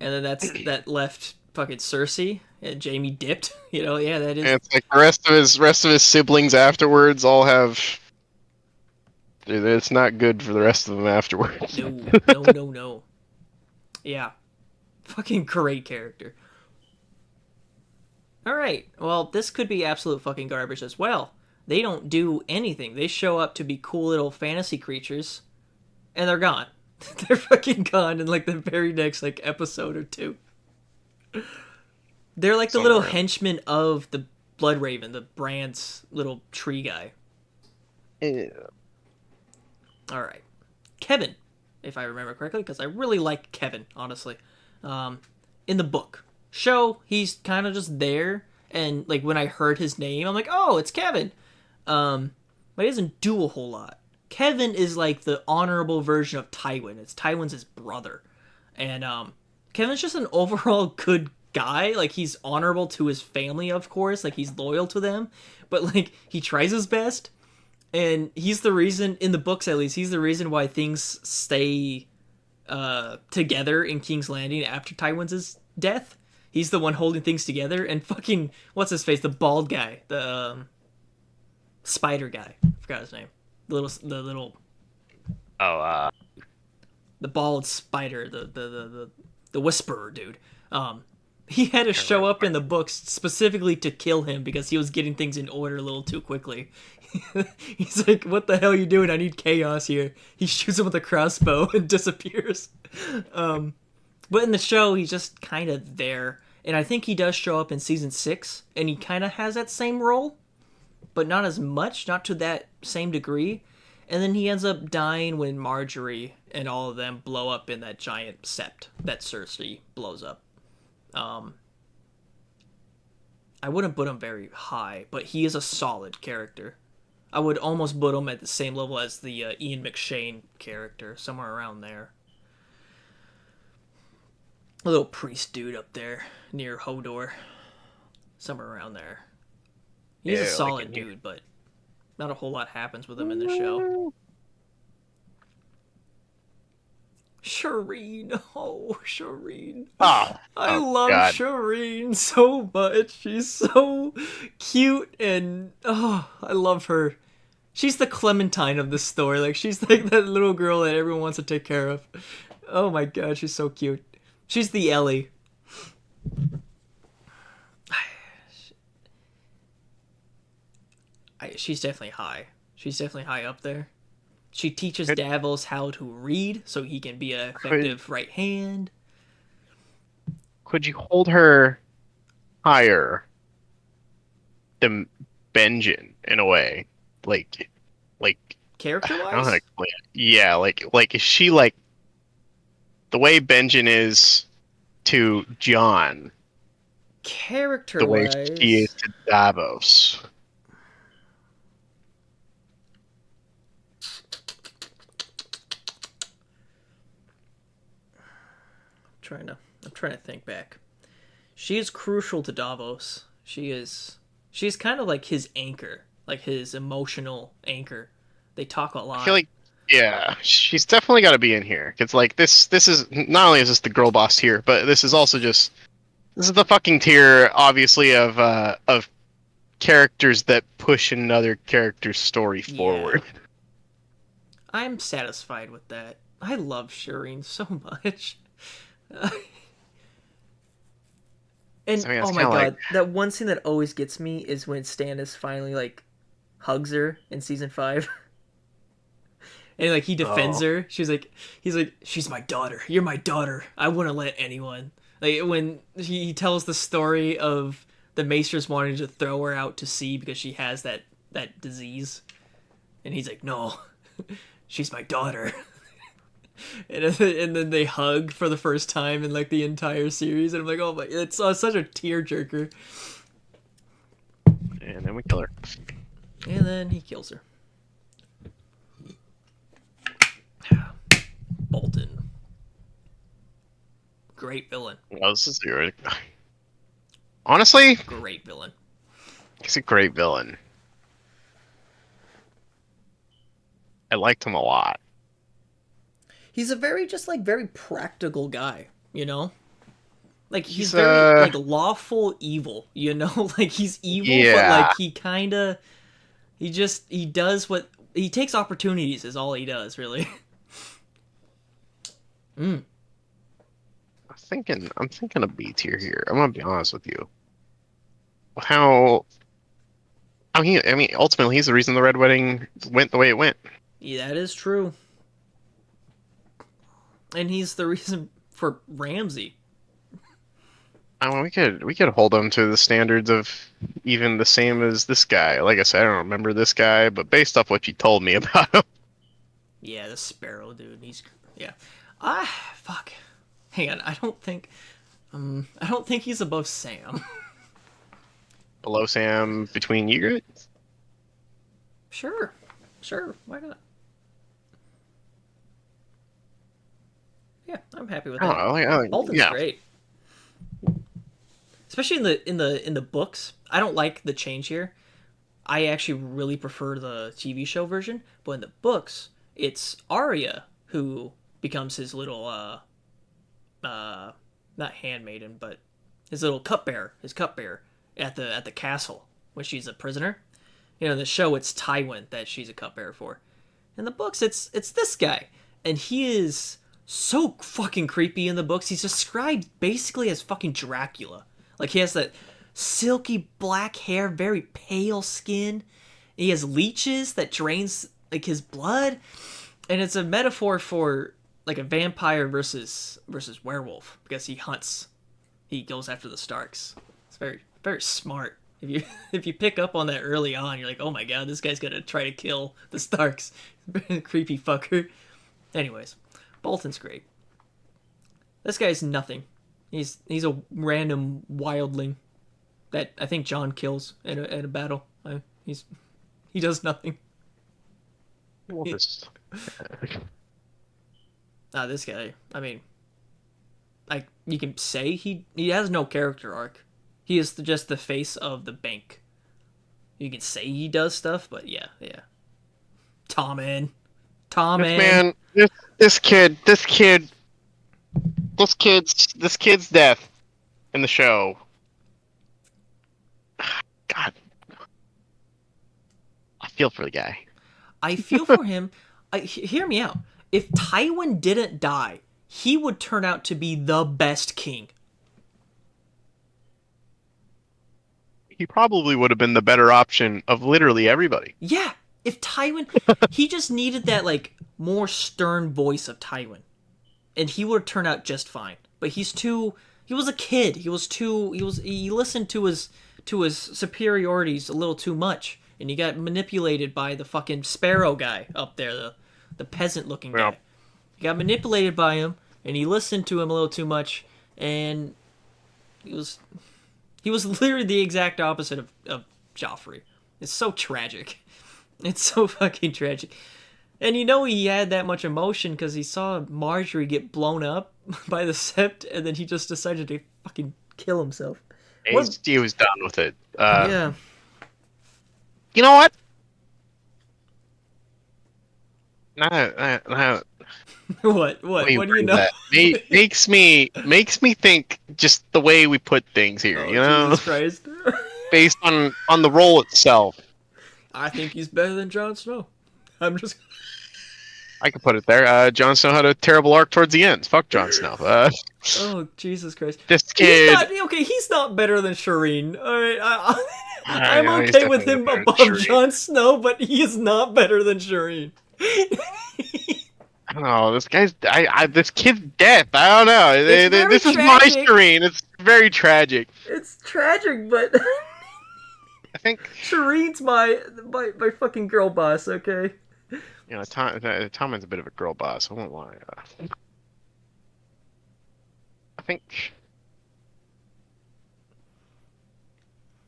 and then that left fucking Cersei and Jaime dipped. That is. And it's like the rest of his siblings afterwards all have. It's not good for the rest of them afterwards. No. Yeah, fucking great character. All right, well, this could be absolute fucking garbage as well. They don't do anything. They show up to be cool little fantasy creatures, and they're gone. They're fucking gone in like the very next like episode or two. They're like the little henchmen of the Blood Raven, the Brand's little tree guy. Yeah. All right, Kevin, if I remember correctly, because I really like Kevin, honestly. In the book, show he's kind of just there, and like when I heard his name, I'm like, oh, it's Kevin. But he doesn't do a whole lot. Kevin is like the honorable version of Tywin. Tywin's his brother, and Kevin's just an overall good guy. Like he's honorable to his family, of course. Like he's loyal to them, but like he tries his best, and he's the reason in the books, at least, he's the reason why things stay together in King's Landing after Tywin's death. He's the one holding things together, and fucking what's his face, the bald guy, the spider guy. I forgot his name. The little. Oh. The bald spider, the whisperer dude. He had to show up in the books specifically to kill him because he was getting things in order a little too quickly. He's like, "What the hell are you doing? I need chaos here." He shoots him with a crossbow and disappears. But in the show, he's just kind of there, and I think he does show up in season 6, and he kind of has that same role, but not as much, not to that same degree. And then he ends up dying when Marjorie and all of them blow up in that giant sept that Cersei blows up. I wouldn't put him very high, but he is a solid character. I would almost put him at the same level as the Ian McShane character, somewhere around there. A little priest dude up there near Hodor, somewhere around there. He's a solid dude, but not a whole lot happens with him in the show. Shireen, oh Shireen. I love God. Shireen so much. She's so cute, and I love her. She's the Clementine of the story. Like she's like that little girl that everyone wants to take care of. Oh my god, she's so cute. She's the Ellie. She's definitely high. She's definitely high up there. She teaches Davos how to read so he can be an effective right hand. Could you hold her higher than Benjen in a way? Like Character-wise? I don't know how to explain it. Yeah, like is she like the way Benjen is to Jon, the way Character-wise, she is to Davos? I'm trying to think back. She is crucial to Davos. She's kind of like his anchor, like his emotional anchor. They talk a lot. I feel like, yeah, she's definitely got to be in here. It's like this is not only is this the girl boss tier, but this is also just this is the fucking tier, obviously, of characters that push another character's story forward. I'm satisfied with that. I love Shireen so much. And So, yeah, oh it's my god, kinda like- that one scene that always gets me is when Stannis finally like hugs her in season 5. And like he defends her. He's like, "She's my daughter. You're my daughter. I wouldn't let anyone." Like when he tells the story of the Maesters wanting to throw her out to sea because she has that disease, and he's like, "No, she's my daughter." And then they hug for the first time in like the entire series, and I'm like, oh my, it's such a tearjerker. And then we kill her. And then he kills her. Bolton. Great villain. Oh, this is good. Honestly, Great villain. he's a great villain. I liked him a lot. He's a very very practical guy, you know? Like he's He's, very like lawful evil, you know? Like he's evil, but Yeah. like he does what he takes opportunities is all he does, really. I'm thinking a B tier here. I'm gonna be honest with you. How? I mean, ultimately, he's the reason the Red Wedding went the way it went. Yeah, that is true. And he's the reason for Ramsey. I mean, we could hold him to the standards of even the same as this guy. Like I said, I don't remember this guy, but based off what you told me about him, Yeah, the Sparrow dude. Yeah. Fuck. Hang on. I don't think he's above Sam. below Sam, between you guys. Sure. Why not? Yeah, I'm happy with I that. don't know. Bolton's Yeah, great. Especially in the books. I don't like the change here. I actually really prefer the TV show version, but in the books, it's Arya who becomes his little not handmaiden, but his little cupbearer, at the castle when she's a prisoner. You know, in the show it's Tywin that she's a cupbearer for. In the books, it's this guy, and he is so fucking creepy in the books. He's described basically as fucking Dracula. Like he has that silky black hair, very pale skin. He has leeches that drains like his blood, and it's a metaphor for like a vampire versus werewolf because he hunts. He goes after the Starks. It's very smart. If you pick up on that early on, you're like, oh my god, this guy's gonna try to kill the Starks. Creepy fucker. Anyways, Bolton's great. This guy's nothing. He's a random wildling that I think John kills in a battle. He does nothing. well, this- This guy. I mean, like you can say he has no character arc. He is just the face of the bank. You can say he does stuff, but yeah. Tommen. This man, this kid's death in the show. God, I feel for the guy. I feel for him. Hear me out. If Tywin didn't die, he would turn out to be the best king. He probably would have been the better option of literally everybody. Yeah, if Tywin, he just needed that like more stern voice of Tywin, and he would turn out just fine. But he's too. He was a kid. He listened to his superiorities a little too much, and he got manipulated by the fucking Sparrow guy up there, the peasant looking guy. Yeah. He got manipulated by him, and he listened to him a little too much, and he was literally the exact opposite of Joffrey. It's so tragic. It's so fucking tragic. And you know he had that much emotion because he saw Marjorie get blown up by the Sept, and then he just decided to fucking kill himself. He was done with it. Yeah. You know what? Now, What do you know? that makes me think just the way we put things here, Oh, you know, Jesus Christ. based on the role itself. I think he's better than Jon Snow. I'm just. I could put it there. Jon Snow had a terrible arc towards the end. Fuck Jon Snow. Oh, Jesus Christ. This kid. He's not better than Shireen. All right, I I'm know, he's okay with definitely him better than above Shireen. Jon Snow, but he is not better than Shireen. I don't know. This guy's. This kid's death. I don't know. It's very This is my tragic. Shireen. It's very tragic. It's tragic, but I think. Shireen's my fucking girl boss, okay? You know, Tommen's a bit of a girl boss. I won't lie. I think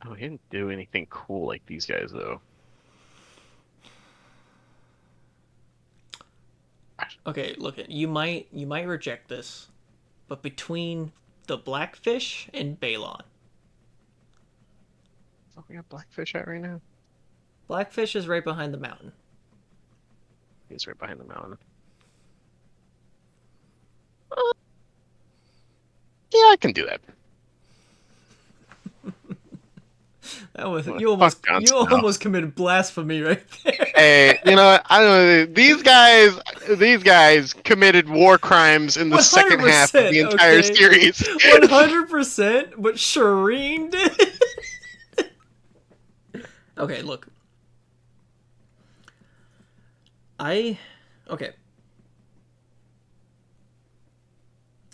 Oh, he didn't do anything cool like these guys though. Okay, look at you might reject this, but between the Blackfish and Balon, Oh, we got Blackfish out right now. Blackfish is right behind the mountain. He's right behind the mountain. Yeah, I can do that. That was Well, you fuck almost Jon you Snow. almost committed blasphemy right there. Hey, you know what? I don't know. These guys committed war crimes in the second half of 100%, the entire okay. series. 100%, but Shireen did. Okay, look. Okay.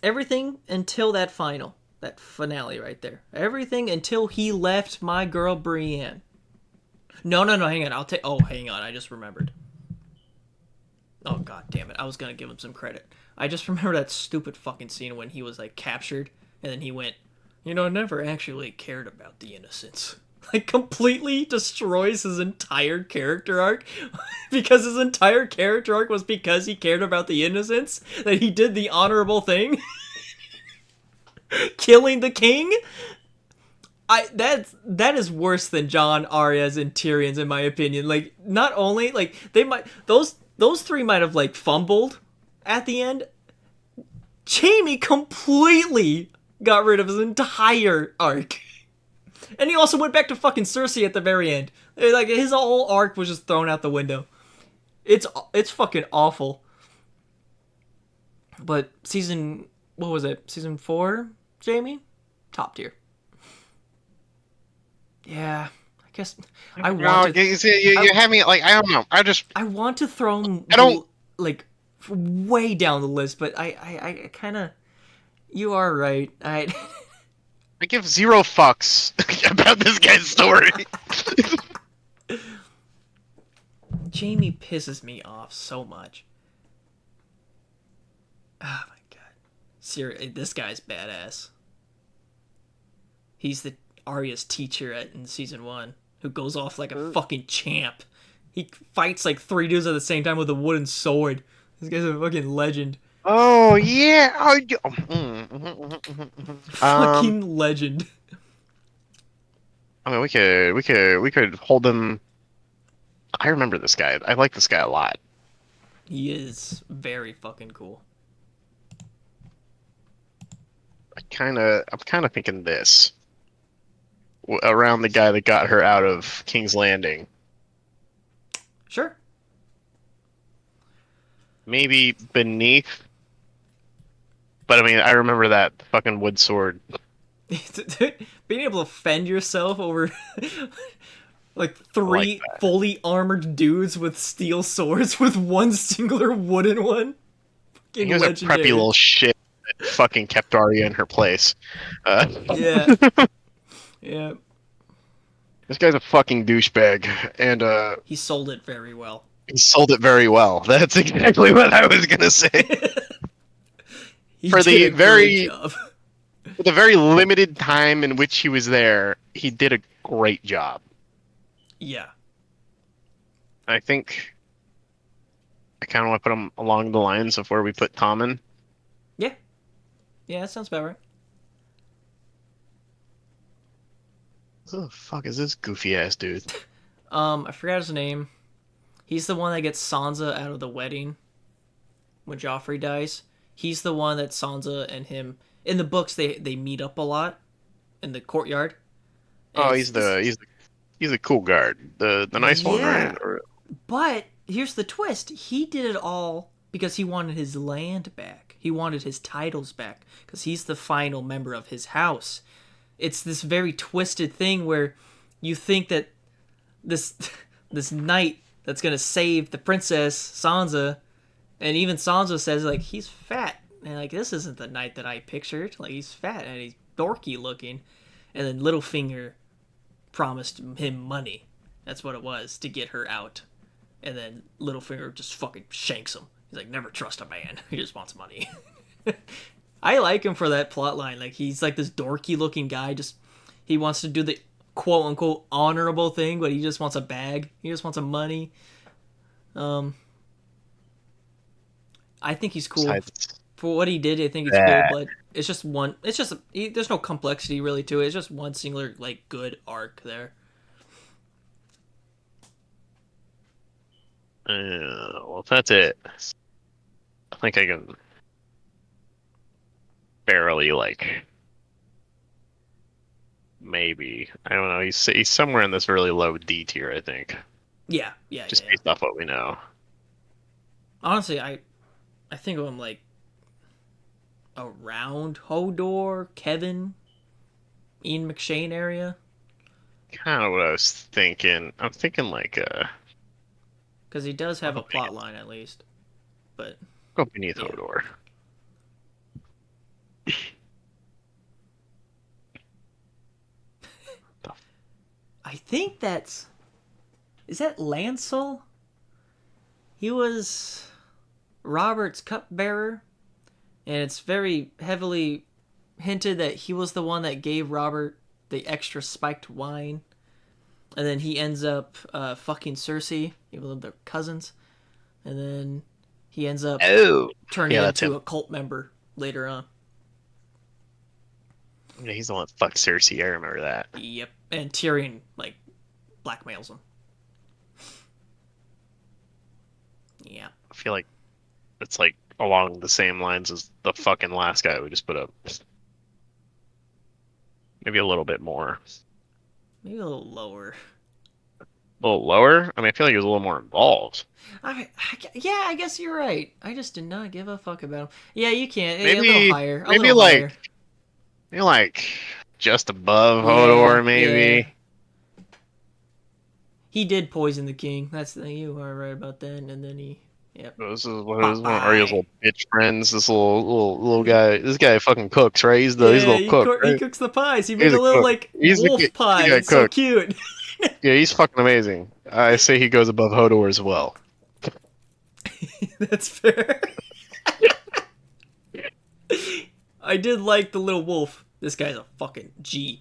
Everything until that finale right there. Everything until he left my girl Brienne. No, hang on. hang on. I just remembered. Oh, god damn it. I was gonna give him some credit. I just remember that stupid fucking scene when he was, like, captured, and then he went, never actually cared about the innocents. Like, completely destroys his entire character arc, because his entire character arc was because he cared about the innocents, that he did the honorable thing. Killing the king? That is worse than Jon, Arya's, and Tyrion's, in my opinion. Like, not only, like, they might, those three might have, like, fumbled at the end. Jaime completely got rid of his entire arc. And he also went back to fucking Cersei at the very end. Like, his whole arc was just thrown out the window. It's fucking awful. But what was it? Season 4, Jaime? Top tier. Yeah, I guess I want to. You see, you have me like I don't know. I want to throw him I don't- like way down the list, but I kind of. You are right. I give zero fucks about this guy's story. Jaime pisses me off so much. Oh my god, seriously, this guy's badass. He's the Arya's teacher in season 1, who goes off like a fucking champ. He fights like 3 dudes at the same time with a wooden sword. This guy's a fucking legend. Oh yeah. Fucking legend. I mean, we could hold him. I remember this guy. I like this guy a lot. He is very fucking cool. I'm kind of thinking this around the guy that got her out of King's Landing. Sure. Maybe beneath. But I mean, I remember that fucking wood sword. Being able to fend yourself over like 3 fully armored dudes with steel swords with one singular wooden one. Fucking He was legendary. a preppy little shit that fucking kept Arya in her place. Yeah. Yeah. This guy's a fucking douchebag, and He sold it very well. he sold it very well. That's exactly what I was gonna say. He For the did a great job. For the very limited time in which he was there, he did a great job. Yeah. I think I kind of want to put him along the lines of where we put Tommen. Yeah. Yeah, that sounds about right. Who the fuck is this goofy ass dude? I forgot his name. He's the one that gets Sansa out of the wedding when Joffrey dies. He's the one that Sansa and him in the books they meet up a lot in the courtyard. And Oh, he's the cool guard, the nice one, right? Or... But here's the twist: he did it all because he wanted his land back. He wanted his titles back because he's the final member of his house. It's this very twisted thing where you think that this knight that's gonna save the princess Sansa, and even Sansa says like he's fat and like this isn't the knight that I pictured. Like he's fat and he's dorky looking, and then Littlefinger promised him money. That's what it was to get her out, and then Littlefinger just fucking shanks him. He's like, never trust a man. He just wants money. I like him for that plot line. Like he's like this dorky looking guy. Just he wants to do the quote unquote honorable thing, but he just wants a bag. He just wants some money. I think he's cool Besides for what he did. I think he's cool, that, but it's just one. It's just there's no complexity really to it. It's just one singular like good arc there. well, if that's it, I think I can barely like maybe. I don't know. He's somewhere in this really low D tier, I think, Yeah, yeah, just yeah. based off what we know. Honestly, I think of him like around Hodor, Kevin, Ian McShane area, Kind of what I was thinking. I'm thinking like because he does have a plot line at least. But go beneath yeah. Hodor. I think is that Lancel? He was Robert's cupbearer, and it's very heavily hinted that he was the one that gave Robert the extra spiked wine, and then he ends up fucking Cersei, even though they're cousins, and then he ends up turning into a cult member later on. Yeah, he's the one that fucked Cersei. I remember that. Yep, and Tyrion like blackmails him. Yeah. I feel like it's like along the same lines as the fucking last guy we just put up. Maybe a little bit more. Maybe a little lower. A little lower? I mean, I feel like he was a little more involved. Yeah, I guess you're right. I just did not give a fuck about him. Yeah, you can't. Maybe a little higher. Maybe little like higher. maybe like just above Hodor, maybe. Yeah. He did poison the king. You are right about that. And then he, yep. This is one of Arya's little bitch friends. This little guy. This guy fucking cooks, right? He's the little cook. Right? He cooks the pies. He made a little cook. like wolf pie. It's so cute. Yeah, he's fucking amazing. I say he goes above Hodor as well. That's fair. I did like the little wolf. This guy's a fucking G.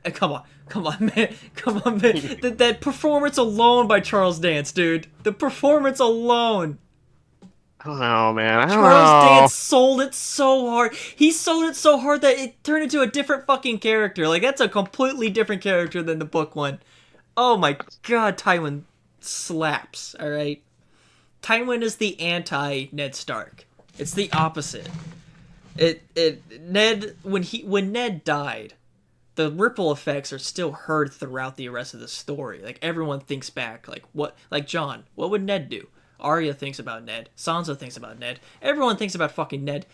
Come on, man. That performance alone by Charles Dance, dude. The performance alone. I don't know, man. I don't Charles know. Dance sold it so hard. He sold it so hard that it turned into a different fucking character. Like, that's a completely different character than the book one. Oh my god, Tywin slaps, alright? Tywin is the anti-Ned Stark. It's the opposite. When Ned died, the ripple effects are still heard throughout the rest of the story. Like, everyone thinks back, like Jon, what would Ned do? Arya thinks about Ned. Sansa thinks about Ned. Everyone thinks about fucking Ned.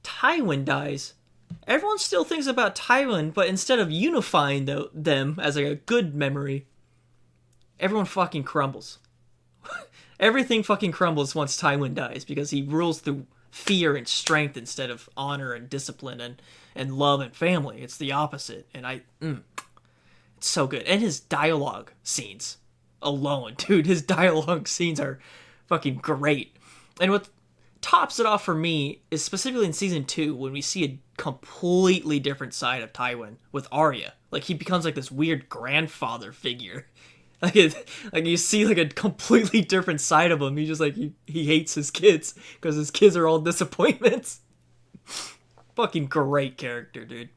Tywin dies. Everyone still thinks about Tywin, but instead of unifying them as like a good memory, everyone fucking crumbles. Everything fucking crumbles once Tywin dies because he rules through fear and strength instead of honor and discipline and love and family. It's the opposite, and it's so good. And his dialogue scenes alone, dude, his dialogue scenes are fucking great. And what tops it off for me is specifically in season 2 when we see a completely different side of Tywin with Arya. Like, he becomes like this weird grandfather figure. Like you see like a completely different side of him. He just like he hates his kids because his kids are all disappointments. Fucking great character, dude.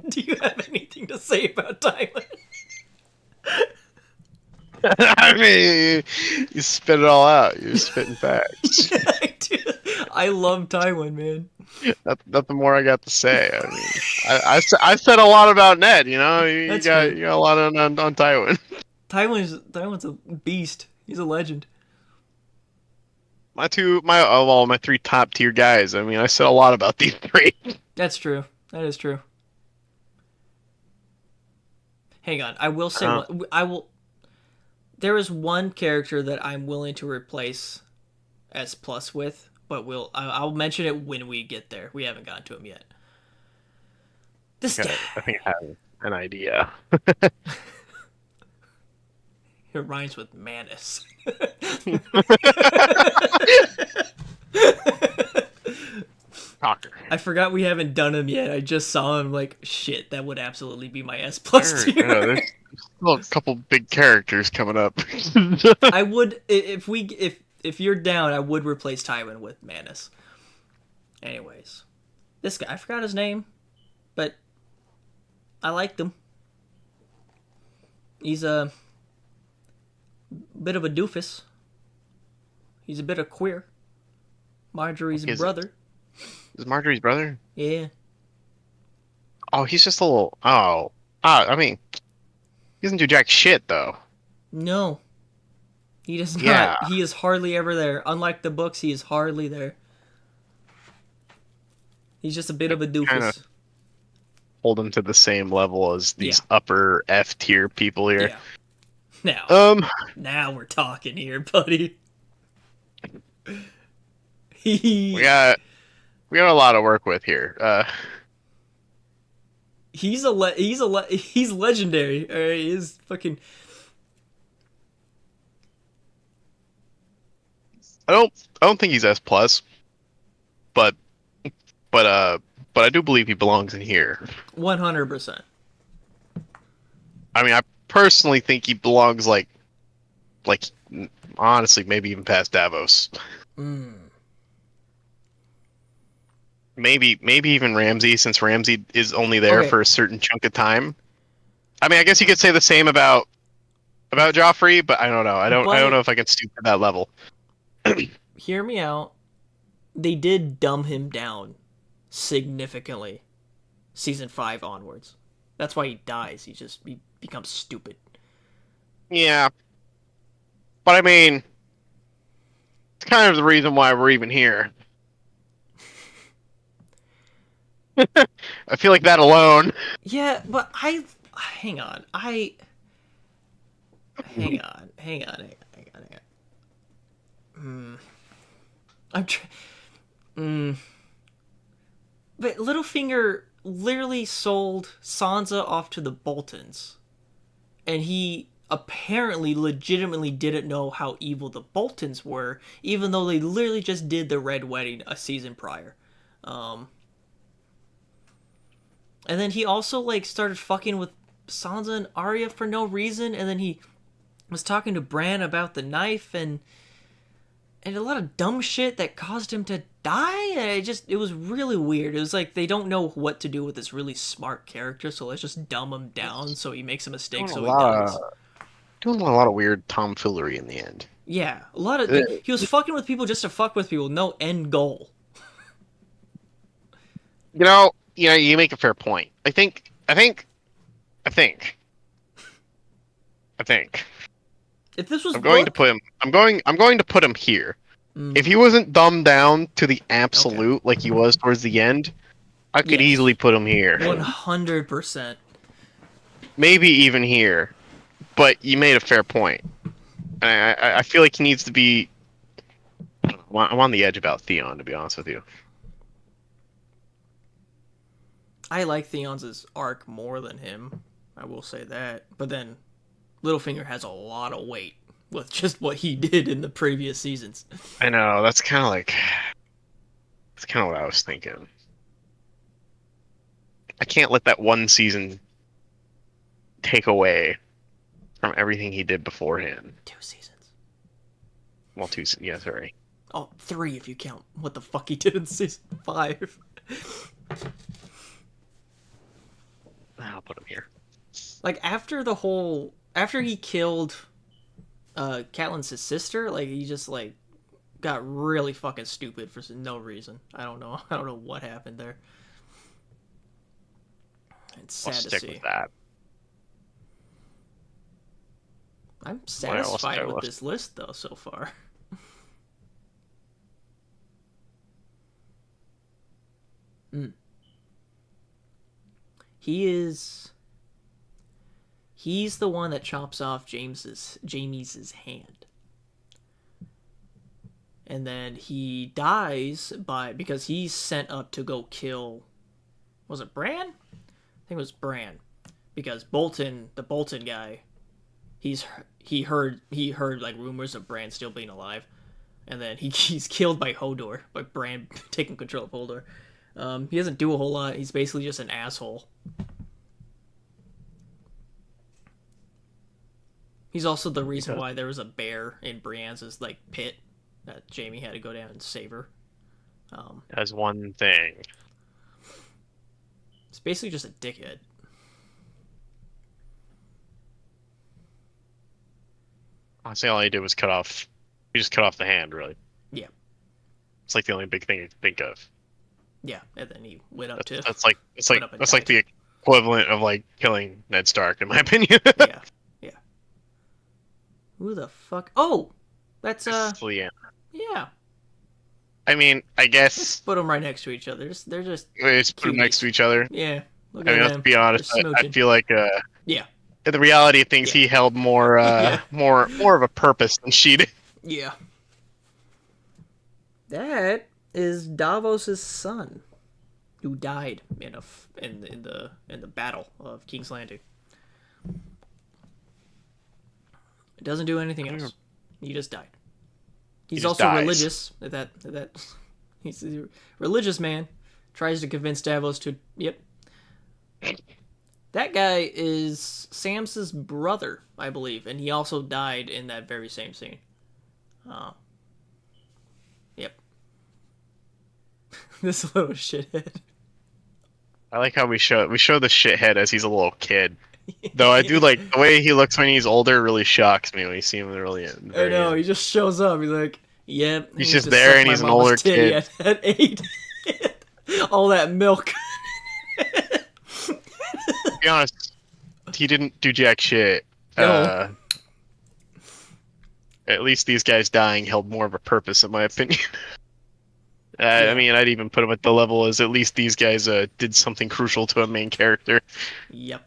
Do you have anything to say about Tywin? I mean, you spit it all out. You're spitting facts. I love Tywin, man. Nothing more I got to say. I mean, I said a lot about Ned. You know, you got a lot on Tywin. Tywin's a beast. He's a legend. My three top tier guys. I mean, I said a lot about these three. That's true. That is true. Hang on, I will say there is one character that I'm willing to replace S plus with, but I'll mention it when we get there. We haven't gotten to him yet. I think I have an idea. It rhymes with Manus. Talker. I forgot we haven't done him yet. I just saw him like shit. That would absolutely be my S plus I tier. know, there's still a couple big characters coming up. I would if you're down, I would replace Tywin with Manus. Anyways, this guy I forgot his name, but I liked him. He's a bit of a doofus. He's a bit of queer. Marjorie's brother. Is Marjorie's brother? Yeah. Oh, he's just a little. Oh, I mean, he doesn't do jack shit though. No. He does not. Yeah. He is hardly ever there. Unlike the books, he is hardly there. He's just a bit of a doofus. Kinda hold him to the same level as these Yeah. upper F tier people here. Yeah. Now we're talking here, buddy. We got a lot to work with here. He's legendary. All right, he's fucking. I don't think he's S plus, but I do believe he belongs in here. 100%. I mean, I personally think he belongs like honestly maybe even past Davos. Maybe even Ramsay, since Ramsay is only there Okay. for a certain chunk of time. I mean, I guess you could say the same about Joffrey, but I don't know. I don't know if I can stoop to that level. Hear me out. They did dumb him down significantly season 5 onwards. That's why he dies. He becomes stupid. Yeah. But I mean, it's kind of the reason why we're even here. I feel like that alone. Yeah, but hang on. Hang on. But Littlefinger literally sold Sansa off to the Boltons. And he apparently legitimately didn't know how evil the Boltons were, even though they literally just did the Red Wedding a season prior. And then he also like started fucking with Sansa and Arya for no reason, and then he was talking to Bran about the knife and a lot of dumb shit that caused him to die. And it was really weird. It was like they don't know what to do with this really smart character, so let's just dumb him down so he makes a mistake so he dies. Doing a lot of weird tomfoolery in the end. Yeah, a lot of he was fucking with people just to fuck with people, no end goal. You make a fair point. I think. If this was I'm going to put him here. If he wasn't dumbed down to the absolute like he was towards the end, I could easily put him here. 100%. Maybe even here. But you made a fair point. I feel like he needs to be. I'm on the edge about Theon, to be honest with you. I like Theon's arc more than him. I will say that. But then Littlefinger has a lot of weight with just what he did in the previous seasons. I know, that's kind of what I was thinking. I can't let that one season take away from everything he did beforehand. 2 seasons. Well, 2, yeah, sorry. Oh, 3 if you count what the fuck he did in season 5. I'll put him here. Like, after he killed Catelyn's sister, like, he just, like, got really fucking stupid for no reason. I don't know what happened there. It's sad to see. With that. I'm satisfied with this list, though, so far. He's the one that chops off Jaime's hand. And then he dies because he's sent up to go kill, was it Bran? I think it was Bran. Because the Bolton guy, he heard like rumors of Bran still being alive. And then he's killed by Hodor, by Bran taking control of Hodor. He doesn't do a whole lot. He's basically just an asshole. He's also the reason why there was a bear in Brienne's like pit that Jamie had to go down and save her. As one thing. It's basically just a dickhead. Honestly, all he did was cut off. He just cut off the hand, really. Yeah. It's like the only big thing you can think of. Yeah, and then he went up to. That's like went up and that's like died. the equivalent of like killing Ned Stark, in my opinion. Yeah, yeah. Who the fuck? Oh, that's Yeah. yeah. I mean, I guess Put them right next to each other. They're just we just put them next to each other. yeah. Look I at mean, them. let's be honest. They're I smooching. feel like Yeah, the reality of things, Yeah. he held more Yeah. more of a purpose than she did. yeah. That is Davos's son, who died in the battle of King's Landing. It doesn't do anything else. He just died. He's just also dies. religious. That he's a religious man. Tries to convince Davos to. Yep. That guy is Sam's brother, I believe, and he also died in that very same scene. Yep. This little shithead. I like how we show the shithead as he's a little kid. Though I do like the way he looks when he's older. Really shocks me when you see him really. I know, he just shows up. He's like, yep. He's just there and he's an older kid. At 8. All that milk. To be honest, he didn't do jack shit. No. At least these guys dying held more of a purpose, in my opinion. Yeah. I mean, I'd even put him at the level as at least these guys did something crucial to a main character. Yep.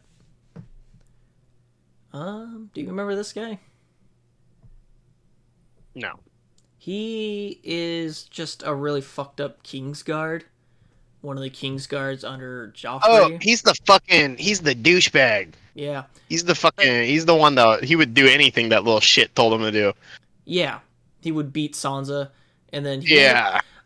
Do you remember this guy? No. He is just a really fucked up Kingsguard. One of the Kingsguards under Joffrey. Oh, he's the douchebag. Yeah. He's the one that he would do anything that little shit told him to do. Yeah. He would beat Sansa, and then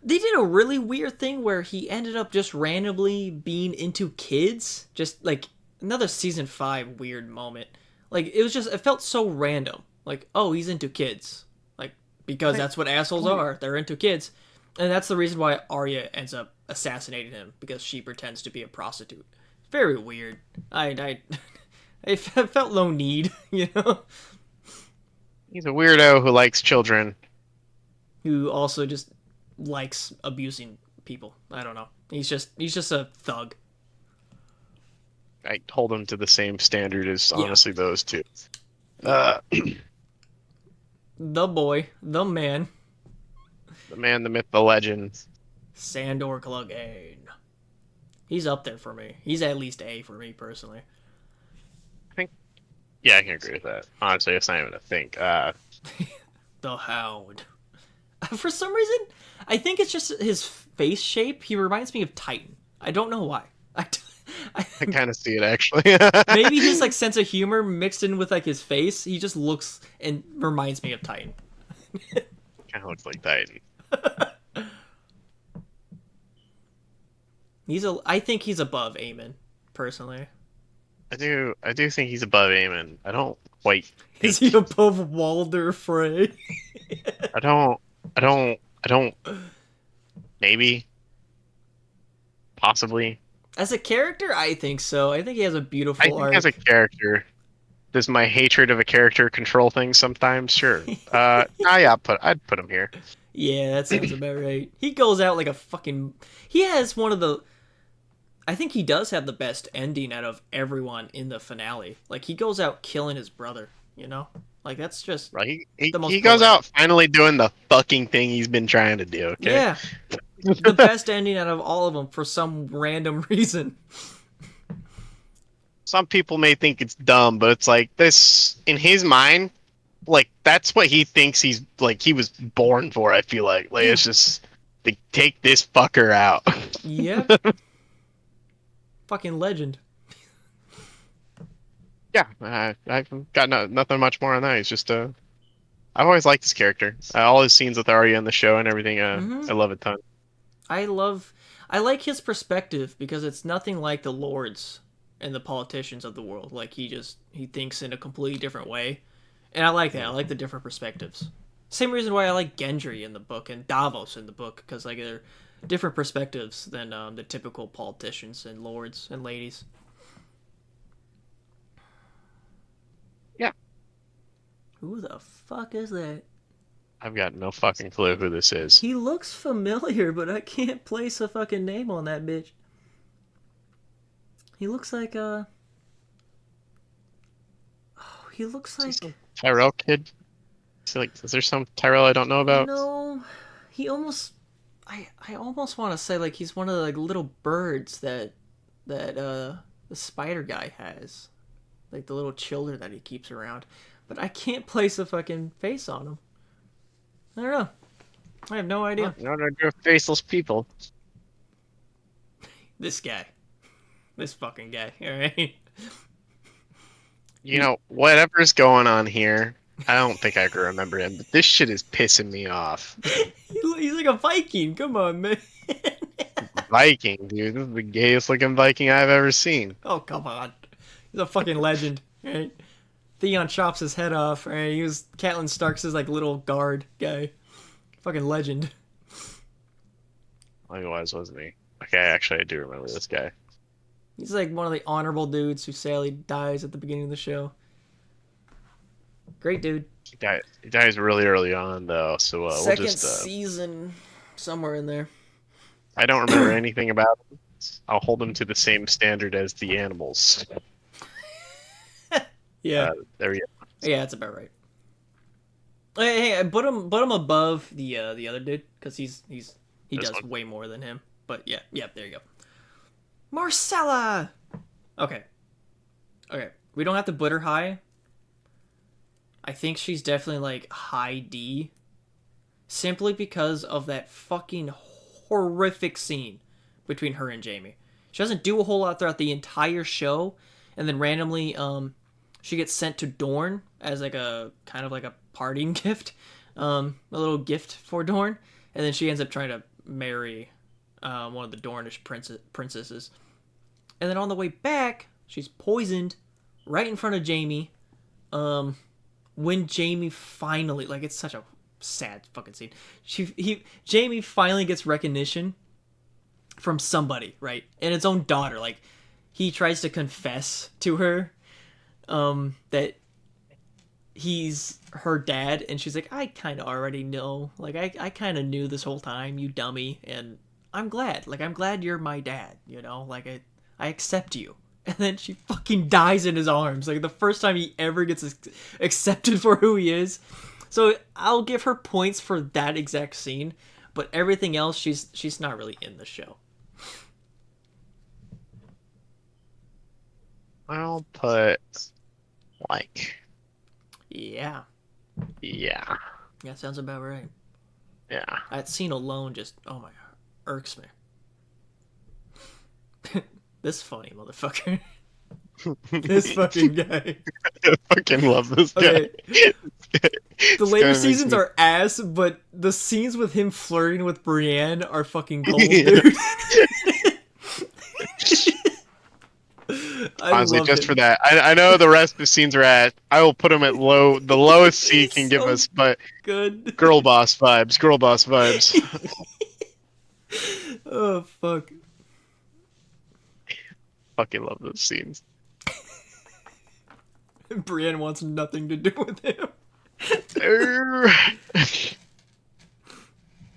they did a really weird thing where he ended up just randomly being into kids. Just like another season 5 weird moment. Like it felt so random. Like, oh, he's into kids. Like, because that's what assholes are. They're into kids. And that's the reason why Arya ends up assassinating him, because she pretends to be a prostitute. Very weird. I felt no need, you know? He's a weirdo who likes children. Who also just likes abusing people. I don't know. He's just a thug. I hold him to the same standard as Yeah. honestly those two. The boy, the man, The man, the myth, the legend. Sandor Clegane. He's up there for me. He's at least A for me personally. Yeah, I can agree with that. Honestly, it's not even a think. The Hound. For some reason, I think it's just his face shape. He reminds me of Titan. I don't know why. I kind of see it actually. maybe his like sense of humor mixed in with like his face. He just looks and reminds me of Titan. Kind of looks like Titan. I think he's above Aemon, personally. I do think he's above Aemon. I don't quite. Is he above Walder Frey? I don't. Maybe. Possibly. As a character, I think so. I think he has a beautiful I think arc. as a character, does my hatred of a character control things sometimes? Sure. Yeah, I'd put him here. Yeah, that sounds about right. He goes out like a fucking... He has one of the... I think he does have the best ending out of everyone in the finale. Like, he goes out killing his brother, you know? Like, that's just... Right. The most He goes poetic. out finally doing the fucking thing he's been trying to do. Okay. Yeah. The best ending out of all of them for some random reason. Some people may think it's dumb, but it's like this in his mind. Like that's what he thinks he was born for. I feel like it's just they take this fucker out. Yeah. Fucking legend. Yeah, I've got nothing much more on that. He's just I've always liked his character. All his scenes with Arya in the show and everything. I love it a ton. I like his perspective because it's nothing like the lords and the politicians of the world. Like he thinks in a completely different way, and I like that. I like the different perspectives. Same reason why I like Gendry in the book and Davos in the book, because like they're different perspectives than the typical politicians and lords and ladies. Yeah. Who the fuck is that? I've got no fucking clue who this is. He looks familiar, but I can't place a fucking name on that bitch. He looks like oh, he looks Is he like some Tyrell kid? Is there some Tyrell I don't know about? no. He almost I almost want to say like he's one of the like little birds that the spider guy has. Like the little children that he keeps around. But I can't place a fucking face on him. I don't know. I have no idea. No, they're faceless people. This guy. This fucking guy, alright? You know, whatever's going on here, I don't think I can remember him, but this shit is pissing me off. He's like a Viking. Come on, man. Viking, dude. This is the gayest looking Viking I've ever seen. Oh, come on. He's a fucking legend, right? Theon chops his head off, right? He was Catelyn Stark's like little guard guy. Fucking legend. Otherwise, wasn't he? Okay, actually, I do remember this guy. He's like one of the honorable dudes who sadly dies at the beginning of the show. Great dude. He dies really early on, though, so we'll Second just... season, somewhere in there. I don't remember anything about him. I'll hold him to the same standard as the animals. Yeah. There we go. Yeah, that's about right. Hey, put him above the other dude because he This does one? way more than him. But yeah, there you go. Marcella. Okay. We don't have to put her high. I think she's definitely like high D, simply because of that fucking horrific scene between her and Jamie. She doesn't do a whole lot throughout the entire show, and then randomly, she gets sent to Dorne as like a kind of like a parting gift, a little gift for Dorne, and then she ends up trying to marry one of the Dornish princesses, and then on the way back, she's poisoned right in front of Jamie. When Jamie finally, like, it's such a sad fucking scene. Jamie finally gets recognition from somebody, right? And his own daughter. Like, he tries to confess to her that he's her dad, and she's like, I kind of already know. Like, I kind of knew this whole time, you dummy, and I'm glad. Like, I'm glad you're my dad, you know? Like, I accept you. And then she fucking dies in his arms. Like, the first time he ever gets accepted for who he is. So I'll give her points for that exact scene, but everything else, she's not really in the show. I'll put, like... Yeah. Yeah. Yeah, sounds about right. Yeah. That scene alone just, oh my god, irks me. This funny motherfucker. This fucking guy. I fucking love this guy. Okay. The later seasons are ass, but the scenes with him flirting with Brienne are fucking gold, dude. Honestly, just for that. I know the rest of the scenes are at. I will put him at low. The lowest C can give us, but good. Girl boss vibes. Girl boss vibes. Oh fuck. Fucking love those scenes. Brienne wants nothing to do with him.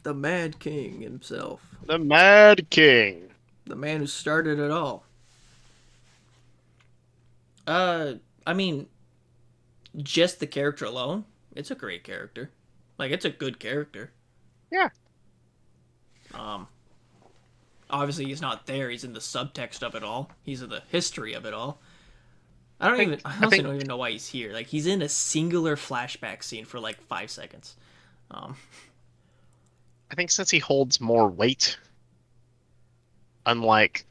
The Mad King himself. The Mad King. The man who started it all. I mean, just the character alone, it's a great character. Like, it's a good character. Yeah. Obviously he's not there. He's in the subtext of it all. He's in the history of it all. I honestly don't even know why he's here. Like, he's in a singular flashback scene for like 5 seconds. I think since he holds more weight, unlike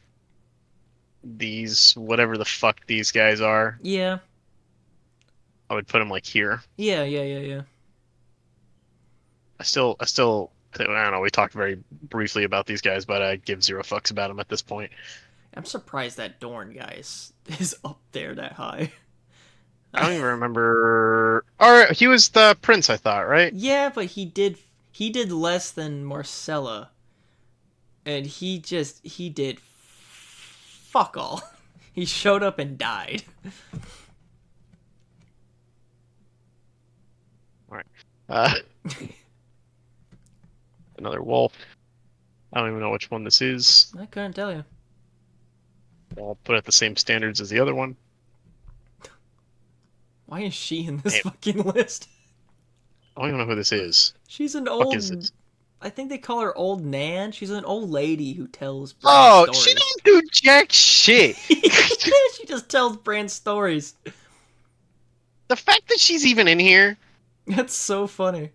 these, whatever the fuck these guys are, Yeah. I would put him like here. Yeah. I still I don't know. We talked very briefly about these guys, but I give zero fucks about them at this point. I'm surprised that Dorn guy is up there that high. I don't even remember. All right, he was the prince, I thought, right? Yeah, but he did less than Marcella, and he did fuck all. He showed up and died. All right. Uh, another wolf. I don't even know which one this is. I couldn't tell you. I'll put it the same standards as the other one. Why is she in this Damn. fucking list? I don't even know who this is. She's an Fuck is old. this? I think they call her Old Nan. She's an old lady who tells Oh, Bran she stories. don't do jack shit. She just tells Bran stories. The fact that she's even in here. That's so funny.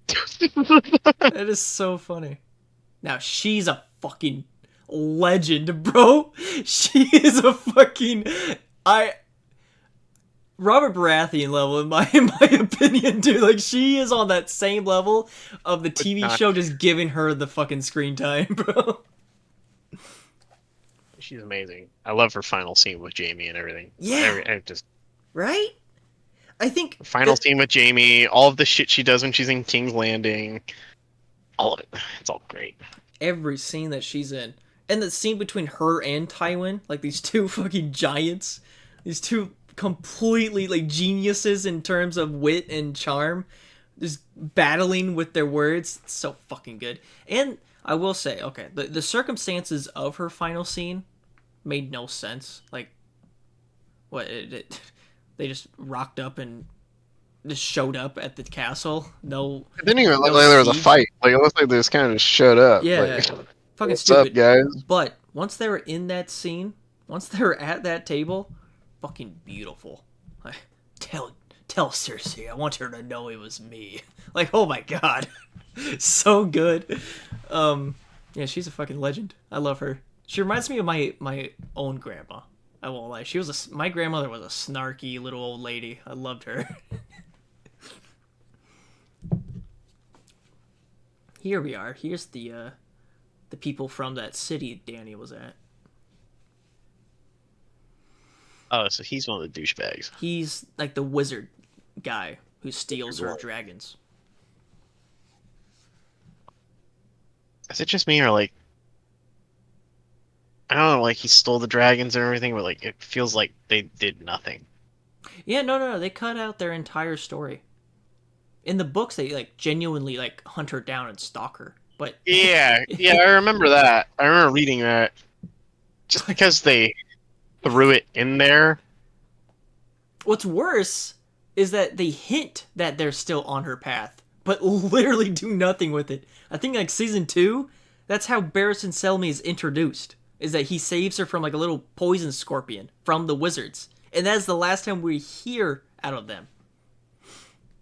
That is so funny. Now she's a fucking legend, bro. She is a fucking Robert Baratheon level in my opinion, dude. Like she is on that same level of the TV not- show just giving her the fucking screen time, bro. She's amazing. I love her final scene with Jamie and everything. Yeah. Just Right? I think final scene with Jamie, all of the shit she does when she's in King's Landing, all of it. It's all great. every scene that she's in. And the scene between her and Tywin, like these two fucking giants, these two completely like geniuses in terms of wit and charm, just battling with their words. It's so fucking good. And I will say, okay, the circumstances of her final scene made no sense. Like, what, they just rocked up and just showed up at the castle. No, It didn't even look No like there was a siege. fight. Like it looked like they just kind of just showed up. Yeah, Like, fucking what's stupid. up, guys? But once they were in that scene, once they were at that table, fucking beautiful. Like, tell Cersei, I want her to know it was me. Like, oh my god, so good. Yeah, she's a fucking legend. I love her. She reminds me of my own grandma. I won't lie. My grandmother was a snarky little old lady. I loved her. Here we are. Here's the people from that city Danny was at. Oh, so he's one of the douchebags. He's like the wizard guy who steals her Right. dragons. Is it just me or like I don't know, like he stole the dragons and everything, but like it feels like they did nothing. Yeah, no. They cut out their entire story. In the books, they like genuinely like hunt her down and stalk her. But Yeah, I remember that. I remember reading that. Just because they threw it in there. what's worse is that they hint that they're still on her path, but literally do nothing with it. I think like season 2, that's how Barristan Selmy is introduced. Is that he saves her from like a little poison scorpion from the wizards, and that is the last time we hear out of them.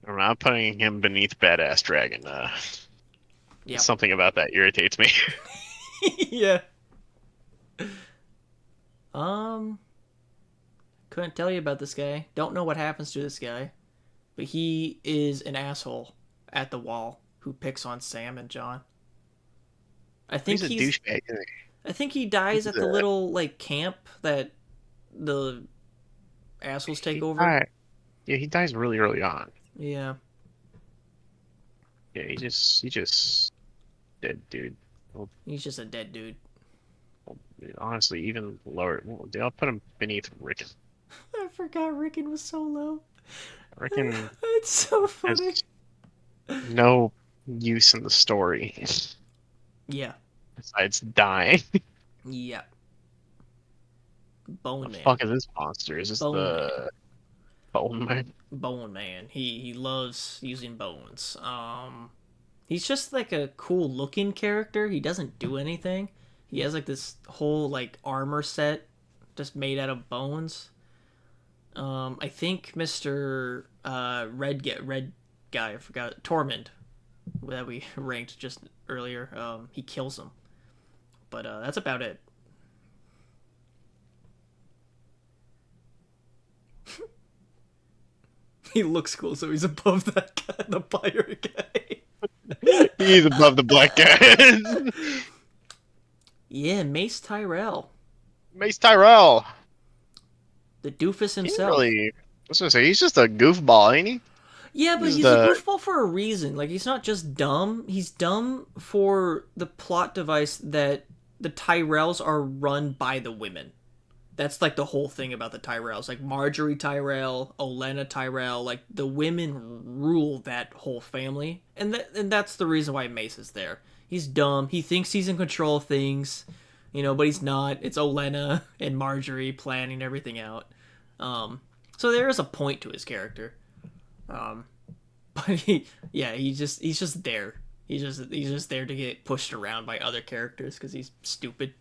I'm not putting him beneath badass dragon. Yeah. Something about that irritates me. Yeah. Couldn't tell you about this guy. Don't know what happens to this guy, but he is an asshole at the wall who picks on Sam and John. I think He's a douchebag. Isn't I think he dies at the Yeah. little like camp that the assholes he? take over. Died. Yeah, he dies really early on. Yeah. Yeah, he just dead, dude. He's just a dead dude. Honestly, even lower. I'll put him beneath Rickon. I forgot Rickon was so low. Rickon It's so funny. has no use in the story Yeah. besides dying. Yeah. Bone The Man. fuck is this monster? Is this Bone the Bone Man? Bone Man. He loves using bones. He's just like a cool looking character. He doesn't do anything. He has like this whole like armor set just made out of bones. I think Mr. Red guy, I forgot, Tormund, that we ranked just earlier. He kills him. But that's about it. He looks cool, so he's above that guy, the pirate guy. He's above the black guy. Yeah, Mace Tyrell, Mace Tyrell. the doofus He himself. really. I was gonna say he's just a goofball, ain't he? Yeah, but he's a goofball for a reason. Like, he's not just dumb. He's dumb for the plot device that the Tyrells are run by the women. That's, like, the whole thing about the Tyrells. Like, Marjorie Tyrell, Olenna Tyrell, like, the women rule that whole family. And that's the reason why Mace is there. He's dumb. He thinks he's in control of things, you know, but he's not. It's Olenna and Marjorie planning everything out. So there is a point to his character. But he's just there. He's just there to get pushed around by other characters because he's stupid.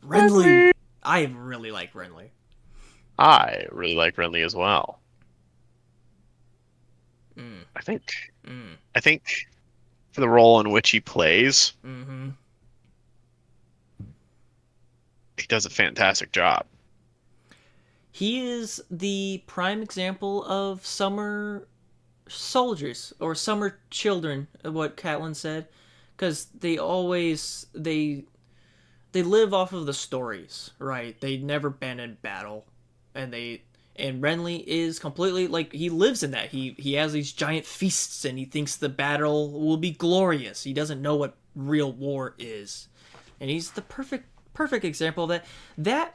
Renly. I really like Renly. I really like Renly as well. Mm. I think for the role in which he plays, Mm-hmm. he does a fantastic job. He is the prime example of summer soldiers or summer children, what Catelyn said, because they live off of the stories, right? They've never been in battle, and Renly is completely like he lives in that. He has these giant feasts, and he thinks the battle will be glorious. He doesn't know what real war is, and he's the perfect example of that.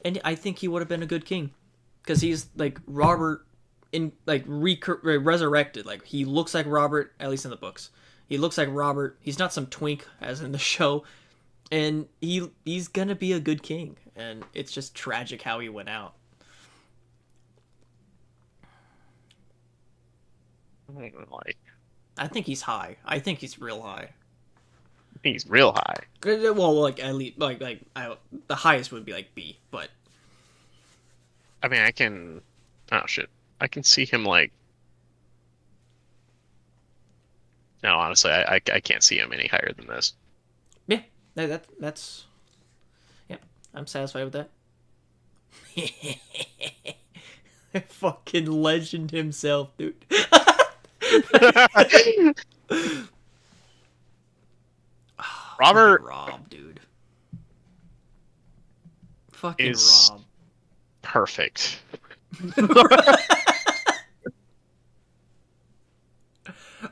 And I think he would have been a good king, because he's like Robert in like resurrected. Like, he looks like Robert, at least in the books. He looks like Robert. He's not some twink as in the show, and he's gonna be a good king. And it's just tragic how he went out. I think he's high. I think he's real high. He's real high. Well, like at least the highest would be like B, but I mean, I can. Oh shit! I can see him like. No, honestly, I can't see him any higher than this. yeah, that's yeah. I'm satisfied with that. Fucking legend himself, dude. Robert Rob, dude. Fucking is Rob. perfect.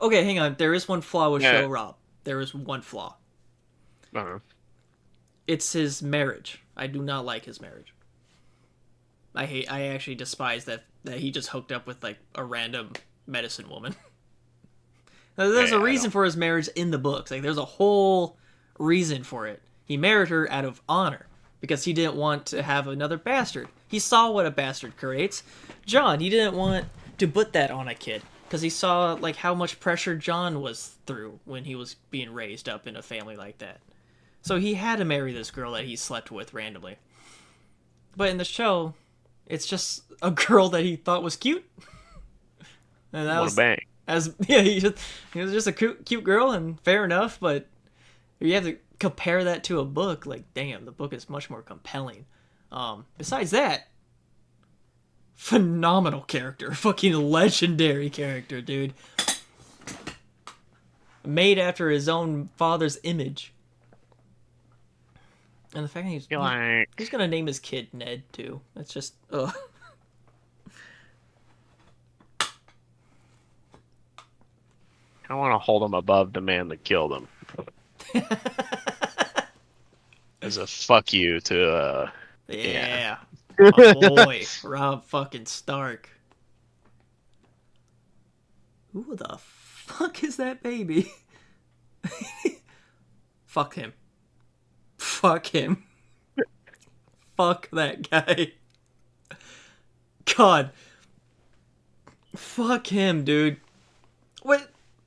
Okay, hang on. There is one flaw with Yeah. Show Rob. There is one flaw. Uh-huh. It's his marriage. I do not like his marriage. I actually despise that he just hooked up with like a random medicine woman. Now, there's a reason for his marriage in the books. Like, there's a whole reason for it. He married her out of honor because he didn't want to have another bastard. He saw what a bastard creates. John, he didn't want to put that on a kid because he saw like how much pressure John was through when he was being raised up in a family like that. So he had to marry this girl that he slept with randomly. But in the show, it's just a girl that he thought was cute. And that was bang. he was just a cute girl, and fair enough, but you have to compare that to a book, like, damn, the book is much more compelling. Besides that, phenomenal character. Fucking legendary character, dude. Made after his own father's image. And the fact that he's gonna name his kid Ned, too. That's just, ugh. I want to hold him above the man that killed him. As a fuck you to, Yeah. My boy, Rob fucking Stark. Who the fuck is that baby? Fuck him. Fuck him. Fuck that guy. God. Fuck him, dude. Wait.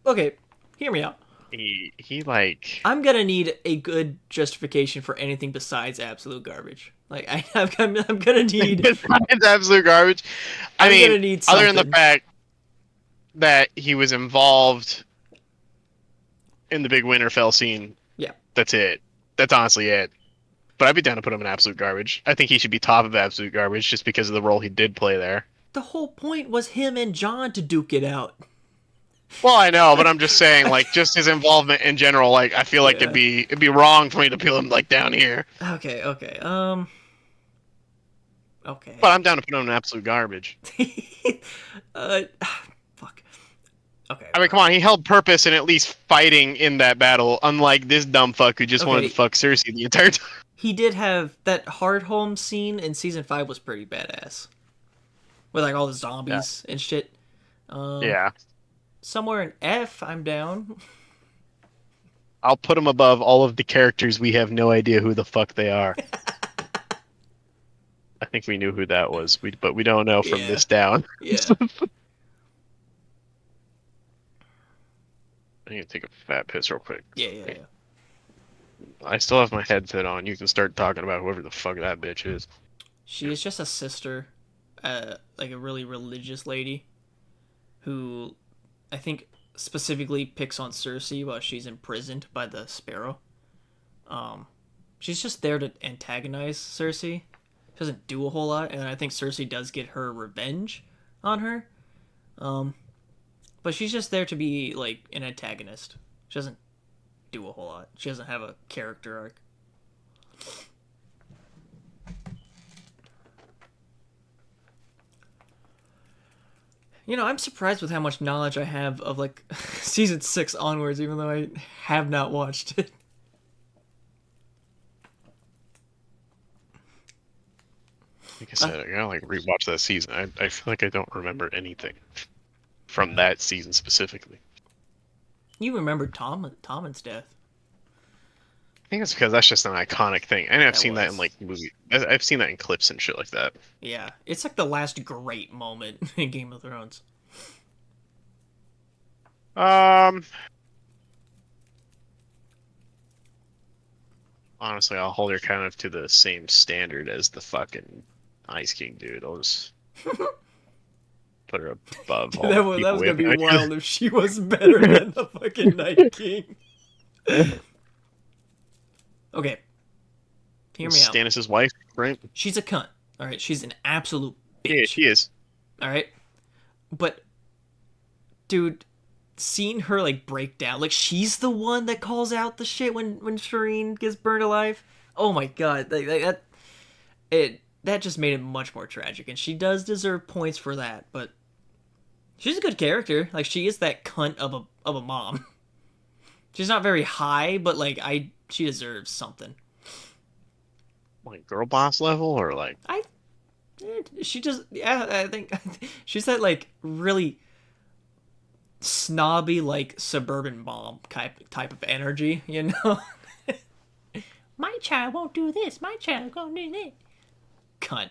Okay, hear me out. He like... I'm gonna need a good justification for anything besides absolute garbage. Like, I'm gonna need... It's absolute garbage. I mean, gonna need other than the something. fact that he was involved in the big Winterfell scene. Yeah. That's it. That's honestly it. but I'd be down to put him in absolute garbage. I think he should be top of absolute garbage just because of the role he did play there. The whole point was him and John to duke it out. Well, I know, but I'm just saying, like, just his involvement in general. Like, I feel like Yeah. it'd be wrong for me to put him like down here. Okay. Okay. Okay. But I'm down to put him in absolute garbage. Fuck. Okay. I mean, come on, he held purpose in at least fighting in that battle, unlike this dumb fuck who just wanted to fuck Cersei the entire time. He did have that hard home scene in season 5 was pretty badass, with like all the zombies and shit. Yeah. Somewhere in F, I'm down. I'll put him above all of the characters we have no idea who the fuck they are. I think we knew who that was, but we don't know from this down. Yeah. I need to take a fat piss real quick. Yeah. I still have my headset on. You can start talking about whoever the fuck that bitch is. She is just a sister, like a really religious lady, who I think specifically picks on Cersei while she's imprisoned by the Sparrow. She's just there to antagonize Cersei. She doesn't do a whole lot, and I think Cersei does get her revenge on her. But she's just there to be like an antagonist. She doesn't do a whole lot. She doesn't have a character arc. You know, I'm surprised with how much knowledge I have of like season 6 onwards, even though I have not watched it. Like I said, I gotta like rewatch that season. I feel like I don't remember anything from that season specifically. You remember Tommen's death? I think it's because that's just an iconic thing, and I've That seen that was. in like movie. I've seen that in clips and shit like that. Yeah, it's like the last great moment in Game of Thrones. Honestly, I'll hold her kind of to the same standard as the fucking Ice King dude. I'll just put her above all that the was people gonna be we have. wild if she was better than the fucking Night King. Okay, hear me out. Stannis' wife, right? She's a cunt. All right, she's an absolute bitch. Yeah, she is. All right, but dude, seeing her like break down, like she's the one that calls out the shit when Shireen gets burned alive. Oh my god, that just made it much more tragic, and she does deserve points for that. But she's a good character. Like she is that cunt of a mom. She's not very high, but like she deserves something. Like girl boss level, or like She just I think she's that like really snobby like suburban mom type of energy, you know. My child won't do this. My child won't do that. Cunt.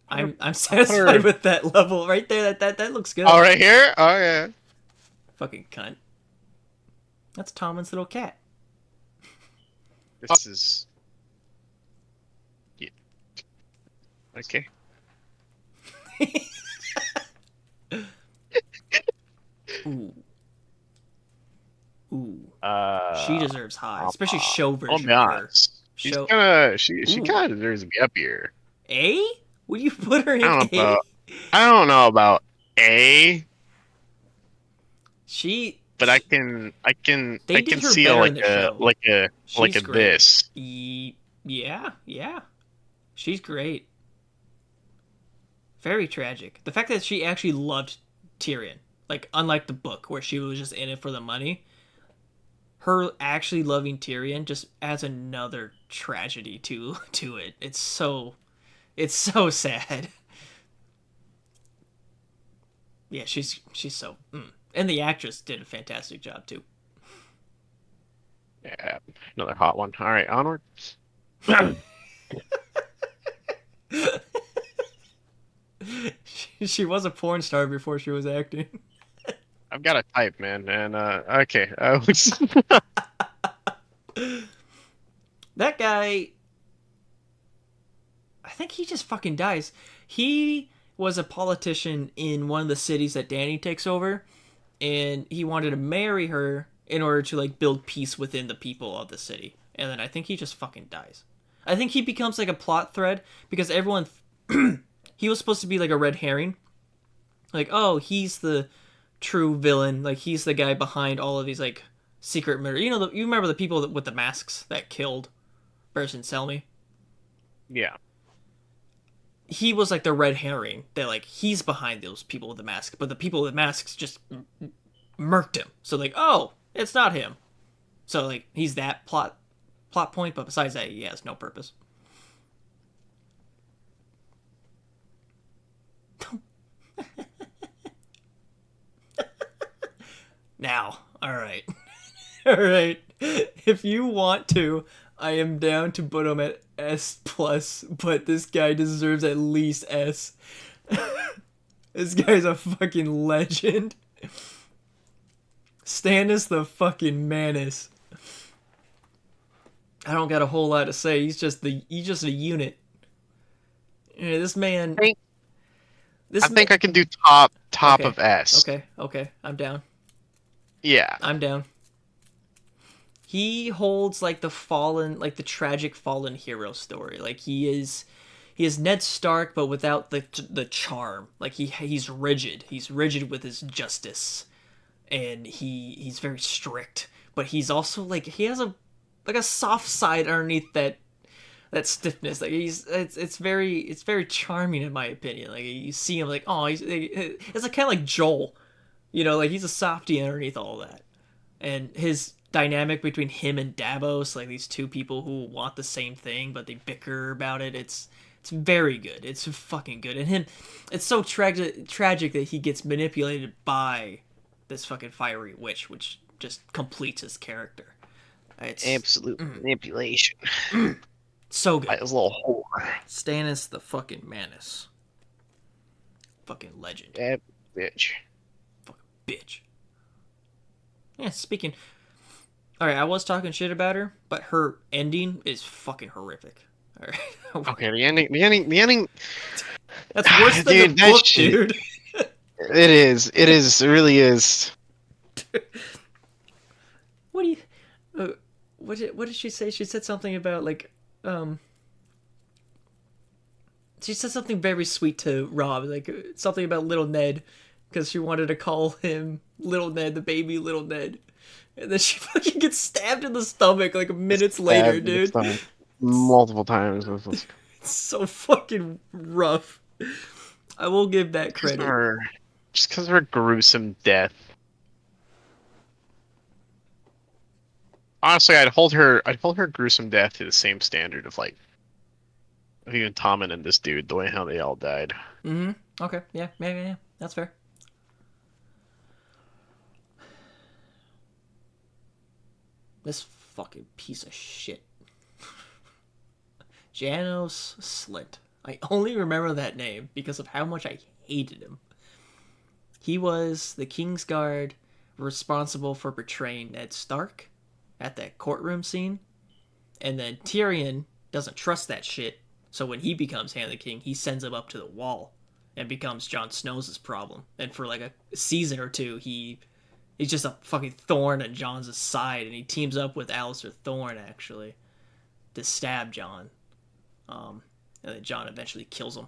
I'm satisfied with that level right there. That looks good. Oh, right here. Oh yeah. Fucking cunt. That's Tommen's little cat. This is. Yeah. Okay. Ooh. Ooh. Uh, She deserves high, especially show version. I'll be honest. She's Show- she Ooh. kind of deserves to be up here. A? Would you put her in I don't A? know. I don't know about A, She. but I can They did her see better like in the show. a She's great. this. Yeah. She's great. Very tragic. The fact that she actually loved Tyrion, like unlike the book where she was just in it for the money, her actually loving Tyrion just adds another tragedy to it. It's so sad. Yeah, she's so. And the actress did a fantastic job too. Yeah, another hot one. All right, onward. She was a porn star before she was acting. I've got a type, man, and okay. That guy, I think he just fucking dies. He was a politician in one of the cities that Dany takes over, and he wanted to marry her in order to like build peace within the people of the city. And then I think he just fucking dies. I think he becomes like a plot thread because everyone he was supposed to be like a red herring. Like, oh, he's the true villain. Like, he's the guy behind all of these like secret murder. You know, you remember the people with the masks that killed Person Selmy? Yeah. He was like the red herring that like he's behind those people with the mask, but the people with the masks just murked him. So like, oh, it's not him. So like he's that plot point, but besides that, he has no purpose. Now, all right, all right. If you want to, I am down to put him at S plus, but this guy deserves at least S. This guy's a fucking legend. Stannis the fucking Manus. I don't got a whole lot to say. He's just a unit. Yeah, this man. I think I can do top Okay. of S. Okay, I'm down. Yeah. I'm down. He holds like the fallen, like the tragic fallen hero story. Like he is Ned Stark, but without the charm. Like he's rigid. He's rigid with his justice, and he's very strict. But he's also like he has a soft side underneath that stiffness. Like it's very charming in my opinion. Like you see him like, oh, it's like kind of like Joel, you know, like he's a softie underneath all that, and his dynamic between him and Davos, like these two people who want the same thing but they bicker about it. It's very good. It's fucking good, and him, it's so tragic that he gets manipulated by this fucking fiery witch, which just completes his character. It's Absolute manipulation. so good. By his little whore. Stannis the fucking Manus. Fucking legend. That bitch. Fucking bitch. Yeah, speaking. Alright, I was talking shit about her, but her ending is fucking horrific. Alright. Okay, the ending. That's worse than Dude, the that book, shit- dude. It is. It really is. What do you. What did she say? She said something about, like, she said something very sweet to Rob, like something about Little Ned, because she wanted to call him Little Ned, the baby Little Ned. And then she fucking gets stabbed in the stomach like minutes later, dude. Multiple times. It's so fucking rough. I will give that credit. Just because of her gruesome death. Honestly, I'd hold her gruesome death to the same standard of like even Tommen and this dude, the way how they all died. Mm-hmm. Okay. Yeah. That's fair. This fucking piece of shit. Janos Slynt. I only remember that name because of how much I hated him. He was the Kingsguard responsible for betraying Ned Stark at that courtroom scene. And then Tyrion doesn't trust that shit, so when he becomes Hand of the King, he sends him up to the wall and becomes Jon Snow's problem. And for like a season or two, he's just a fucking thorn in Jon's side, and he teams up with Alistair Thorne, actually, to stab Jon. And then Jon eventually kills him.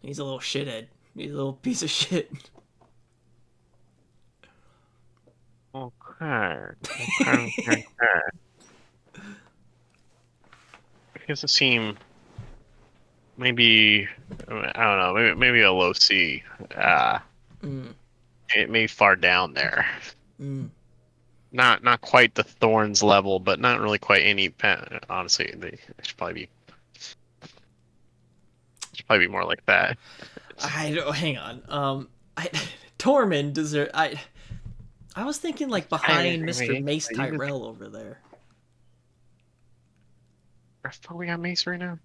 He's a little shithead. He's a little piece of shit. Okay. He doesn't seem maybe I don't know, maybe a low C. It may far down there. Not quite the Thorns level, but not really quite any. Honestly, they should probably be more like that. Hang on. Tormund deserve. I was thinking like behind Mr. Mace Tyrell over there. Are we on Mace right now?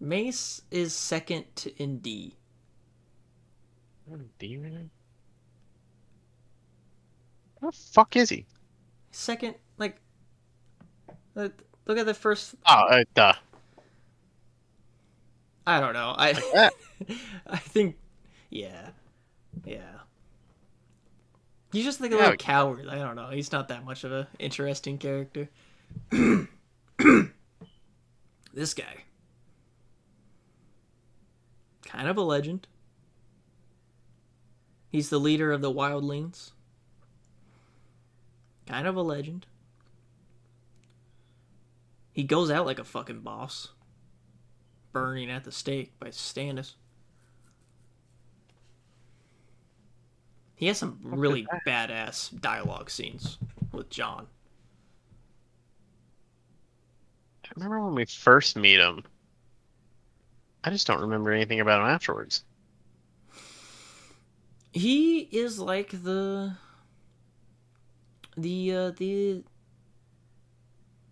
Mace is second in D. D right now? What the fuck is he? Second, like, look at the first. Oh, duh. I don't know. Like that. I think, yeah. He's just like a little coward. I don't know. He's not that much of an interesting character. This guy. Kind of a legend. He's the leader of the wildlings. Kind of a legend. He goes out like a fucking boss. Burning at the stake by Stannis. He has some really badass dialogue scenes with Jon. I remember when we first meet him. I just don't remember anything about him afterwards. He is like the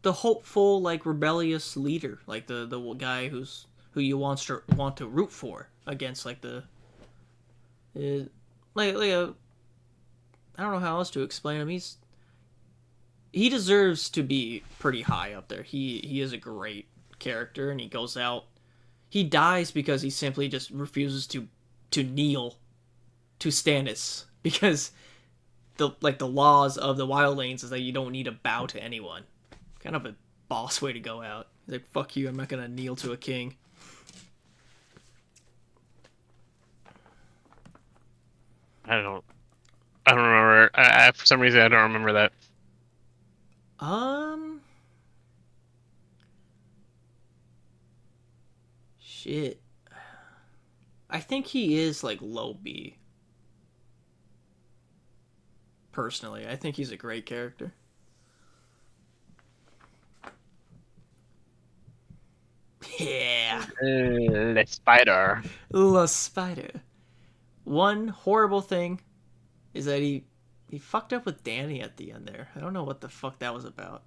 hopeful, like, rebellious leader, like the guy who you want to root for against, like, the like a, I don't know how else to explain him. He deserves to be pretty high up there. He is a great character, and he goes out. He dies because he simply just refuses to kneel to Stannis, because the laws of the wildlings is that you don't need to bow to anyone. Kind of a boss way to go out. He's like, fuck you, I'm not gonna kneel to a king. I don't remember. For some reason, I don't remember that. Shit. I think he is like low B. Personally, I think he's a great character. Yeah. The spider. The spider. One horrible thing is that he fucked up with Danny at the end there. I don't know what the fuck that was about.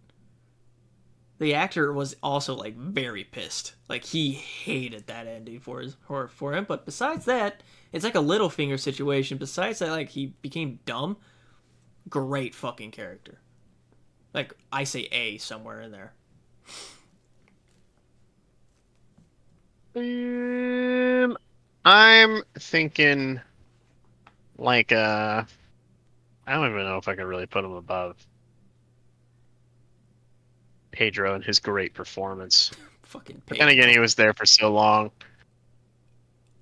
The actor was also like very pissed. Like he hated that ending for him. But besides that, it's like a Littlefinger situation. Besides that, like he became dumb. Great fucking character. Like I say A somewhere in there. I'm thinking like I don't even know if I could really put him above Pedro and his great performance. Fucking But Pedro. then again, he was there for so long.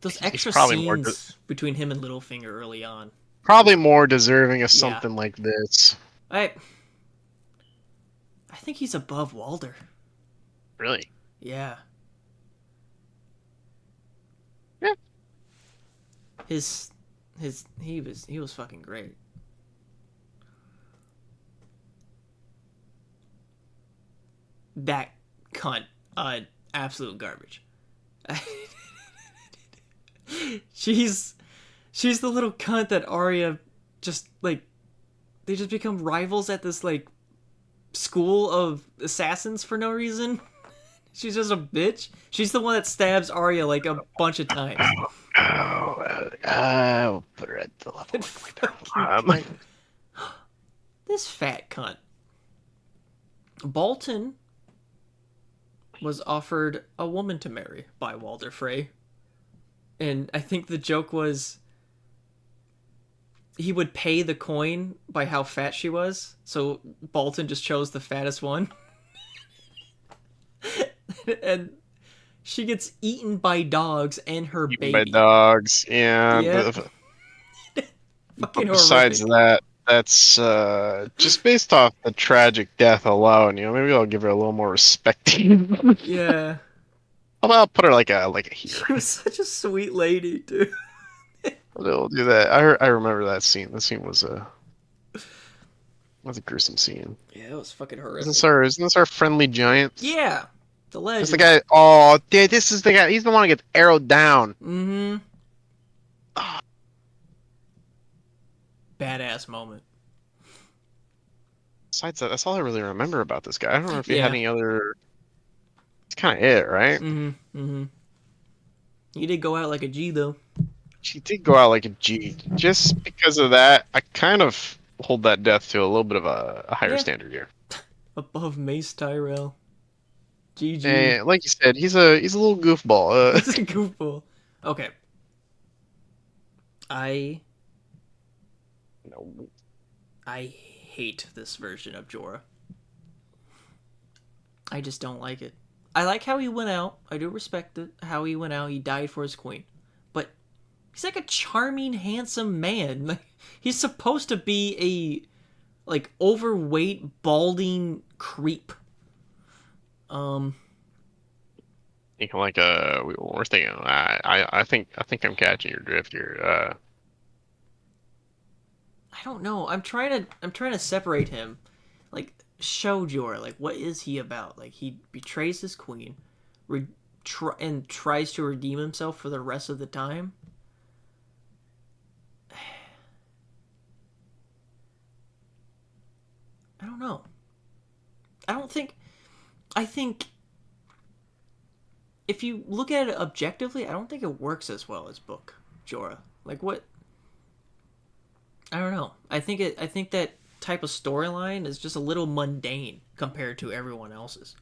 Those He's extra probably scenes between him and Littlefinger early on. Probably more deserving of Yeah. something like this. I think he's above Walder. Really? Yeah. Yeah. He was fucking great. That cunt, absolute garbage. She's the little cunt that Arya just like, they just become rivals at this like school of assassins for no reason. She's just a bitch. She's the one that stabs Arya like a bunch of times. I'll put her at the level. This fat cunt. Bolton was offered a woman to marry by Walder Frey. And I think the joke was he would pay the coin by how fat she was. So Bolton just chose the fattest one. And she gets eaten by dogs and her baby. By dogs, yeah. Yep. Fucking besides horrific. that's just based off the tragic death alone. Maybe I'll give her a little more respect. Yeah. I'll put her like a here. She was such a sweet lady, dude. We'll do that. I remember that scene. That scene was a gruesome scene. Yeah, it was fucking horrific. Isn't this our friendly giant? Yeah. The legend. This the guy. Oh, dude, this is the guy. He's the one who gets arrowed down. Mm-hmm. Oh. Badass moment. Besides that, that's all I really remember about this guy. I don't know if he had any other. It's kind of it, right? Mm-hmm. Mm-hmm. He did go out like a G, though. He did go out like a G. Just because of that, I kind of hold that death to a little bit of a higher standard here. Above Mace Tyrell. GG. And like you said, he's a little goofball. He's a goofball. Okay. I hate this version of Jorah. I just don't like it. I like how he went out. I do respect it. How he went out. He died for his queen. But he's like a charming, handsome man. Like, he's supposed to be a like overweight, balding creep. You can like we're thinking. I think I'm catching your drift here. I don't know. I'm trying to separate him. Like Shojor, like what is he about? Like he betrays his queen, and tries to redeem himself for the rest of the time. I don't know. I don't think. I think if you look at it objectively, I don't think it works as well as book Jorah. Like what? I don't know. I think that type of storyline is just a little mundane compared to everyone else's.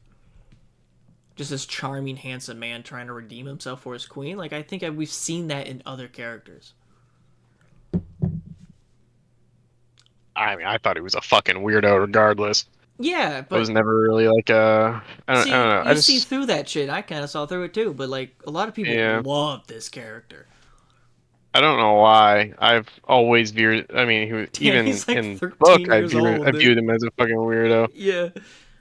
Just this charming, handsome man trying to redeem himself for his queen. Like I think we've seen that in other characters. I mean, I thought he was a fucking weirdo regardless. Yeah, I was but never really like I don't see, know. I you see just through that shit. I kind of saw through it too. But like a lot of people yeah. love this character. I don't know why. I've always viewed. I mean, Damn, even he's like in the book, 13 years old, I viewed dude. him as a fucking weirdo. Yeah,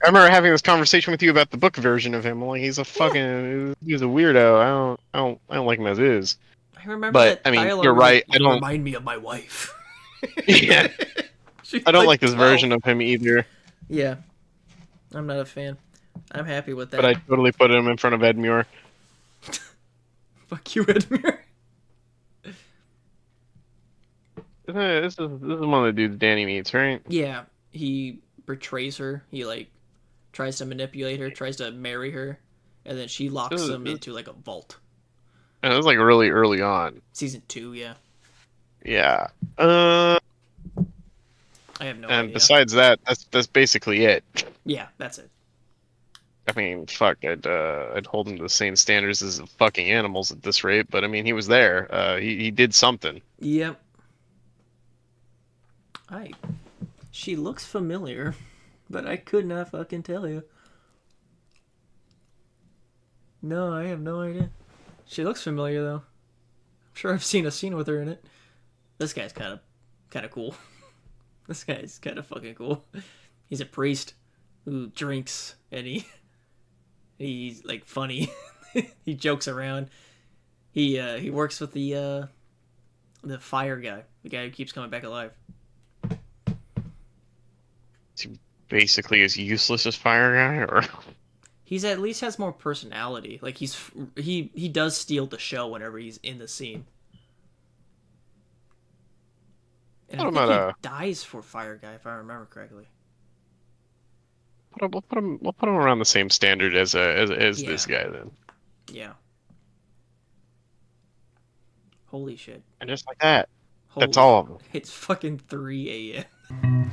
I remember having this conversation with you about the book version of him. I'm like, yeah. he's a weirdo. I don't like him as is. I remember But that I mean, dialogue you're was like, right. I "You don't. remind me of my wife." Yeah, She's I don't like like this 12. version of him either. Yeah, I'm not a fan. I'm happy with But that. I totally put him in front of Edmure. Fuck you, Edmure. This is one of the dudes Danny meets, right? Yeah, he betrays her. He like tries to manipulate her, tries to marry her, and then she locks him This, into like a vault. and it was like really early on. Season 2, yeah. Yeah. Uh, I have no and idea. besides that, that's basically it. Yeah, that's it. I mean, fuck, I'd hold him to the same standards as the fucking animals at this rate. But I mean, he was there. He did something. Yep. She looks familiar, but I could not fucking tell you. No, I have no idea. She looks familiar though. I'm sure I've seen a scene with her in it. This guy's kind of cool. This guy's kind of fucking cool. He's a priest who drinks and he's like funny. He jokes around. He works with the fire guy, the guy who keeps coming back alive. He basically is useless as fire guy, or He's at least has more personality. Like he does steal the show whenever he's in the scene. And I what think about he dies for Fire Guy if I remember correctly. we'll put him around the same standard as Yeah. this guy then. Yeah. Holy shit. And just like that, Holy that's all of them. It's fucking 3 a.m.